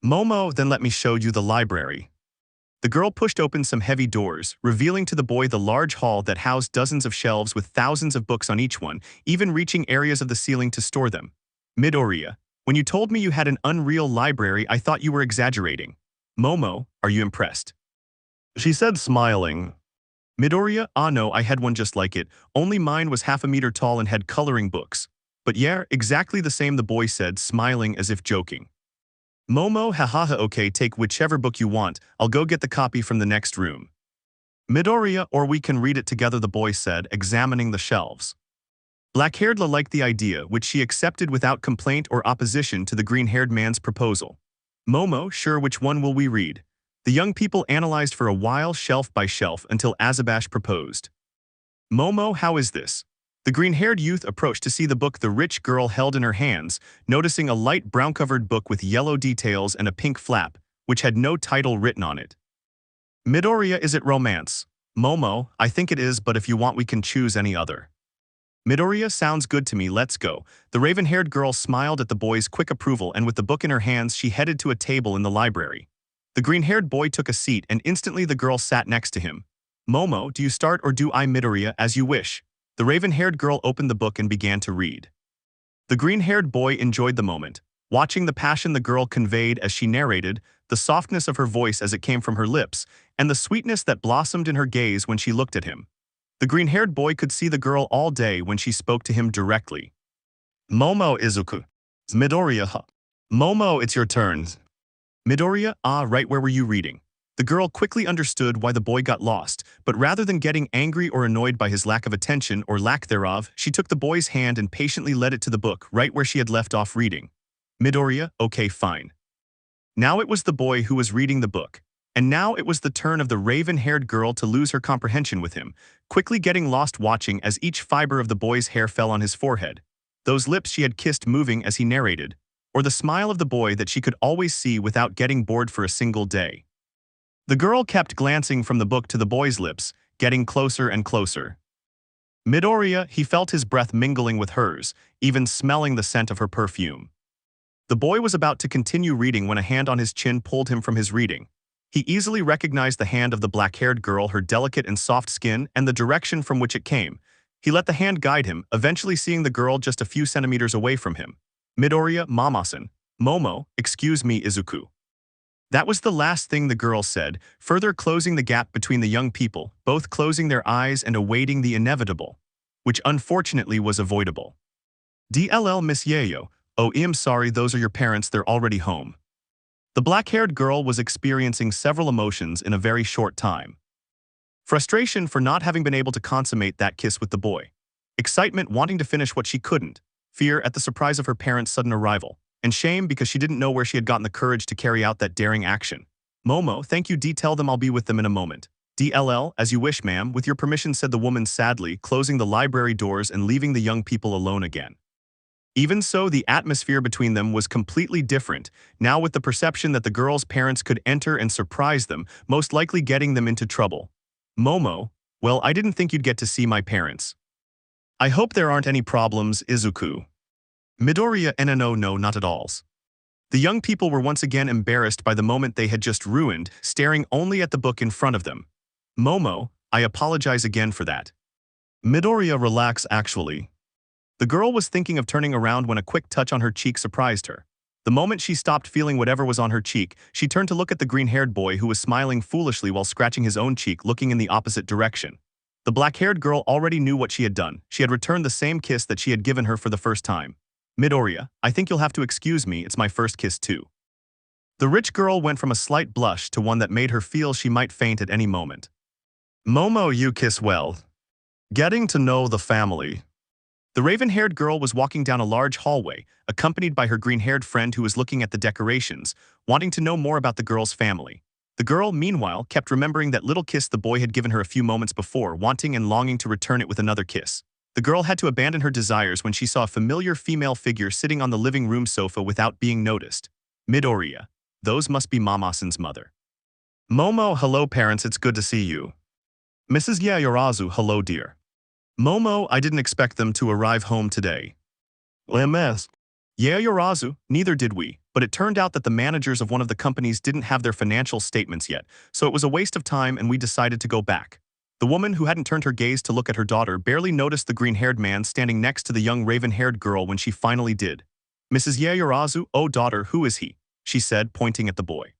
Momo, then let me show you the library. The girl pushed open some heavy doors, revealing to the boy the large hall that housed dozens of shelves with thousands of books on each one, even reaching areas of the ceiling to store them. Midoriya, when you told me you had an unreal library, I thought you were exaggerating. Momo, are you impressed? She said, smiling. Midoriya, no, I had one just like it, only mine was half a meter tall and had coloring books. But yeah, exactly the same, the boy said, smiling as if joking. Momo, hahaha, okay, take whichever book you want, I'll go get the copy from the next room. Midoriya, or we can read it together, the boy said, examining the shelves. Black-haired La liked the idea, which she accepted without complaint or opposition to the green-haired man's proposal. Momo, sure, which one will we read? The young people analyzed for a while, shelf by shelf, until Azabash proposed. Momo, how is this? The green-haired youth approached to see the book the rich girl held in her hands, noticing a light brown-covered book with yellow details and a pink flap, which had no title written on it. Midoriya, is it romance? Momo, I think it is, but if you want we can choose any other. Midoriya, sounds good to me, let's go. The raven-haired girl smiled at the boy's quick approval, and with the book in her hands she headed to a table in the library. The green-haired boy took a seat, and instantly the girl sat next to him. Momo, do you start or do I? Midoriya, as you wish. The raven-haired girl opened the book and began to read. The green-haired boy enjoyed the moment, watching the passion the girl conveyed as she narrated, the softness of her voice as it came from her lips, and the sweetness that blossomed in her gaze when she looked at him. The green-haired boy could see the girl all day when she spoke to him directly. Momo, Izuku. Midoriya, Momo, it's your turn. Midoriya, right, where were you reading? The girl quickly understood why the boy got lost, but rather than getting angry or annoyed by his lack of attention or lack thereof, she took the boy's hand and patiently led it to the book right where she had left off reading. Midoriya, okay, fine. Now it was the boy who was reading the book, and now it was the turn of the raven-haired girl to lose her comprehension with him, quickly getting lost watching as each fiber of the boy's hair fell on his forehead, those lips she had kissed moving as he narrated, or the smile of the boy that she could always see without getting bored for a single day. The girl kept glancing from the book to the boy's lips, getting closer and closer. Midoriya, he felt his breath mingling with hers, even smelling the scent of her perfume. The boy was about to continue reading when a hand on his chin pulled him from his reading. He easily recognized the hand of the black-haired girl, her delicate and soft skin, and the direction from which it came. He let the hand guide him, eventually seeing the girl just a few centimeters away from him. Midoriya, Mamasan. Momo, excuse me, Izuku. That was the last thing the girl said, further closing the gap between the young people, both closing their eyes and awaiting the inevitable, which unfortunately was avoidable. DLL, Miss Yayo. Oh, I'm sorry, those are your parents, they're already home. The black-haired girl was experiencing several emotions in a very short time. Frustration for not having been able to consummate that kiss with the boy. Excitement wanting to finish what she couldn't. Fear at the surprise of her parents' sudden arrival. And shame because she didn't know where she had gotten the courage to carry out that daring action. Momo, thank you, tell them I'll be with them in a moment. DLL, as you wish, ma'am, with your permission, said the woman sadly, closing the library doors and leaving the young people alone again. Even so, the atmosphere between them was completely different, now with the perception that the girl's parents could enter and surprise them, most likely getting them into trouble. Momo, well, I didn't think you'd get to see my parents. I hope there aren't any problems, Izuku. Midoriya, no, not at all. The young people were once again embarrassed by the moment they had just ruined, staring only at the book in front of them. Momo, I apologize again for that. Midoriya, relax actually. The girl was thinking of turning around when a quick touch on her cheek surprised her. The moment she stopped feeling whatever was on her cheek, she turned to look at the green-haired boy who was smiling foolishly while scratching his own cheek, looking in the opposite direction. The black-haired girl already knew what she had done. She had returned the same kiss that she had given her for the first time. Midoriya, I think you'll have to excuse me, it's my first kiss too. The rich girl went from a slight blush to one that made her feel she might faint at any moment. Momo, you kiss well. Getting to know the family. The raven-haired girl was walking down a large hallway, accompanied by her green-haired friend who was looking at the decorations, wanting to know more about the girl's family. The girl, meanwhile, kept remembering that little kiss the boy had given her a few moments before, wanting and longing to return it with another kiss. The girl had to abandon her desires when she saw a familiar female figure sitting on the living room sofa without being noticed. Midoriya. Those must be Mama-san's mother. Momo, hello parents, it's good to see you. Mrs. Yaoyorozu, hello dear. Momo, I didn't expect them to arrive home today. MS. Yaoyorozu, neither did we, but it turned out that the managers of one of the companies didn't have their financial statements yet, so it was a waste of time and we decided to go back. The woman, who hadn't turned her gaze to look at her daughter, barely noticed the green-haired man standing next to the young raven-haired girl when she finally did. Mrs. Yaoyorozu, oh daughter, who is he? She said, pointing at the boy.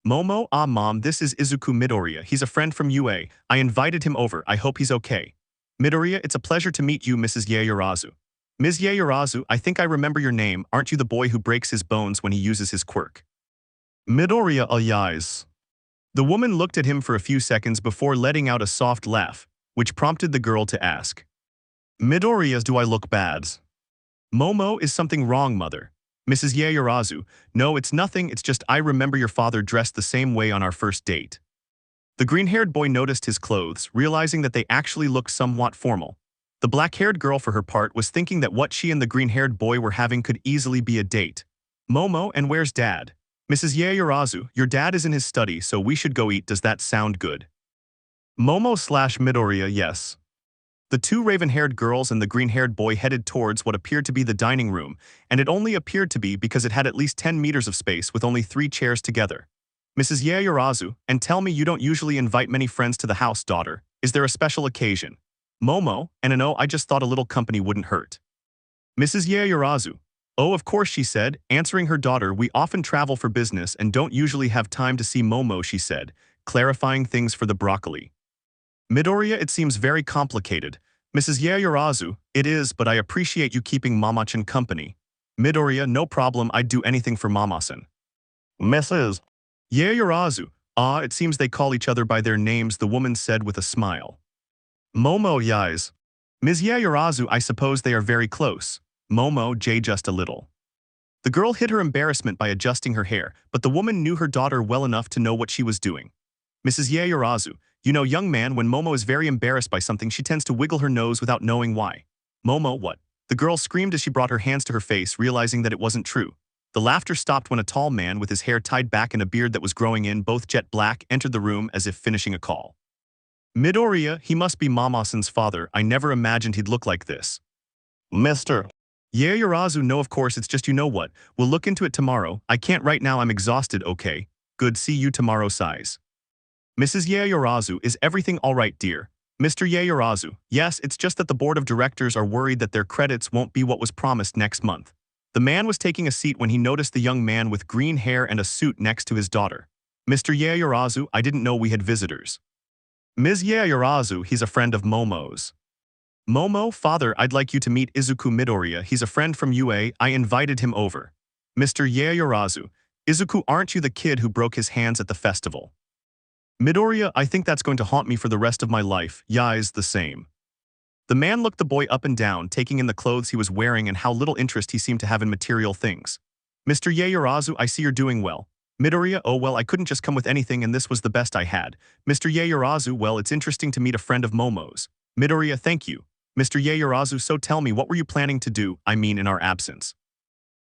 Momo, ah mom, this is Izuku Midoriya, he's a friend from UA, I invited him over, I hope he's okay. Midoriya, it's a pleasure to meet you, Mrs. Yaoyorozu. Ms. Yaoyorozu, I think I remember your name, aren't you the boy who breaks his bones when he uses his quirk? Midoriya, yes. The woman looked at him for a few seconds before letting out a soft laugh, which prompted the girl to ask. Midoriya, do I look bad? Momo, is something wrong, mother? Mrs. Yaoyorozu, no, it's nothing, it's just I remember your father dressed the same way on our first date. The green-haired boy noticed his clothes, realizing that they actually looked somewhat formal. The black-haired girl, for her part, was thinking that what she and the green-haired boy were having could easily be a date. Momo, and where's Dad? Mrs. Yaoyorozu, your dad is in his study, so we should go eat, does that sound good? Momo/Midoriya, yes. The two raven-haired girls and the green-haired boy headed towards what appeared to be the dining room, and it only appeared to be because it had at least 10 meters of space with only 3 chairs together. Mrs. Yaoyorozu, and tell me you don't usually invite many friends to the house, daughter. Is there a special occasion? Momo, and no, I just thought a little company wouldn't hurt. Mrs. Yaoyorozu, oh, of course, she said, answering her daughter, we often travel for business and don't usually have time to see Momo, she said, clarifying things for the broccoli. Midoriya, it seems very complicated. Mrs. Yaoyorozu, it is, but I appreciate you keeping Mama-chan company. Midoriya, no problem, I'd do anything for Mama-san. Mrs. Yaoyorozu, ah, it seems they call each other by their names, the woman said with a smile. Momo, yes. Ms. Yaoyorozu, I suppose they are very close. Momo, just a little. The girl hid her embarrassment by adjusting her hair, but the woman knew her daughter well enough to know what she was doing. Mrs. Yaoyorozu, you know, young man, when Momo is very embarrassed by something, she tends to wiggle her nose without knowing why. Momo, what? The girl screamed as she brought her hands to her face, realizing that it wasn't true. The laughter stopped when a tall man with his hair tied back and a beard that was growing in, both jet black, entered the room as if finishing a call. Midoriya, he must be Mama-san's father, I never imagined he'd look like this. Mr. Yaoyorozu, no, of course, it's just you know what, we'll look into it tomorrow, I can't right now, I'm exhausted, okay? Good, see you tomorrow, sighs. Mrs. Yaoyorozu, is everything all right, dear? Mr. Yaoyorozu, yes, it's just that the board of directors are worried that their credits won't be what was promised next month. The man was taking a seat when he noticed the young man with green hair and a suit next to his daughter. Mr. Yaoyorozu, I didn't know we had visitors. Ms. Yaoyorozu, he's a friend of Momo's. Momo, father, I'd like you to meet Izuku Midoriya, he's a friend from UA, I invited him over. Mr. Yaoyorozu, Izuku, aren't you the kid who broke his hands at the festival? Midoriya, I think that's going to haunt me for the rest of my life, Yai's the same. The man looked the boy up and down, taking in the clothes he was wearing and how little interest he seemed to have in material things. Mr. Yaoyorozu, I see you're doing well. Midoriya, oh well, I couldn't just come with anything and this was the best I had. Mr. Yaoyorozu, well, it's interesting to meet a friend of Momo's. Midoriya, thank you. Mr. Yaoyorozu, so tell me, what were you planning to do, I mean in our absence?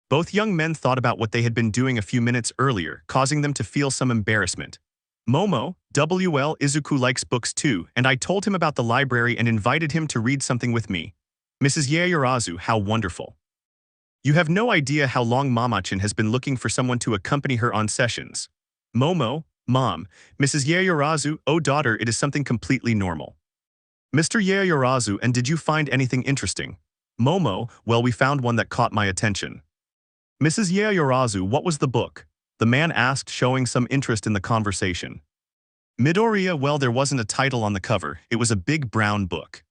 Both young men thought about what they had been doing a few minutes earlier, causing them to feel some embarrassment. Momo, WL, Izuku likes books too, and I told him about the library and invited him to read something with me. Mrs. Yaoyorozu, how wonderful. You have no idea how long Mama-chan has been looking for someone to accompany her on sessions. Momo, Mom, Mrs. Yaoyorozu, oh daughter, it is something completely normal. Mr. Yaoyorozu, and did you find anything interesting? Momo, well, we found one that caught my attention. Mrs. Yaoyorozu, what was the book? The man asked, showing some interest in the conversation. Midoriya, well, there wasn't a title on the cover, it was a big brown book.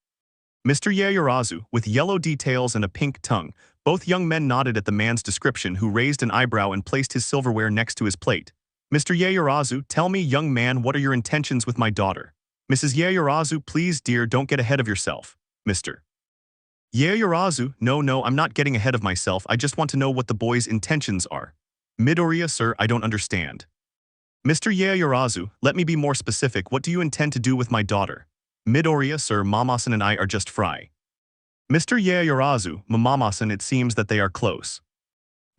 Mr. Yaoyorozu, with yellow details and a pink tongue, both young men nodded at the man's description, who raised an eyebrow and placed his silverware next to his plate. Mr. Yaoyorozu, tell me, young man, what are your intentions with my daughter? Mrs. Yaoyorozu, please, dear, don't get ahead of yourself. Mr. Yaoyorozu, no, I'm not getting ahead of myself, I just want to know what the boy's intentions are. Midoriya, sir, I don't understand. Mr. Yaoyorozu, let me be more specific. What do you intend to do with my daughter? Midoriya, sir, Mamasan and I are just fry. Mr. Yaoyorozu, Mamasan, it seems that they are close.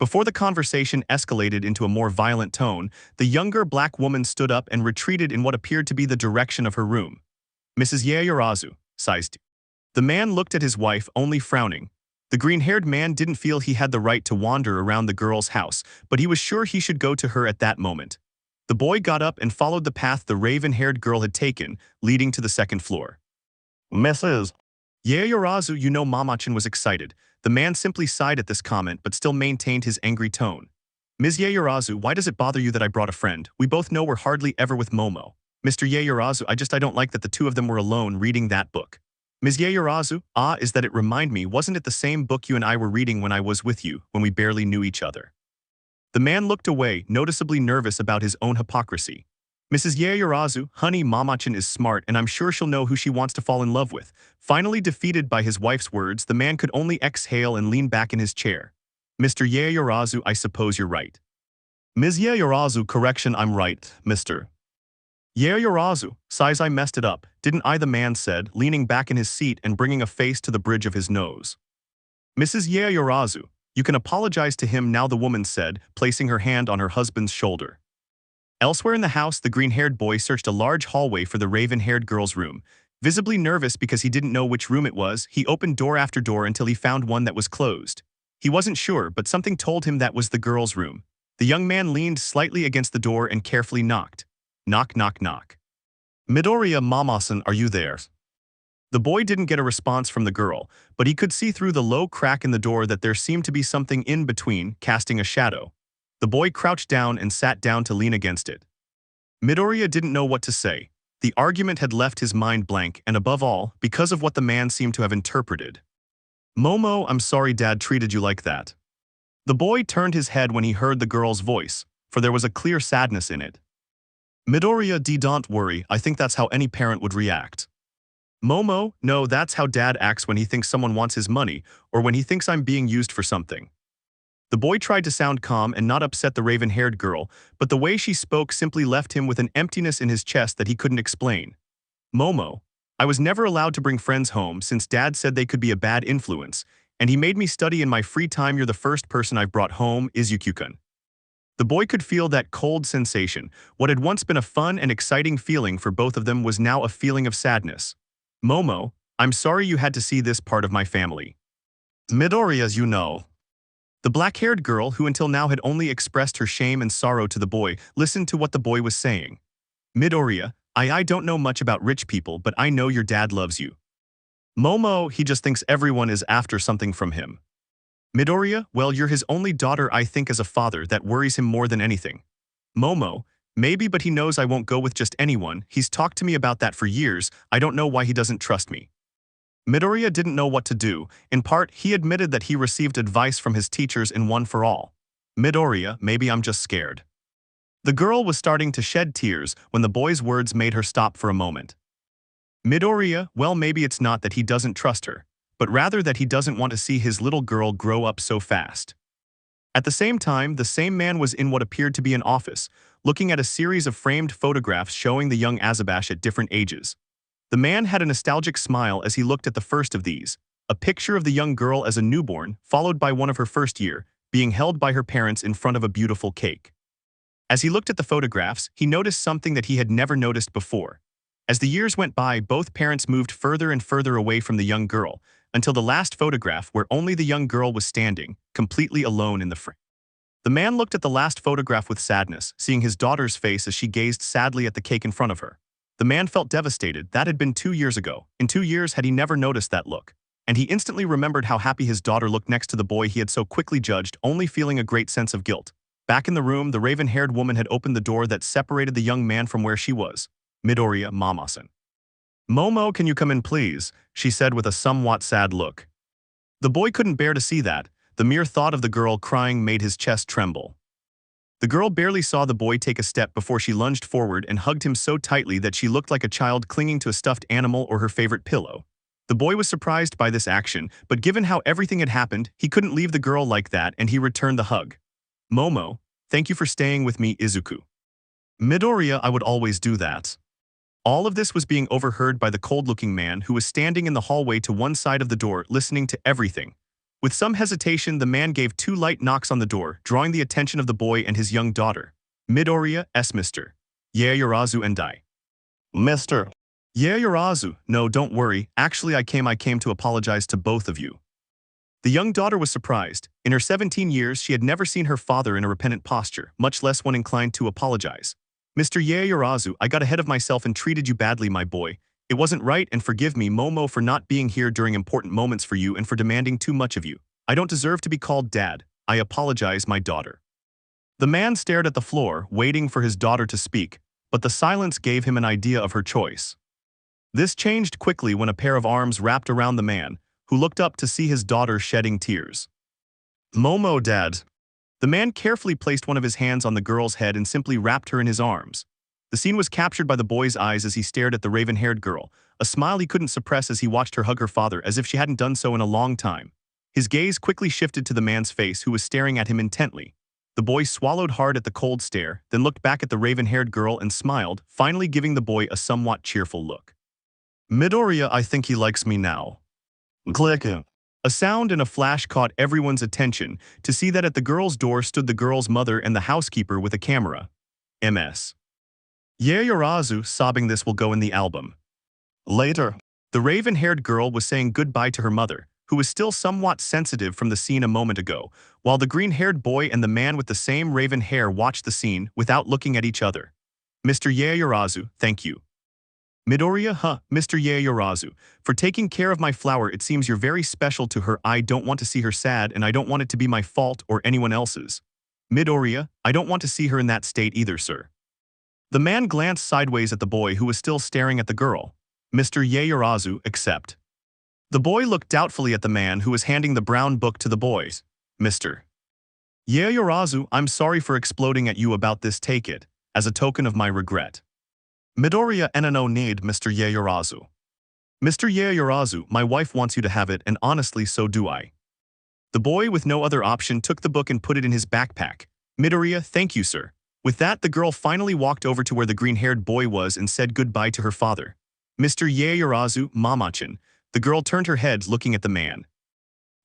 Before the conversation escalated into a more violent tone, the younger black woman stood up and retreated in what appeared to be the direction of her room. Mrs. Yaoyorozu, sized. The man looked at his wife, only frowning. The green-haired man didn't feel he had the right to wander around the girl's house, but he was sure he should go to her at that moment. The boy got up and followed the path the raven-haired girl had taken, leading to the second floor. Mrs. Yaoyorozu, you know Mamachan was excited. The man simply sighed at this comment but still maintained his angry tone. Ms. Yaoyorozu, why does it bother you that I brought a friend? We both know we're hardly ever with Momo. Mr. Yaoyorozu, I don't like that the two of them were alone reading that book. Ms. Yaoyorozu, is that it remind me, wasn't it the same book you and I were reading when I was with you, when we barely knew each other? The man looked away, noticeably nervous about his own hypocrisy. Mrs. Yaoyorozu, honey, Mamachan is smart and I'm sure she'll know who she wants to fall in love with. Finally defeated by his wife's words, the man could only exhale and lean back in his chair. Mr. Yaoyorozu, I suppose you're right. Ms. Yaoyorozu, correction, I'm right, Mr. Yaoyorozu, sighs, I messed it up, didn't I? The man said, leaning back in his seat and bringing a face to the bridge of his nose. Mrs. Yaoyorozu, you can apologize to him now, the woman said, placing her hand on her husband's shoulder. Elsewhere in the house, the green-haired boy searched a large hallway for the raven-haired girl's room. Visibly nervous because he didn't know which room it was, he opened door after door until he found one that was closed. He wasn't sure, but something told him that was the girl's room. The young man leaned slightly against the door and carefully knocked. Knock, knock, knock. Midoriya, Mamasan, are you there? The boy didn't get a response from the girl, but he could see through the low crack in the door that there seemed to be something in between, casting a shadow. The boy crouched down and sat down to lean against it. Midoriya didn't know what to say. The argument had left his mind blank, and above all, because of what the man seemed to have interpreted. Momo, I'm sorry Dad treated you like that. The boy turned his head when he heard the girl's voice, for there was a clear sadness in it. Midoriya, don't worry, I think that's how any parent would react. Momo, no, that's how Dad acts when he thinks someone wants his money, or when he thinks I'm being used for something. The boy tried to sound calm and not upset the raven-haired girl, but the way she spoke simply left him with an emptiness in his chest that he couldn't explain. Momo, I was never allowed to bring friends home since Dad said they could be a bad influence, and he made me study in my free time. You're the first person I've brought home, Izuku-kun. The boy could feel that cold sensation. What had once been a fun and exciting feeling for both of them was now a feeling of sadness. Momo, I'm sorry you had to see this part of my family. Midori, as you know. The black-haired girl, who until now had only expressed her shame and sorrow to the boy, listened to what the boy was saying. Midoriya, I don't know much about rich people, but I know your dad loves you. Momo, he just thinks everyone is after something from him. Midoriya, well, you're his only daughter. I think as a father that worries him more than anything. Momo, maybe, but he knows I won't go with just anyone. He's talked to me about that for years. I don't know why he doesn't trust me. Midoriya didn't know what to do. In part, he admitted that he received advice from his teachers in One for All. Midoriya, maybe I'm just scared. The girl was starting to shed tears when the boy's words made her stop for a moment. Midoriya, well, maybe it's not that he doesn't trust her, but rather that he doesn't want to see his little girl grow up so fast. At the same time, the same man was in what appeared to be an office, looking at a series of framed photographs showing the young Azabash at different ages. The man had a nostalgic smile as he looked at the first of these, a picture of the young girl as a newborn, followed by one of her first year, being held by her parents in front of a beautiful cake. As he looked at the photographs, he noticed something that he had never noticed before. As the years went by, both parents moved further and further away from the young girl, until the last photograph where only the young girl was standing, completely alone in the frame. The man looked at the last photograph with sadness, seeing his daughter's face as she gazed sadly at the cake in front of her. The man felt devastated. That had been 2 years ago. In 2 years had he never noticed that look. And he instantly remembered how happy his daughter looked next to the boy he had so quickly judged, only feeling a great sense of guilt. Back in the room, the raven-haired woman had opened the door that separated the young man from where she was. Midoriya, Mamasan. Momo, can you come in please? She said with a somewhat sad look. The boy couldn't bear to see that. The mere thought of the girl crying made his chest tremble. The girl barely saw the boy take a step before she lunged forward and hugged him so tightly that she looked like a child clinging to a stuffed animal or her favorite pillow. The boy was surprised by this action, but given how everything had happened, he couldn't leave the girl like that and he returned the hug. Momo, thank you for staying with me, Izuku. Midoriya, I would always do that. All of this was being overheard by the cold-looking man who was standing in the hallway to one side of the door, listening to everything. With some hesitation, the man gave 2 light knocks on the door, drawing the attention of the boy and his young daughter. Midoriya, Mr. Yaoyorozu and I. Mr. Yaoyorozu, no, don't worry, actually I came to apologize to both of you. The young daughter was surprised. In her 17 years, she had never seen her father in a repentant posture, much less one inclined to apologize. Mr. Yaoyorozu, I got ahead of myself and treated you badly, my boy. It wasn't right, and forgive me, Momo, for not being here during important moments for you and for demanding too much of you. I don't deserve to be called dad. I apologize, my daughter. The man stared at the floor, waiting for his daughter to speak, but the silence gave him an idea of her choice. This changed quickly when a pair of arms wrapped around the man, who looked up to see his daughter shedding tears. Momo, Dad. The man carefully placed one of his hands on the girl's head and simply wrapped her in his arms. The scene was captured by the boy's eyes as he stared at the raven-haired girl, a smile he couldn't suppress as he watched her hug her father as if she hadn't done so in a long time. His gaze quickly shifted to the man's face, who was staring at him intently. The boy swallowed hard at the cold stare, then looked back at the raven-haired girl and smiled, finally giving the boy a somewhat cheerful look. Midoriya, I think he likes me now. Click. A sound in a flash caught everyone's attention to see that at the girl's door stood the girl's mother and the housekeeper with a camera. Ms. Yaoyorozu, sobbing, this will go in the album. Later, the raven-haired girl was saying goodbye to her mother, who was still somewhat sensitive from the scene a moment ago, while the green-haired boy and the man with the same raven hair watched the scene without looking at each other. Mr. Yaoyorozu, thank you. Midoriya, Mr. Yaoyorozu, for taking care of my flower. It seems you're very special to her. I don't want to see her sad, and I don't want it to be my fault or anyone else's. Midoriya, I don't want to see her in that state either, sir. The man glanced sideways at the boy who was still staring at the girl. Mr. Yaoyorozu, accept. The boy looked doubtfully at the man who was handing the brown book to the boys. Mr. Yaoyorozu, I'm sorry for exploding at you about this. Take it, as a token of my regret. Midoriya, no need, Mr. Yaoyorozu. Mr. Yaoyorozu, my wife wants you to have it, and honestly so do I. The boy with no other option took the book and put it in his backpack. Midoriya, thank you, sir. With that, the girl finally walked over to where the green-haired boy was and said goodbye to her father. Mr. Yaoyorozu, Mama-chan. The girl turned her head, looking at the man.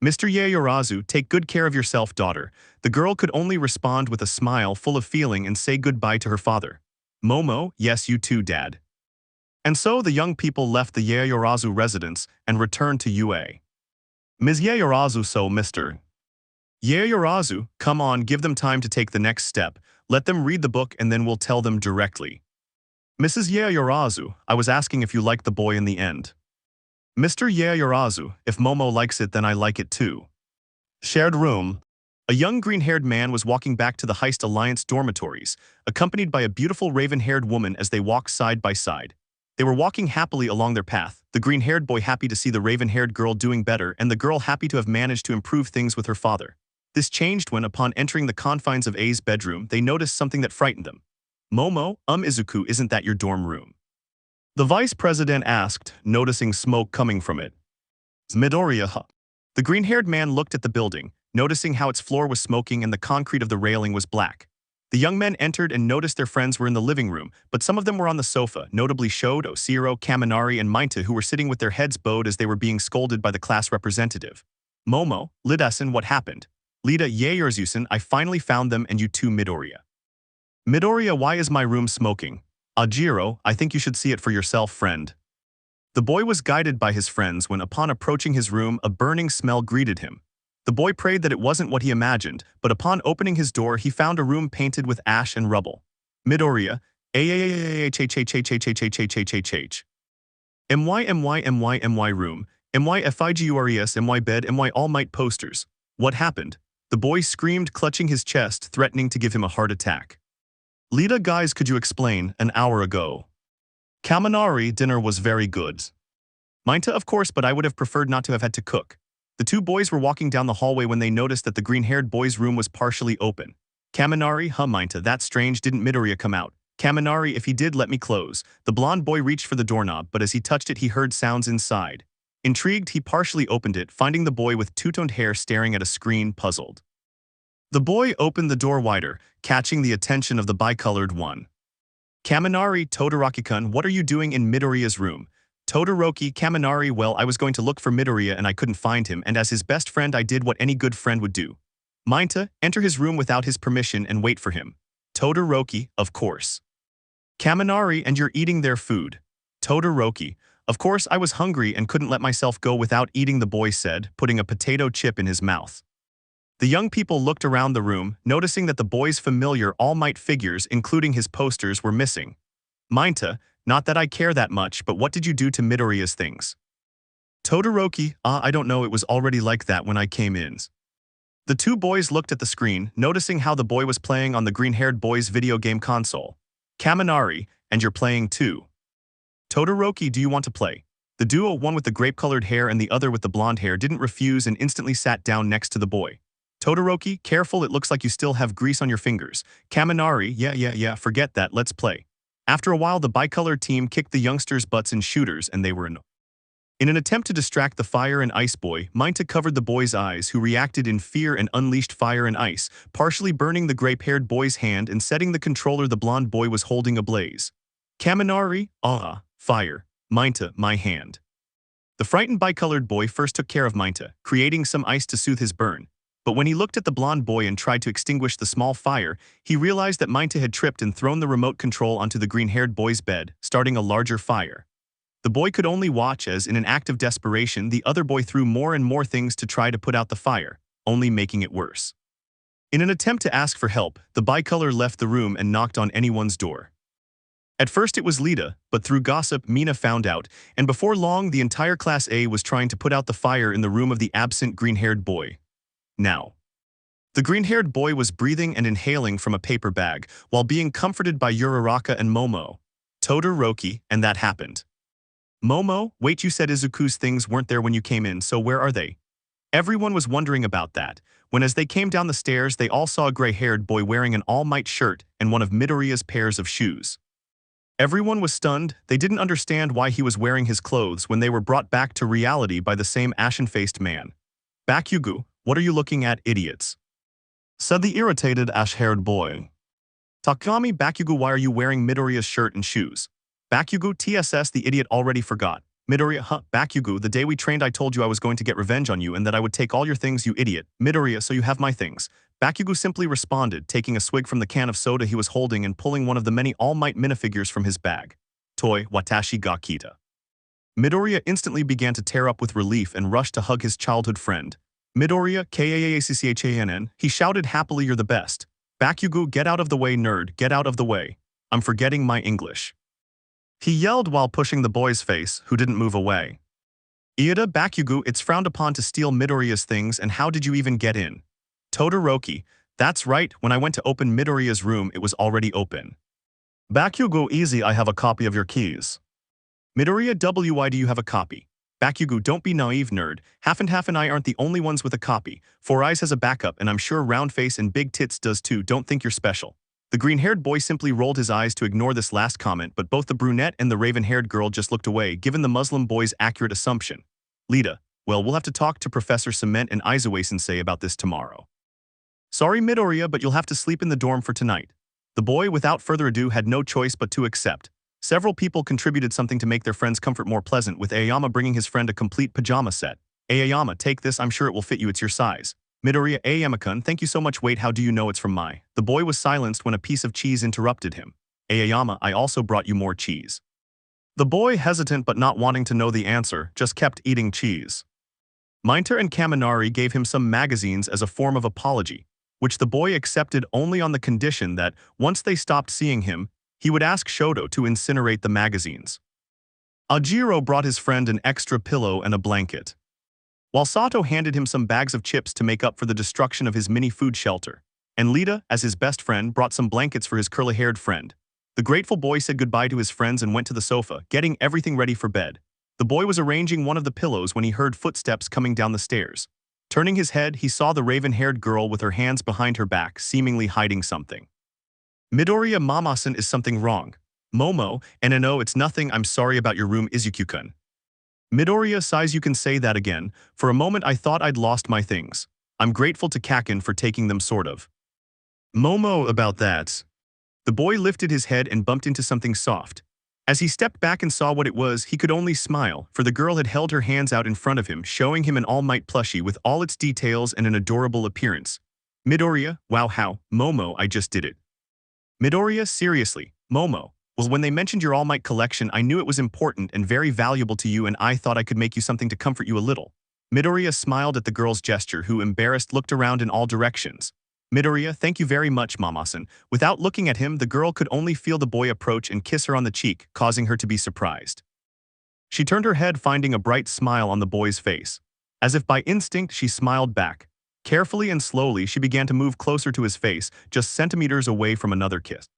Mr. Yaoyorozu, take good care of yourself, daughter. The girl could only respond with a smile full of feeling and say goodbye to her father. Momo, yes, you too, Dad. And so the young people left the Yaoyorozu residence and returned to UA. Ms. Yaoyorozu, so Mr. Yaoyorozu, come on, give them time to take the next step. Let them read the book and then we'll tell them directly. Mrs. Yaoyorozu, I was asking if you liked the boy in the end. Mr. Yaoyorozu, if Momo likes it, then I like it too. Shared room. A young green-haired man was walking back to the Heist Alliance dormitories, accompanied by a beautiful raven-haired woman as they walked side by side. They were walking happily along their path, the green-haired boy happy to see the raven-haired girl doing better and the girl happy to have managed to improve things with her father. This changed when, upon entering the confines of A's bedroom, they noticed something that frightened them. Momo, Izuku, isn't that your dorm room? The vice president asked, noticing smoke coming from it. Midoriya. The green-haired man looked at the building, noticing how its floor was smoking and the concrete of the railing was black. The young men entered and noticed their friends were in the living room, but some of them were on the sofa, notably Shodo, Shiro, Kaminari, and Mainta, who were sitting with their heads bowed as they were being scolded by the class representative. Momo, Lidasen, what happened? Lida, Yaoyorozu, I finally found them, and you too, Midoriya. Midoriya, why is my room smoking? Ajiro, I think you should see it for yourself, friend. The boy was guided by his friends when, upon approaching his room, a burning smell greeted him. The boy prayed that it wasn't what he imagined, but upon opening his door, he found a room painted with ash and rubble. Midoriya, my room, myfigures, my bed, my Almight posters. What happened? The boy screamed, clutching his chest, threatening to give him a heart attack. Lida, guys, could you explain? An hour ago. Kaminari, dinner was very good. Mainta, of course, but I would have preferred not to have had to cook. The two boys were walking down the hallway when they noticed that the green-haired boy's room was partially open. Kaminari, Mainta, that's strange, didn't Midoriya come out? Kaminari, if he did, let me close. The blonde boy reached for the doorknob, but as he touched it, he heard sounds inside. Intrigued, he partially opened it, finding the boy with two-toned hair staring at a screen, puzzled. The boy opened the door wider, catching the attention of the bicolored one. Kaminari, Todoroki-kun, what are you doing in Midoriya's room? Todoroki, Kaminari, well, I was going to look for Midoriya and I couldn't find him, and as his best friend I did what any good friend would do. Minta, enter his room without his permission and wait for him. Todoroki, of course. Kaminari, and you're eating their food. Todoroki, of course I was hungry and couldn't let myself go without eating, the boy said, putting a potato chip in his mouth. The young people looked around the room, noticing that the boy's familiar Almight figures, including his posters, were missing. Minta, not that I care that much, but what did you do to Midoriya's things? Todoroki, I don't know, it was already like that when I came in. The two boys looked at the screen, noticing how the boy was playing on the green-haired boy's video game console. Kaminari, and you're playing too. Todoroki, do you want to play? The duo, one with the grape-colored hair and the other with the blonde hair, didn't refuse and instantly sat down next to the boy. Todoroki, careful, it looks like you still have grease on your fingers. Kaminari, yeah, forget that, let's play. After a while, the bicolored team kicked the youngsters' butts in shooters and they were in an attempt to distract the fire and ice boy, Minta covered the boy's eyes, who reacted in fear and unleashed fire and ice, partially burning the grape-haired boy's hand and setting the controller the blonde boy was holding ablaze. Kaminari, fire. Minta, my hand. The frightened bicolored boy first took care of Minta, creating some ice to soothe his burn. But when he looked at the blonde boy and tried to extinguish the small fire, he realized that Minta had tripped and thrown the remote control onto the green-haired boy's bed, starting a larger fire. The boy could only watch as, in an act of desperation, the other boy threw more and more things to try to put out the fire, only making it worse. In an attempt to ask for help, the bicolor left the room and knocked on anyone's door. At first it was Lita, but through gossip Mina found out, and before long the entire Class A was trying to put out the fire in the room of the absent green-haired boy. Now. The green-haired boy was breathing and inhaling from a paper bag, while being comforted by Uraraka and Momo. Todoroki, and that happened. Momo, wait, you said Izuku's things weren't there when you came in, so where are they? Everyone was wondering about that, when as they came down the stairs they all saw a gray-haired boy wearing an Almight shirt and one of Midoriya's pairs of shoes. Everyone was stunned, they didn't understand why he was wearing his clothes when they were brought back to reality by the same ashen-faced man. Bakugo, what are you looking at, idiots? Said the irritated ash-haired boy. Takami, Bakugo, why are you wearing Midoriya's shirt and shoes? Bakugo, TSS, the idiot already forgot. Midoriya, Bakugo, the day we trained I told you I was going to get revenge on you and that I would take all your things, you idiot. Midoriya, so you have my things. Bakugo simply responded, taking a swig from the can of soda he was holding and pulling one of the many All Might minifigures from his bag. Toy, Watashi ga kita. Midoriya instantly began to tear up with relief and rushed to hug his childhood friend. Midoriya, Kaachann, he shouted happily, you're the best. Bakugo, get out of the way, nerd, get out of the way. I'm forgetting my English. He yelled while pushing the boy's face, who didn't move away. Iida, Bakugo, it's frowned upon to steal Midoriya's things, and how did you even get in? Todoroki, that's right, when I went to open Midoriya's room it was already open. Bakugo, easy, I have a copy of your keys. Midoriya, why do you have a copy? Bakugo, don't be naive, nerd. Half and I aren't the only ones with a copy. Four Eyes has a backup and I'm sure Round Face and Big Tits does too, don't think you're special. The green-haired boy simply rolled his eyes to ignore this last comment, but both the brunette and the raven-haired girl just looked away, given the Muslim boy's accurate assumption. Lita, well, we'll have to talk to Professor Cement and Izue-sensei about this tomorrow. Sorry, Midoriya, but you'll have to sleep in the dorm for tonight. The boy, without further ado, had no choice but to accept. Several people contributed something to make their friend's comfort more pleasant, with Aoyama bringing his friend a complete pajama set. Aoyama, take this, I'm sure it will fit you, it's your size. Midoriya, Aoyama-kun, thank you so much, wait, how do you know it's from my? The boy was silenced when a piece of cheese interrupted him. Aoyama, I also brought you more cheese. The boy, hesitant but not wanting to know the answer, just kept eating cheese. Minta and Kaminari gave him some magazines as a form of apology, which the boy accepted only on the condition that, once they stopped seeing him, he would ask Shoto to incinerate the magazines. Ajiro brought his friend an extra pillow and a blanket, while Sato handed him some bags of chips to make up for the destruction of his mini-food shelter, and Lita, as his best friend, brought some blankets for his curly-haired friend. The grateful boy said goodbye to his friends and went to the sofa, getting everything ready for bed. The boy was arranging one of the pillows when he heard footsteps coming down the stairs. Turning his head, he saw the raven-haired girl with her hands behind her back, seemingly hiding something. Midoriya, Mama-san, is something wrong? Momo, and no, it's nothing, I'm sorry about your room, Izuku-kun. Midoriya sighs, you can say that again. For a moment I thought I'd lost my things. I'm grateful to Kaken for taking them, sort of. Momo, about that. The boy lifted his head and bumped into something soft. As he stepped back and saw what it was, he could only smile, for the girl had held her hands out in front of him, showing him an Almight plushie with all its details and an adorable appearance. Midoriya, wow how, Momo, I just did it. Midoriya, seriously, Momo. Well, when they mentioned your Almight collection, I knew it was important and very valuable to you, and I thought I could make you something to comfort you a little. Midoriya smiled at the girl's gesture, who, embarrassed, looked around in all directions. Midoriya, thank you very much, Mamasan. Without looking at him, the girl could only feel the boy approach and kiss her on the cheek, causing her to be surprised. She turned her head, finding a bright smile on the boy's face. As if by instinct, she smiled back. Carefully and slowly, she began to move closer to his face, just centimeters away from another kiss.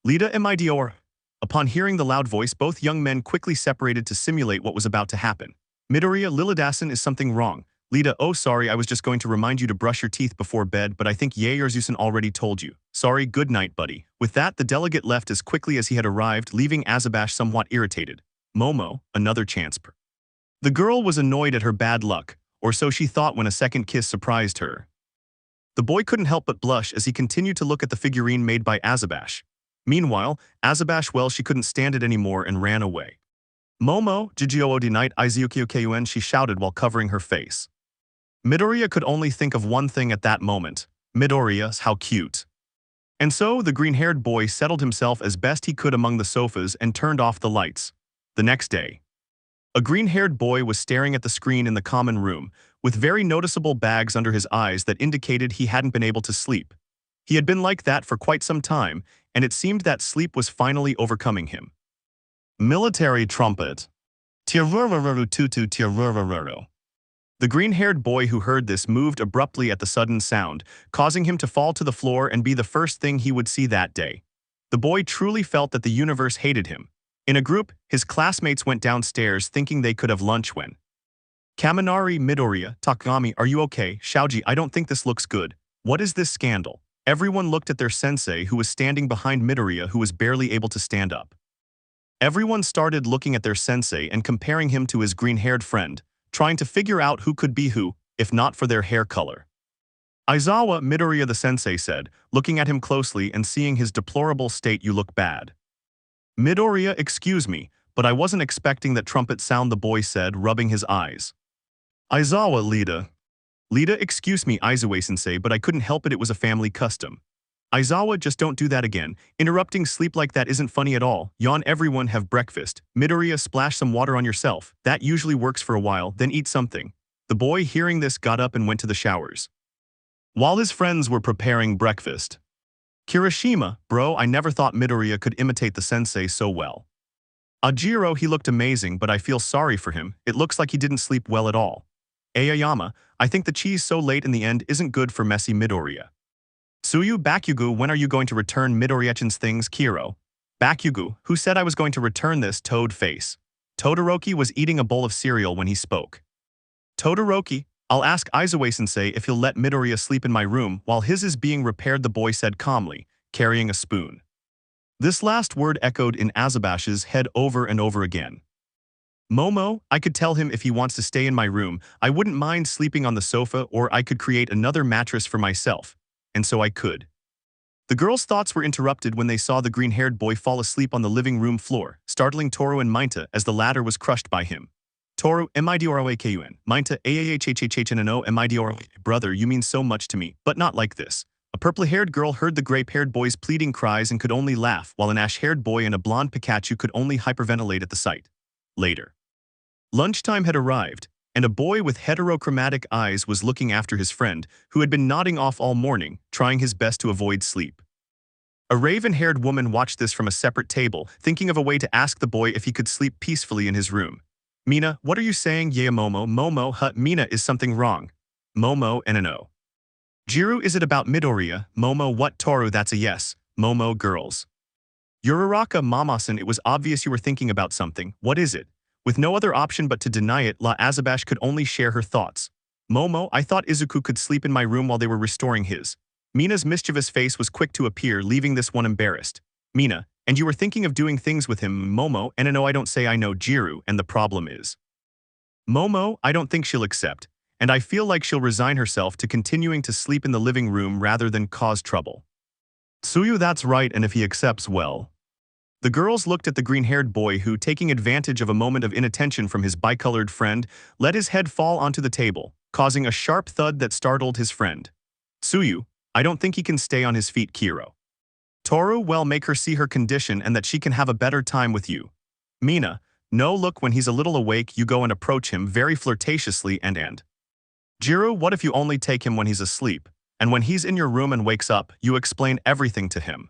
Lida Midoriya. Upon hearing the loud voice, both young men quickly separated to simulate what was about to happen. Midoriya, Lilidasan, is something wrong. Lida, oh sorry, I was just going to remind you to brush your teeth before bed, but I think Yaoyorozu already told you. Sorry, good night, buddy. With that, the delegate left as quickly as he had arrived, leaving Azabash somewhat irritated. Momo, another chance. The girl was annoyed at her bad luck, or so she thought when a second kiss surprised her. The boy couldn't help but blush as he continued to look at the figurine made by Azabash. Meanwhile, Azabash, well, she couldn't stand it anymore and ran away. Momo, Jijio de night Izuku, she shouted while covering her face. Midoriya could only think of one thing at that moment. Midoriya, how cute. And so, the green-haired boy settled himself as best he could among the sofas and turned off the lights. The next day, a green-haired boy was staring at the screen in the common room, with very noticeable bags under his eyes that indicated he hadn't been able to sleep. He had been like that for quite some time, and it seemed that sleep was finally overcoming him. Military trumpet. Tirururu tutu tirururu. The green-haired boy who heard this moved abruptly at the sudden sound, causing him to fall to the floor and be the first thing he would see that day. The boy truly felt that the universe hated him. In a group, his classmates went downstairs thinking they could have lunch when Kaminari, Midoriya, Takami, are you okay? Shaoji, I don't think this looks good. What is this scandal? Everyone looked at their sensei who was standing behind Midoriya, who was barely able to stand up. Everyone started looking at their sensei and comparing him to his green-haired friend, trying to figure out who could be who, if not for their hair color. Aizawa, Midoriya, the sensei said, looking at him closely and seeing his deplorable state, you look bad. Midoriya, excuse me, but I wasn't expecting that trumpet sound, the boy said, rubbing his eyes. Aizawa, Lida. Lida, excuse me, Izue-sensei, but I couldn't help it was a family custom. Aizawa, just don't do that again. Interrupting sleep like that isn't funny at all. Yawn, everyone have breakfast. Midoriya, splash some water on yourself. That usually works for a while, then eat something. The boy, hearing this, got up and went to the showers. While his friends were preparing breakfast. Kirishima, bro, I never thought Midoriya could imitate the sensei so well. Ajiro, he looked amazing, but I feel sorry for him. It looks like he didn't sleep well at all. Aoyama, I think the cheese so late in the end isn't good for messy Midoriya. Tsuyu, Bakugo, when are you going to return Midoriyachan's things? Kiro. Bakugo, who said I was going to return this? Toad face. Todoroki was eating a bowl of cereal when he spoke. Todoroki, I'll ask Izue-sensei if he'll let Midoriya sleep in my room while his is being repaired, the boy said calmly, carrying a spoon. This last word echoed in Azabash's head over and over again. Momo, I could tell him if he wants to stay in my room, I wouldn't mind sleeping on the sofa, or I could create another mattress for myself. And so I could. The girls' thoughts were interrupted when they saw the green-haired boy fall asleep on the living room floor, startling Toru and Mainta as the latter was crushed by him. Toru, Midoraka, Mainta, Aahhhhhno, Midoraka, brother, you mean so much to me, but not like this. A purple-haired girl heard the grape-haired boy's pleading cries and could only laugh, while an ash-haired boy and a blonde Pikachu could only hyperventilate at the sight. Later. Lunchtime had arrived, and a boy with heterochromatic eyes was looking after his friend, who had been nodding off all morning, trying his best to avoid sleep. A raven-haired woman watched this from a separate table, thinking of a way to ask the boy if he could sleep peacefully in his room. Mina, what are you saying? Yeah, Momo, Mina, is something wrong? Momo, no. Jiru, is it about Midoriya? Momo, what? Toru, that's a yes. Momo, girls. Uraraka, Mamasan, it was obvious you were thinking about something. What is it? With no other option but to deny it, La Azabash could only share her thoughts. Momo, I thought Izuku could sleep in my room while they were restoring his. Mina's mischievous face was quick to appear, leaving this one embarrassed. Mina, and you were thinking of doing things with him? Momo, and no, I don't say I know Jiru, and the problem is. Momo, I don't think she'll accept, and I feel like she'll resign herself to continuing to sleep in the living room rather than cause trouble. Tsuyu, that's right, and if he accepts, well. The girls looked at the green-haired boy who, taking advantage of a moment of inattention from his bicolored friend, let his head fall onto the table, causing a sharp thud that startled his friend. Tsuyu, I don't think he can stay on his feet, Kiro. Toru, well, make her see her condition and that she can have a better time with you. Mina, no, look, when he's a little awake, you go and approach him very flirtatiously and. Jiro, what if you only take him when he's asleep, and when he's in your room and wakes up, you explain everything to him?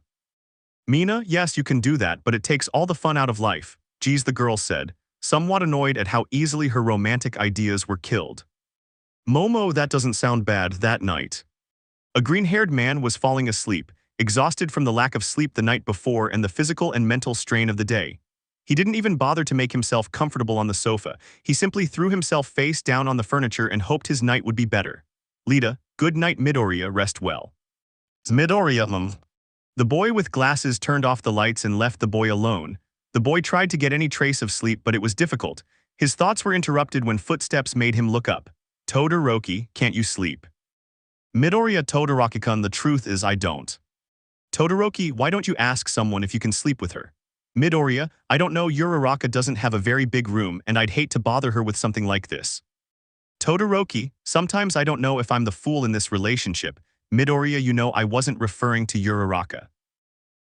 Mina, yes, you can do that, but it takes all the fun out of life, geez, the girl said, somewhat annoyed at how easily her romantic ideas were killed. Momo, that doesn't sound bad. That night, a green-haired man was falling asleep, exhausted from the lack of sleep the night before and the physical and mental strain of the day. He didn't even bother to make himself comfortable on the sofa. He simply threw himself face down on the furniture and hoped his night would be better. Lita, good night, Midoriya, rest well. Midoriya, The boy with glasses turned off the lights and left the boy alone. The boy tried to get any trace of sleep, but it was difficult. His thoughts were interrupted when footsteps made him look up. Todoroki, can't you sleep? Midoriya, Todoroki-kun, the truth is I don't. Todoroki, why don't you ask someone if you can sleep with her? Midoriya, I don't know, Uraraka doesn't have a very big room and I'd hate to bother her with something like this. Todoroki, sometimes I don't know if I'm the fool in this relationship. Midoriya, you know I wasn't referring to Uraraka.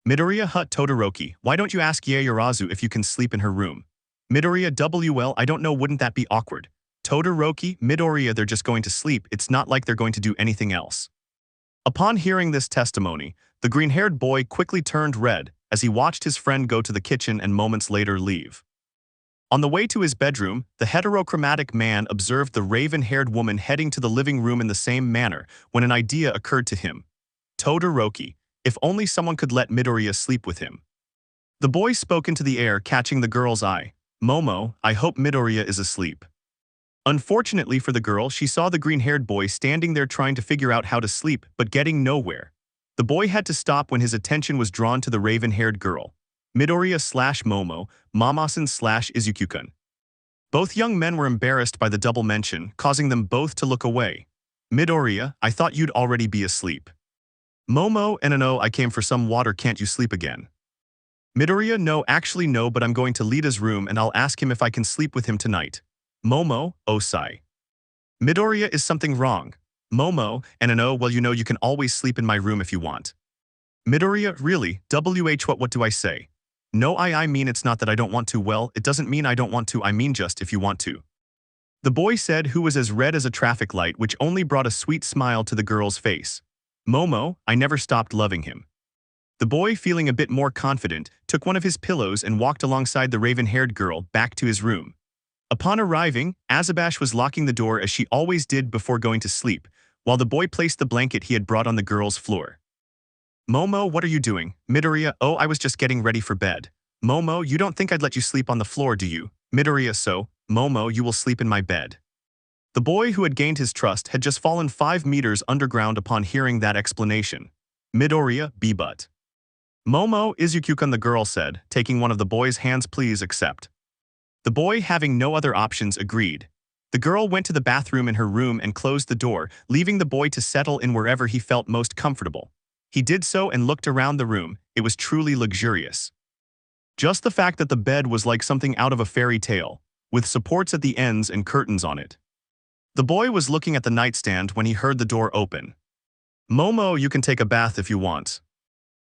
Midoriya, Todoroki, why don't you ask Yaoyorozu if you can sleep in her room? Midoriya, WL, I don't know, wouldn't that be awkward? Todoroki, Midoriya, they're just going to sleep, it's not like they're going to do anything else. Upon hearing this testimony, the green-haired boy quickly turned red as he watched his friend go to the kitchen and moments later leave. On the way to his bedroom, the heterochromatic man observed the raven-haired woman heading to the living room in the same manner when an idea occurred to him. Todoroki, if only someone could let Midoriya sleep with him. The boy spoke into the air, catching the girl's eye. Momo, I hope Midoriya is asleep. Unfortunately for the girl, she saw the green-haired boy standing there trying to figure out how to sleep, but getting nowhere. The boy had to stop when his attention was drawn to the raven-haired girl. Midoriya/Momo, Mamasan/Izuku-kun. Both young men were embarrassed by the double mention, causing them both to look away. Midoriya, I thought you'd already be asleep. Momo, no, I came for some water, can't you sleep again? Midoriya, no, actually no, but I'm going to Lita's room and I'll ask him if I can sleep with him tonight. Momo, Osai. Midoriya, is something wrong? Momo, no, well, you know you can always sleep in my room if you want. Midoriya, really, what do I say? No, I mean it's not that I don't want to, well, it doesn't mean I don't want to, I mean just if you want to. The boy said, who was as red as a traffic light, which only brought a sweet smile to the girl's face. Momo, I never stopped loving him. The boy, feeling a bit more confident, took one of his pillows and walked alongside the raven-haired girl back to his room. Upon arriving, Azabash was locking the door as she always did before going to sleep, while the boy placed the blanket he had brought on the girl's floor. Momo, what are you doing? Midoriya, oh, I was just getting ready for bed. Momo, you don't think I'd let you sleep on the floor, do you? Midoriya, so, Momo, you will sleep in my bed. The boy who had gained his trust had just fallen 5 meters underground upon hearing that explanation. Midoriya, but. Momo, Izuku-kun, the girl said, taking one of the boy's hands, please accept. The boy, having no other options, agreed. The girl went to the bathroom in her room and closed the door, leaving the boy to settle in wherever he felt most comfortable. He did so and looked around the room. It was truly luxurious. Just the fact that the bed was like something out of a fairy tale, with supports at the ends and curtains on it. The boy was looking at the nightstand when he heard the door open. Momo, you can take a bath if you want.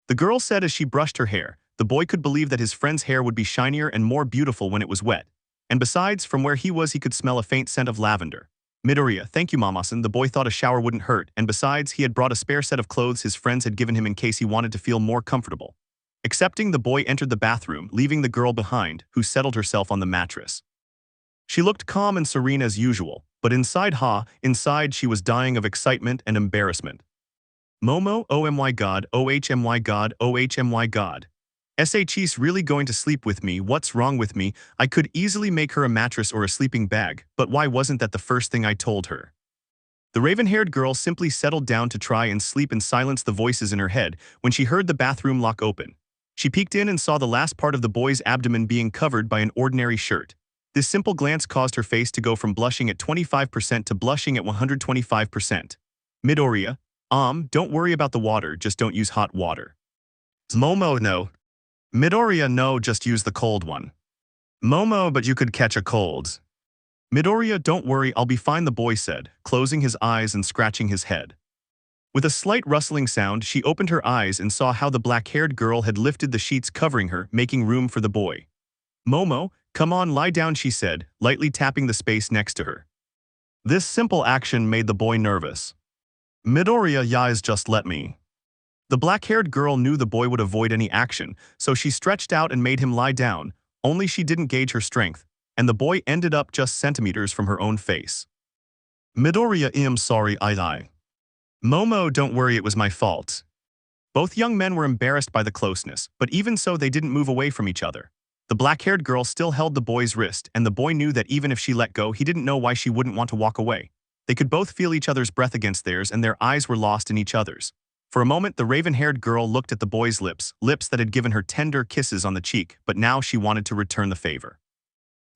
The girl said as she brushed her hair. The boy could believe that his friend's hair would be shinier and more beautiful when it was wet. And besides, from where he was, he could smell a faint scent of lavender. Midoriya, thank you, Mamasan. The boy thought a shower wouldn't hurt, and besides, he had brought a spare set of clothes his friends had given him in case he wanted to feel more comfortable. Accepting, the boy entered the bathroom, leaving the girl behind, who settled herself on the mattress. She looked calm and serene as usual, but inside she was dying of excitement and embarrassment. Momo, oh my god, oh my god, oh my god. She's really going to sleep with me, what's wrong with me? I could easily make her a mattress or a sleeping bag, but why wasn't that the first thing I told her? The raven-haired girl simply settled down to try and sleep and silence the voices in her head when she heard the bathroom lock open. She peeked in and saw the last part of the boy's abdomen being covered by an ordinary shirt. This simple glance caused her face to go from blushing at 25% to blushing at 125%. Midoriya, don't worry about the water, just don't use hot water. Momo, no. Midoriya, no, just use the cold one. Momo, but you could catch a cold. Midoriya, don't worry, I'll be fine, the boy said, closing his eyes and scratching his head. With a slight rustling sound, she opened her eyes and saw how the black-haired girl had lifted the sheets covering her, making room for the boy. Momo, come on, lie down, she said, lightly tapping the space next to her. This simple action made the boy nervous. Midoriya, yas, just let me. The black-haired girl knew the boy would avoid any action, so she stretched out and made him lie down, only she didn't gauge her strength, and the boy ended up just centimeters from her own face. Midoriya, I'm sorry, I. Momo, don't worry, it was my fault. Both young men were embarrassed by the closeness, but even so they didn't move away from each other. The black-haired girl still held the boy's wrist, and the boy knew that even if she let go, he didn't know why she wouldn't want to walk away. They could both feel each other's breath against theirs, and their eyes were lost in each other's. For a moment, the raven-haired girl looked at the boy's lips, lips that had given her tender kisses on the cheek, but now she wanted to return the favor.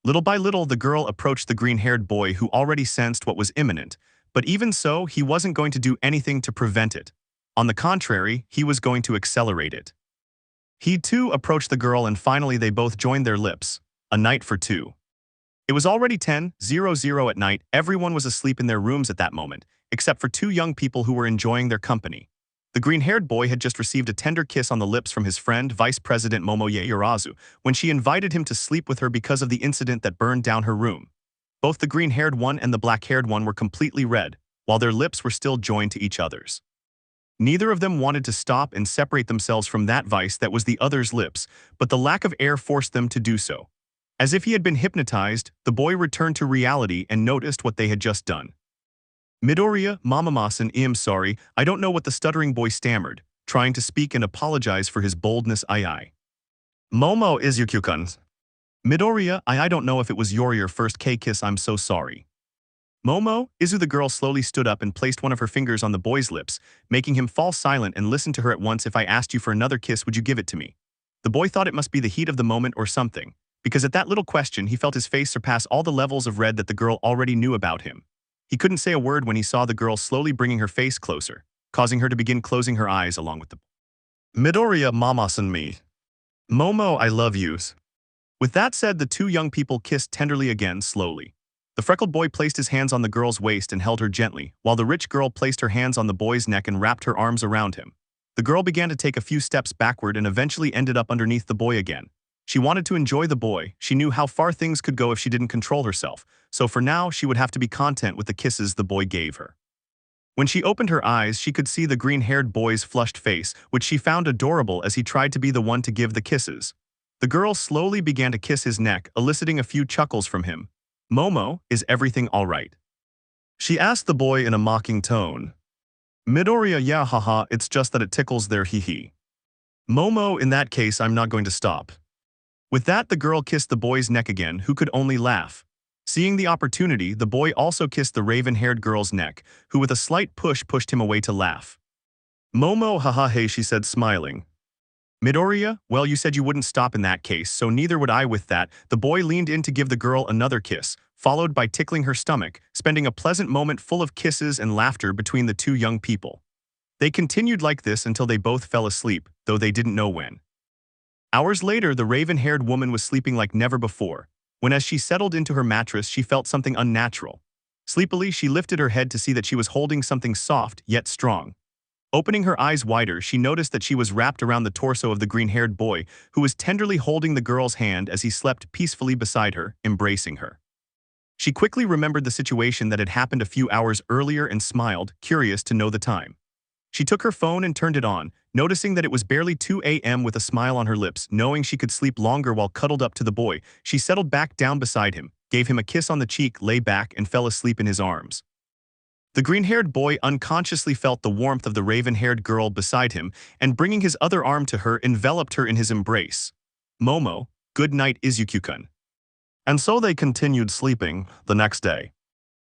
Little by little, the girl approached the green-haired boy who already sensed what was imminent, but even so, he wasn't going to do anything to prevent it. On the contrary, he was going to accelerate it. He too approached the girl and finally they both joined their lips. A night for two. It was already 10:00 at night. Everyone was asleep in their rooms at that moment, except for two young people who were enjoying their company. The green-haired boy had just received a tender kiss on the lips from his friend, Vice President Momo Yaoyorozu, when she invited him to sleep with her because of the incident that burned down her room. Both the green-haired one and the black-haired one were completely red, while their lips were still joined to each other's. Neither of them wanted to stop and separate themselves from that vice that was the other's lips, but the lack of air forced them to do so. As if he had been hypnotized, the boy returned to reality and noticed what they had just done. Midoriya, Mamamasan, I'm sorry, I don't know what the stuttering boy stammered, trying to speak and apologize for his boldness. I. Momo, Izuku-kun. Midoriya, I don't know if it was your first K-kiss, I'm so sorry. Momo, Izu, the girl slowly stood up and placed one of her fingers on the boy's lips, making him fall silent and listen to her at once. If I asked you for another kiss, would you give it to me? The boy thought it must be the heat of the moment or something, because at that little question he felt his face surpass all the levels of red that the girl already knew about him. He couldn't say a word when he saw the girl slowly bringing her face closer, causing her to begin closing her eyes along with the Midoriya, Mamasan, me. Momo, I love yous. With that said, the two young people kissed tenderly again, slowly. The freckled boy placed his hands on the girl's waist and held her gently, while the rich girl placed her hands on the boy's neck and wrapped her arms around him. The girl began to take a few steps backward and eventually ended up underneath the boy again. She wanted to enjoy the boy. She knew how far things could go if she didn't control herself, so for now she would have to be content with the kisses the boy gave her. When she opened her eyes, she could see the green-haired boy's flushed face, which she found adorable as he tried to be the one to give the kisses. The girl slowly began to kiss his neck, eliciting a few chuckles from him. Momo, is everything all right? She asked the boy in a mocking tone. Midoriya, yeah, haha, it's just that it tickles there, hee. Momo, in that case, I'm not going to stop. With that, the girl kissed the boy's neck again, who could only laugh. Seeing the opportunity, the boy also kissed the raven-haired girl's neck, who with a slight push pushed him away to laugh. Momo, haha, hey, she said, smiling. Midoriya, well, you said you wouldn't stop in that case, so neither would I. With that, the boy leaned in to give the girl another kiss, followed by tickling her stomach, spending a pleasant moment full of kisses and laughter between the two young people. They continued like this until they both fell asleep, though they didn't know when. Hours later, the raven-haired woman was sleeping like never before, when as she settled into her mattress she felt something unnatural. Sleepily, she lifted her head to see that she was holding something soft yet strong. Opening her eyes wider, she noticed that she was wrapped around the torso of the green-haired boy, who was tenderly holding the girl's hand as he slept peacefully beside her, embracing her. She quickly remembered the situation that had happened a few hours earlier and smiled, curious to know the time. She took her phone and turned it on, noticing that it was barely 2 a.m. With a smile on her lips, knowing she could sleep longer while cuddled up to the boy, she settled back down beside him, gave him a kiss on the cheek, lay back, and fell asleep in his arms. The green-haired boy unconsciously felt the warmth of the raven-haired girl beside him, and bringing his other arm to her, enveloped her in his embrace. Momo, good night, Izuku-kun. And so they continued sleeping the next day.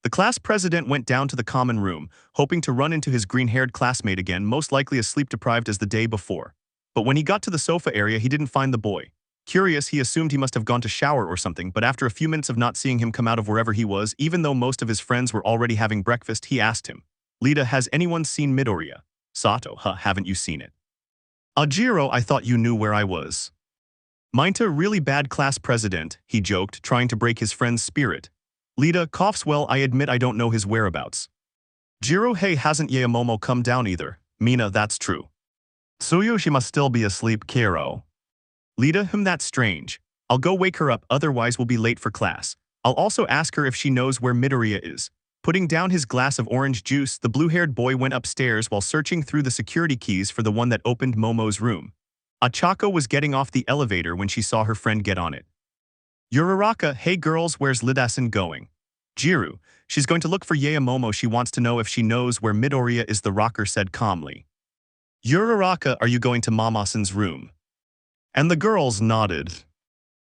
The class president went down to the common room, hoping to run into his green-haired classmate again, most likely as sleep-deprived as the day before. But when he got to the sofa area, he didn't find the boy. Curious, he assumed he must have gone to shower or something, but after a few minutes of not seeing him come out of wherever he was, even though most of his friends were already having breakfast, he asked him, Lita, has anyone seen Midoriya? Sato, haven't you seen it? Ajiro, I thought you knew where I was. Minta, really bad class president, he joked, trying to break his friend's spirit. Lita coughs, well, I admit I don't know his whereabouts. Jiro, hey, hasn't IzuMomo come down either? Mina, that's true. Suyo, she must still be asleep, Kiro. Lita, that's strange. I'll go wake her up, otherwise we'll be late for class. I'll also ask her if she knows where Midoriya is. Putting down his glass of orange juice, the blue-haired boy went upstairs while searching through the security keys for the one that opened Momo's room. Achako was getting off the elevator when she saw her friend get on it. Uraraka, hey girls, where's Lidasan going? Jiru, she's going to look for IzuMomo. She wants to know if she knows where Midoriya is, the rocker said calmly. Uraraka, are you going to Mamasan's room? And the girls nodded.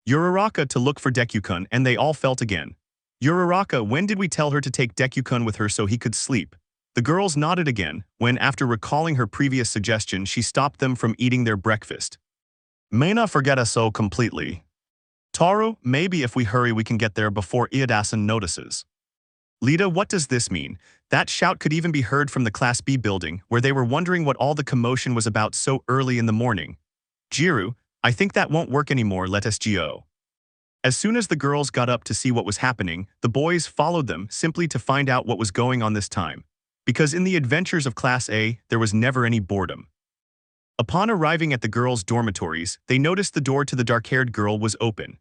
Uraraka, to look for Deku-kun, and they all felt again. Uraraka, when did we tell her to take Deku-kun with her so he could sleep? The girls nodded again, when after recalling her previous suggestion she stopped them from eating their breakfast. May not forget us so completely. Taru, maybe if we hurry we can get there before Iidasan notices. Lita, what does this mean? That shout could even be heard from the Class B building, where they were wondering what all the commotion was about so early in the morning. Jiru, I think that won't work anymore, let us go. As soon as the girls got up to see what was happening, the boys followed them simply to find out what was going on this time. Because in the adventures of Class A, there was never any boredom. Upon arriving at the girls' dormitories, they noticed the door to the dark-haired girl was open.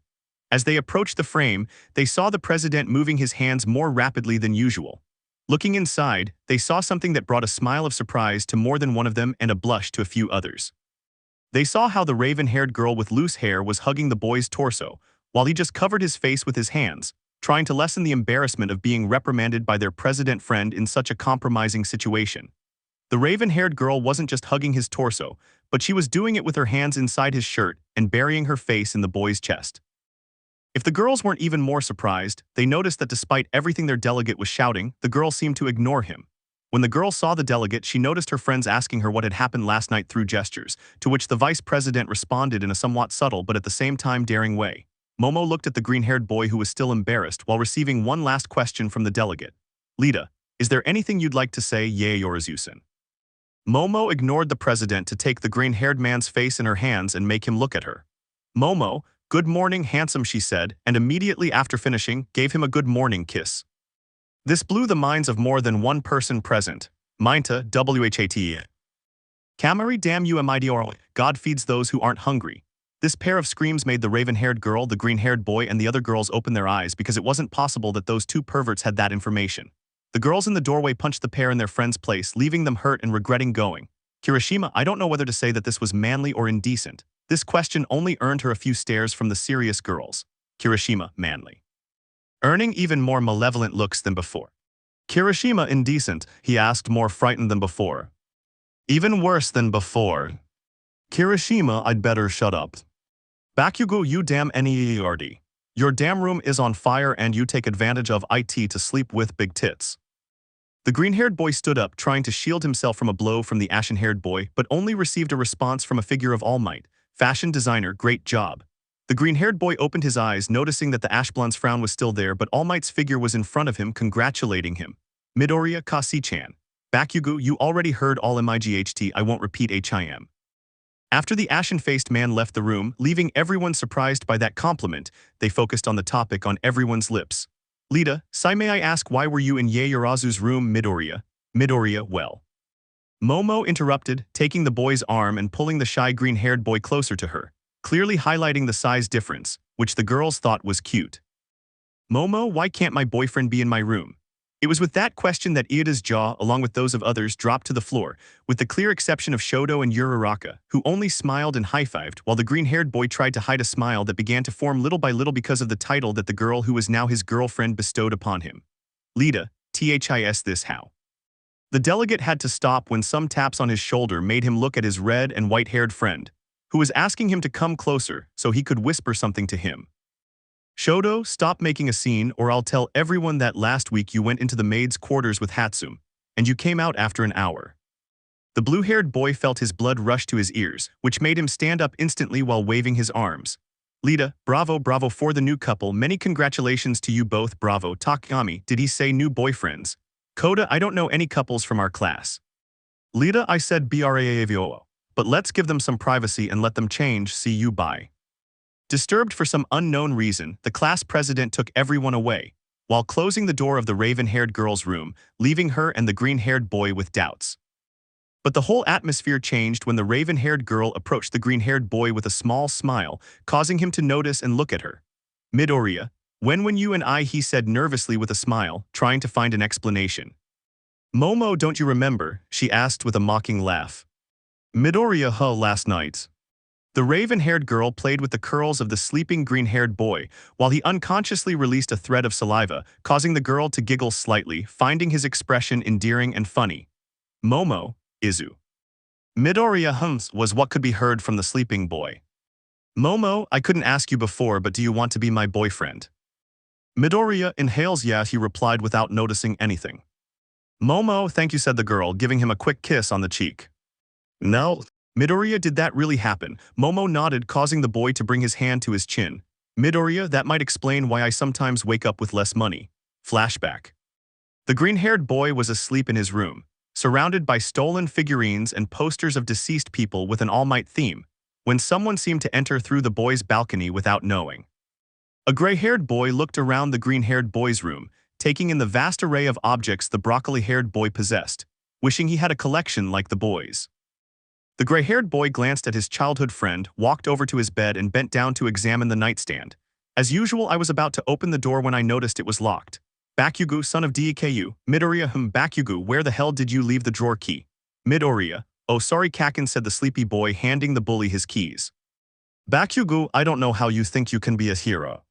As they approached the frame, they saw the president moving his hands more rapidly than usual. Looking inside, they saw something that brought a smile of surprise to more than one of them and a blush to a few others. They saw how the raven-haired girl with loose hair was hugging the boy's torso, while he just covered his face with his hands, trying to lessen the embarrassment of being reprimanded by their president friend in such a compromising situation. The raven-haired girl wasn't just hugging his torso, but she was doing it with her hands inside his shirt and burying her face in the boy's chest. If the girls weren't even more surprised, they noticed that despite everything their delegate was shouting, the girl seemed to ignore him. When the girl saw the delegate, she noticed her friends asking her what had happened last night through gestures, to which the vice president responded in a somewhat subtle but at the same time daring way. Momo looked at the green-haired boy who was still embarrassed while receiving one last question from the delegate. Lita, is there anything you'd like to say, Yaoyorozu? Momo ignored the president to take the green-haired man's face in her hands and make him look at her. Momo, good morning, handsome, she said, and immediately after finishing, gave him a good morning kiss. This blew the minds of more than one person present. Minta, WHAT. Kamari, damn you, Amidior, God feeds those who aren't hungry. This pair of screams made the raven-haired girl, the green-haired boy, and the other girls open their eyes because it wasn't possible that those two perverts had that information. The girls in the doorway punched the pair in their friend's place, leaving them hurt and regretting going. Kirishima, I don't know whether to say that this was manly or indecent. This question only earned her a few stares from the serious girls. Kirishima, manly. Earning even more malevolent looks than before. Kirishima, indecent, he asked, more frightened than before. Even worse than before. Kirishima, I'd better shut up. Bakugo, you damn NERD. Your damn room is on fire and you take advantage of it to sleep with big tits. The green-haired boy stood up, trying to shield himself from a blow from the ashen-haired boy, but only received a response from a figure of Almight. Fashion designer, great job. The green-haired boy opened his eyes, noticing that the ash-blonde's frown was still there, but Almight's figure was in front of him, congratulating him. Midoriya Kasi-chan. Bakugo, you already heard all MIGHT, I won't repeat HIM. After the ashen-faced man left the room, leaving everyone surprised by that compliment, they focused on the topic on everyone's lips. Lita, Sai, may I ask why were you in Yaoyorozu's room, Midoriya? Midoriya, well. Momo interrupted, taking the boy's arm and pulling the shy green-haired boy closer to her, clearly highlighting the size difference, which the girls thought was cute. Momo, why can't my boyfriend be in my room? It was with that question that Iida's jaw, along with those of others, dropped to the floor, with the clear exception of Shoto and Uraraka, who only smiled and high-fived, while the green-haired boy tried to hide a smile that began to form little by little because of the title that the girl who was now his girlfriend bestowed upon him. Lita, THIS this how? The delegate had to stop when some taps on his shoulder made him look at his red and white-haired friend, who was asking him to come closer so he could whisper something to him. Shoto, stop making a scene or I'll tell everyone that last week you went into the maid's quarters with Hatsum, and you came out after an hour. The blue-haired boy felt his blood rush to his ears, which made him stand up instantly while waving his arms. Lita, bravo, bravo for the new couple, many congratulations to you both, bravo. Takami, did he say new boyfriends? Koda, I don't know any couples from our class. Lita, I said bravo. but let's give them some privacy and let them change, see you bye. Disturbed for some unknown reason, the class president took everyone away, while closing the door of the raven-haired girl's room, leaving her and the green-haired boy with doubts. But the whole atmosphere changed when the raven-haired girl approached the green-haired boy with a small smile, causing him to notice and look at her. Midoriya, when you and I, he said nervously with a smile, trying to find an explanation. Momo, don't you remember? She asked with a mocking laugh. Midoriya, last night. The raven-haired girl played with the curls of the sleeping green-haired boy, while he unconsciously released a thread of saliva, causing the girl to giggle slightly, finding his expression endearing and funny. Momo, Izu. Midoriya was what could be heard from the sleeping boy. Momo, I couldn't ask you before, but do you want to be my boyfriend? Midoriya inhales yes, he replied without noticing anything. Momo, thank you, said the girl, giving him a quick kiss on the cheek. No. Midoriya, did that really happen? Momo nodded, causing the boy to bring his hand to his chin. Midoriya, that might explain why I sometimes wake up with less money. Flashback. The green-haired boy was asleep in his room, surrounded by stolen figurines and posters of deceased people with an Almight theme, when someone seemed to enter through the boy's balcony without knowing. A gray-haired boy looked around the green-haired boy's room, taking in the vast array of objects the broccoli-haired boy possessed, wishing he had a collection like the boy's. The gray-haired boy glanced at his childhood friend, walked over to his bed and bent down to examine the nightstand. As usual, I was about to open the door when I noticed it was locked. Bakugo, son of Deku. Midoriya, Bakugo, where the hell did you leave the drawer key? Midoriya, oh sorry Kakin, said the sleepy boy, handing the bully his keys. Bakugo, I don't know how you think you can be a hero.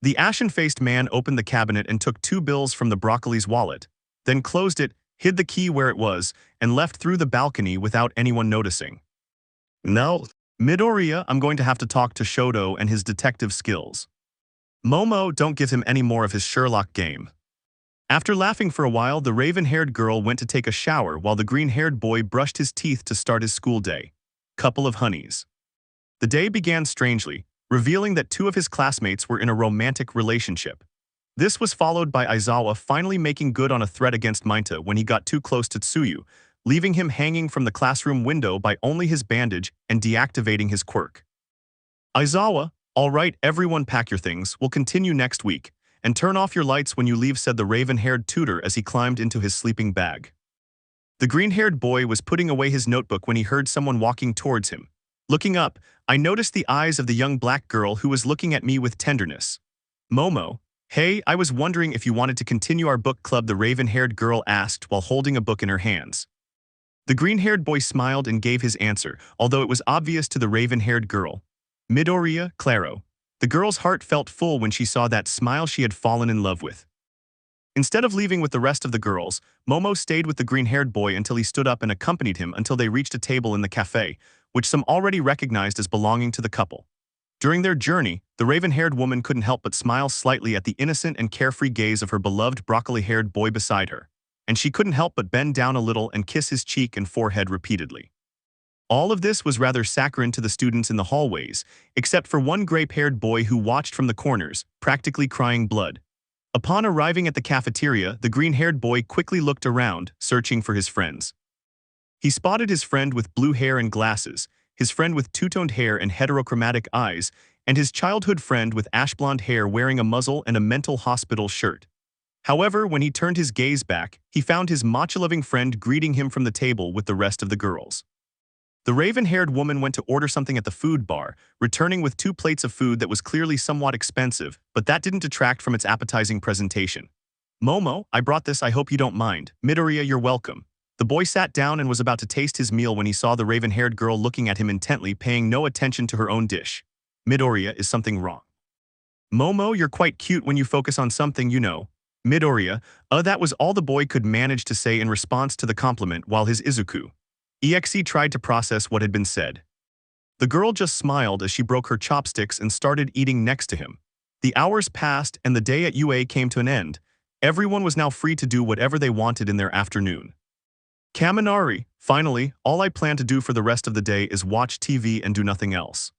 The ashen-faced man opened the cabinet and took 2 bills from the broccoli's wallet, then closed it, hid the key where it was, and left through the balcony without anyone noticing. No. Midoriya, I'm going to have to talk to Shoto and his detective skills. Momo, don't give him any more of his Sherlock game. After laughing for a while, the raven-haired girl went to take a shower while the green-haired boy brushed his teeth to start his school day. Couple of honeys. The day began strangely, revealing that 2 of his classmates were in a romantic relationship. This was followed by Aizawa finally making good on a threat against Mainta when he got too close to Tsuyu, leaving him hanging from the classroom window by only his bandage and deactivating his quirk. Aizawa, all right, everyone pack your things, we'll continue next week, and turn off your lights when you leave, said the raven-haired tutor as he climbed into his sleeping bag. The green-haired boy was putting away his notebook when he heard someone walking towards him. Looking up, I noticed the eyes of the young black girl who was looking at me with tenderness. Momo, hey, I was wondering if you wanted to continue our book club, the raven-haired girl asked while holding a book in her hands. The green-haired boy smiled and gave his answer, although it was obvious to the raven-haired girl. Midoriya, claro. The girl's heart felt full when she saw that smile she had fallen in love with. Instead of leaving with the rest of the girls, Momo stayed with the green-haired boy until he stood up and accompanied him until they reached a table in the cafe, which some already recognized as belonging to the couple. During their journey, the raven-haired woman couldn't help but smile slightly at the innocent and carefree gaze of her beloved broccoli-haired boy beside her, and she couldn't help but bend down a little and kiss his cheek and forehead repeatedly. All of this was rather saccharine to the students in the hallways, except for one grape-haired boy who watched from the corners, practically crying blood. Upon arriving at the cafeteria, the green-haired boy quickly looked around, searching for his friends. He spotted his friend with blue hair and glasses, his friend with two-toned hair and heterochromatic eyes, and his childhood friend with ash-blonde hair wearing a muzzle and a mental hospital shirt. However, when he turned his gaze back, he found his matcha-loving friend greeting him from the table with the rest of the girls. The raven-haired woman went to order something at the food bar, returning with 2 plates of food that was clearly somewhat expensive, but that didn't detract from its appetizing presentation. Momo, I brought this, I hope you don't mind. Midoriya, you're welcome. The boy sat down and was about to taste his meal when he saw the raven-haired girl looking at him intently, paying no attention to her own dish. Midoriya, is something wrong? Momo, you're quite cute when you focus on something, you know. Midoriya, that was all the boy could manage to say in response to the compliment while his izuku EXE tried to process what had been said. The girl just smiled as she broke her chopsticks and started eating next to him. The hours passed and the day at UA came to an end. Everyone was now free to do whatever they wanted in their afternoon. Kaminari, finally, all I plan to do for the rest of the day is watch TV and do nothing else.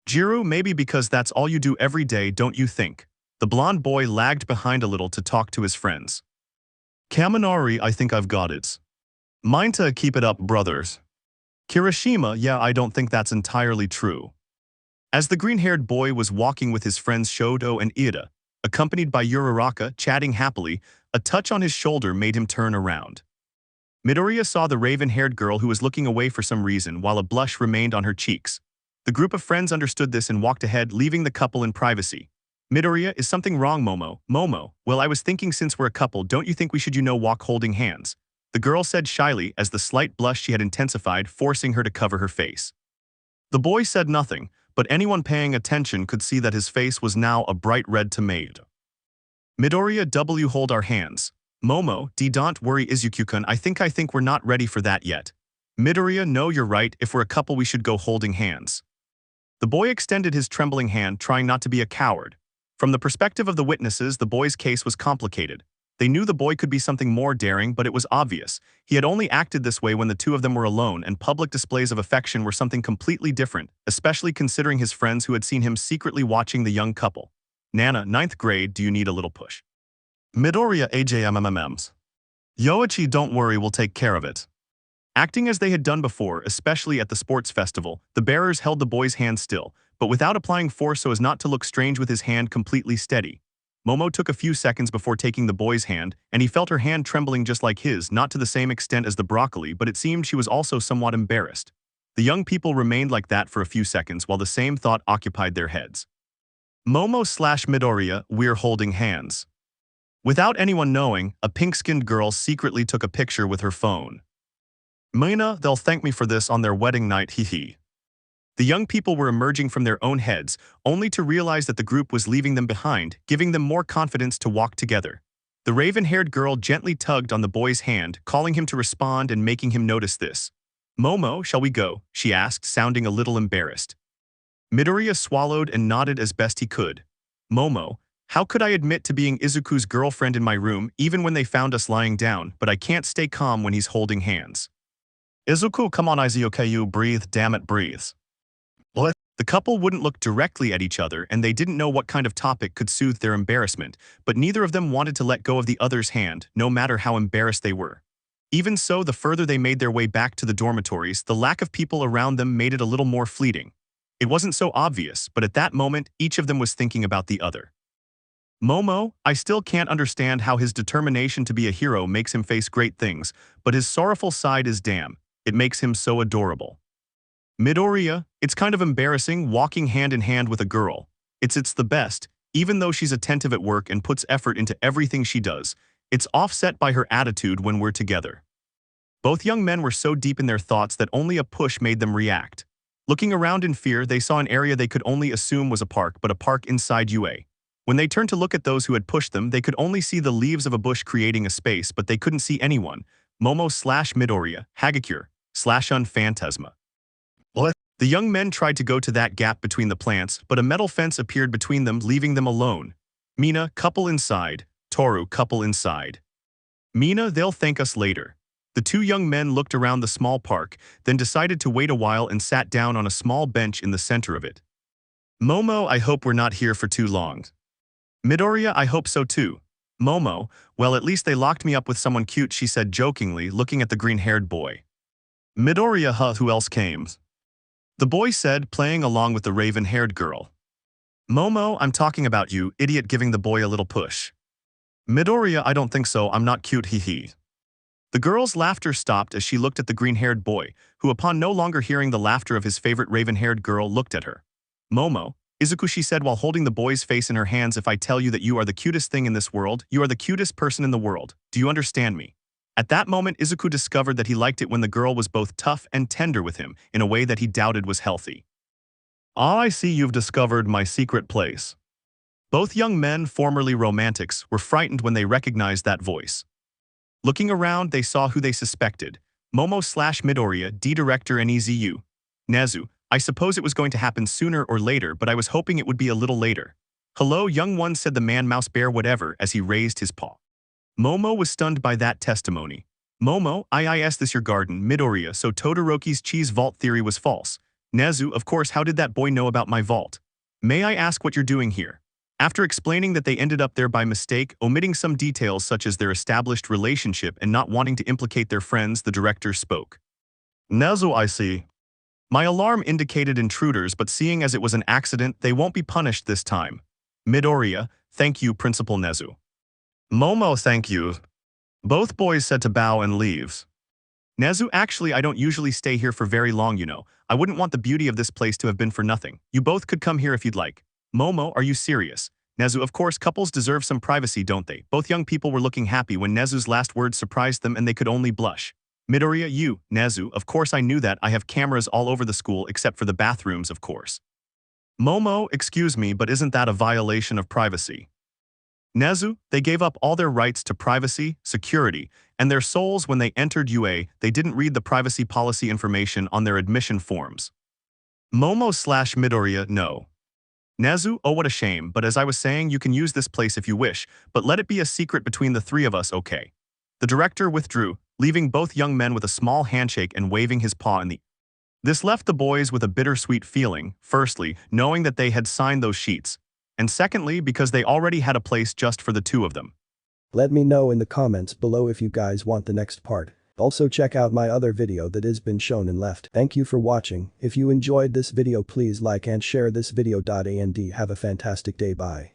Jiro, maybe because that's all you do every day, don't you think? The blonde boy lagged behind a little to talk to his friends. Kaminari, I think I've got it. Mine to keep it up, brothers. Kirishima, yeah, I don't think that's entirely true. As the green-haired boy was walking with his friends Shoto and Ida, accompanied by Uraraka chatting happily, a touch on his shoulder made him turn around. Midoriya saw the raven-haired girl who was looking away for some reason while a blush remained on her cheeks. The group of friends understood this and walked ahead, leaving the couple in privacy. Midoriya, is something wrong, Momo? Momo, well, I was thinking since we're a couple, don't you think we should walk holding hands? The girl said shyly as the slight blush she had intensified, forcing her to cover her face. The boy said nothing, but anyone paying attention could see that his face was now a bright red tomato. Midoriya, W, hold our hands. Momo, D, don't worry Izuku-kun, I think we're not ready for that yet. Midoriya, no, you're right, if we're a couple we should go holding hands. The boy extended his trembling hand, trying not to be a coward. From the perspective of the witnesses, the boy's case was complicated. They knew the boy could be something more daring, but it was obvious. He had only acted this way when the two of them were alone, and public displays of affection were something completely different, especially considering his friends who had seen him secretly watching the young couple. Nana, 9th grade, do you need a little push? Midoriya, AJMMMs. Yoichi, don't worry, we'll take care of it. Acting as they had done before, especially at the sports festival, the bearers held the boy's hand still, but without applying force so as not to look strange with his hand completely steady. Momo took a few seconds before taking the boy's hand, and he felt her hand trembling just like his, not to the same extent as the broccoli, but it seemed she was also somewhat embarrassed. The young people remained like that for a few seconds while the same thought occupied their heads. Momo/Midoriya, we're holding hands. Without anyone knowing, a pink-skinned girl secretly took a picture with her phone. Mina, they'll thank me for this on their wedding night, hee. The young people were emerging from their own heads, only to realize that the group was leaving them behind, giving them more confidence to walk together. The raven-haired girl gently tugged on the boy's hand, calling him to respond and making him notice this. Momo, shall we go? She asked, sounding a little embarrassed. Midoriya swallowed and nodded as best he could. Momo, how could I admit to being Izuku's girlfriend in my room, even when they found us lying down, but I can't stay calm when he's holding hands. Izuku, come on Izuku, breathe, damn it, breathe. What? The couple wouldn't look directly at each other, and they didn't know what kind of topic could soothe their embarrassment, but neither of them wanted to let go of the other's hand, no matter how embarrassed they were. Even so, the further they made their way back to the dormitories, the lack of people around them made it a little more fleeting. It wasn't so obvious, but at that moment, each of them was thinking about the other. Momo, I still can't understand how his determination to be a hero makes him face great things, but his sorrowful side is damn, it makes him so adorable. Midoriya, it's kind of embarrassing walking hand in hand with a girl. It's the best, even though she's attentive at work and puts effort into everything she does. It's offset by her attitude when we're together. Both young men were so deep in their thoughts that only a push made them react. Looking around in fear, they saw an area they could only assume was a park, but a park inside UA. When they turned to look at those who had pushed them, they could only see the leaves of a bush creating a space, but they couldn't see anyone. Momo/Midoriya, Hagakure/Unphantasma. What? The young men tried to go to that gap between the plants, but a metal fence appeared between them, leaving them alone. Mina, couple inside. Toru, couple inside. Mina, they'll thank us later. The two young men looked around the small park, then decided to wait a while and sat down on a small bench in the center of it. Momo, I hope we're not here for too long. Midoriya, I hope so too. Momo, well, at least they locked me up with someone cute, she said jokingly, looking at the green-haired boy. Midoriya, huh, who else came? The boy said, playing along with the raven-haired girl. Momo, I'm talking about you, idiot, giving the boy a little push. Midoriya, I don't think so, I'm not cute, hee. The girl's laughter stopped as she looked at the green-haired boy, who upon no longer hearing the laughter of his favorite raven-haired girl looked at her. Momo, Izuku, she said while holding the boy's face in her hands, if I tell you that you are the cutest thing in this world, you are the cutest person in the world, do you understand me? At that moment, Izuku discovered that he liked it when the girl was both tough and tender with him, in a way that he doubted was healthy. Ah, I see you've discovered my secret place. Both young men, formerly romantics, were frightened when they recognized that voice. Looking around, they saw who they suspected. Momo/Midoriya, D-Director and EZU. Nezu, I suppose it was going to happen sooner or later, but I was hoping it would be a little later. Hello, young one, said the man mouse bear whatever as he raised his paw. Momo was stunned by that testimony. Momo, is this your garden, Midoriya, so Todoroki's cheese vault theory was false. Nezu, of course, how did that boy know about my vault? May I ask what you're doing here? After explaining that they ended up there by mistake, omitting some details such as their established relationship and not wanting to implicate their friends, the director spoke. Nezu, I see. My alarm indicated intruders, but seeing as it was an accident, they won't be punished this time. Midoriya, thank you, Principal Nezu. Momo, thank you. Both boys said to bow and leaves. Nezu, actually, I don't usually stay here for very long, you know. I wouldn't want the beauty of this place to have been for nothing. You both could come here if you'd like. Momo, are you serious? Nezu, of course, couples deserve some privacy, don't they? Both young people were looking happy when Nezu's last words surprised them and they could only blush. Midoriya, you, Nezu, of course I knew that. I have cameras all over the school except for the bathrooms, of course. Momo, excuse me, but isn't that a violation of privacy? Nezu, they gave up all their rights to privacy, security, and their souls when they entered UA. They didn't read the privacy policy information on their admission forms. Momo/Midoriya, no. Nezu, oh what a shame, but as I was saying, you can use this place if you wish, but let it be a secret between the three of us, okay? The director withdrew, leaving both young men with a small handshake and waving his paw in the air. This left the boys with a bittersweet feeling, firstly, knowing that they had signed those sheets, and secondly, because they already had a place just for the two of them.
Let me know in the comments below if you guys want the next part. Also check out my other video that has been shown and left. Thank you for watching. If you enjoyed this video, please like and share this video. And have a fantastic day. Bye.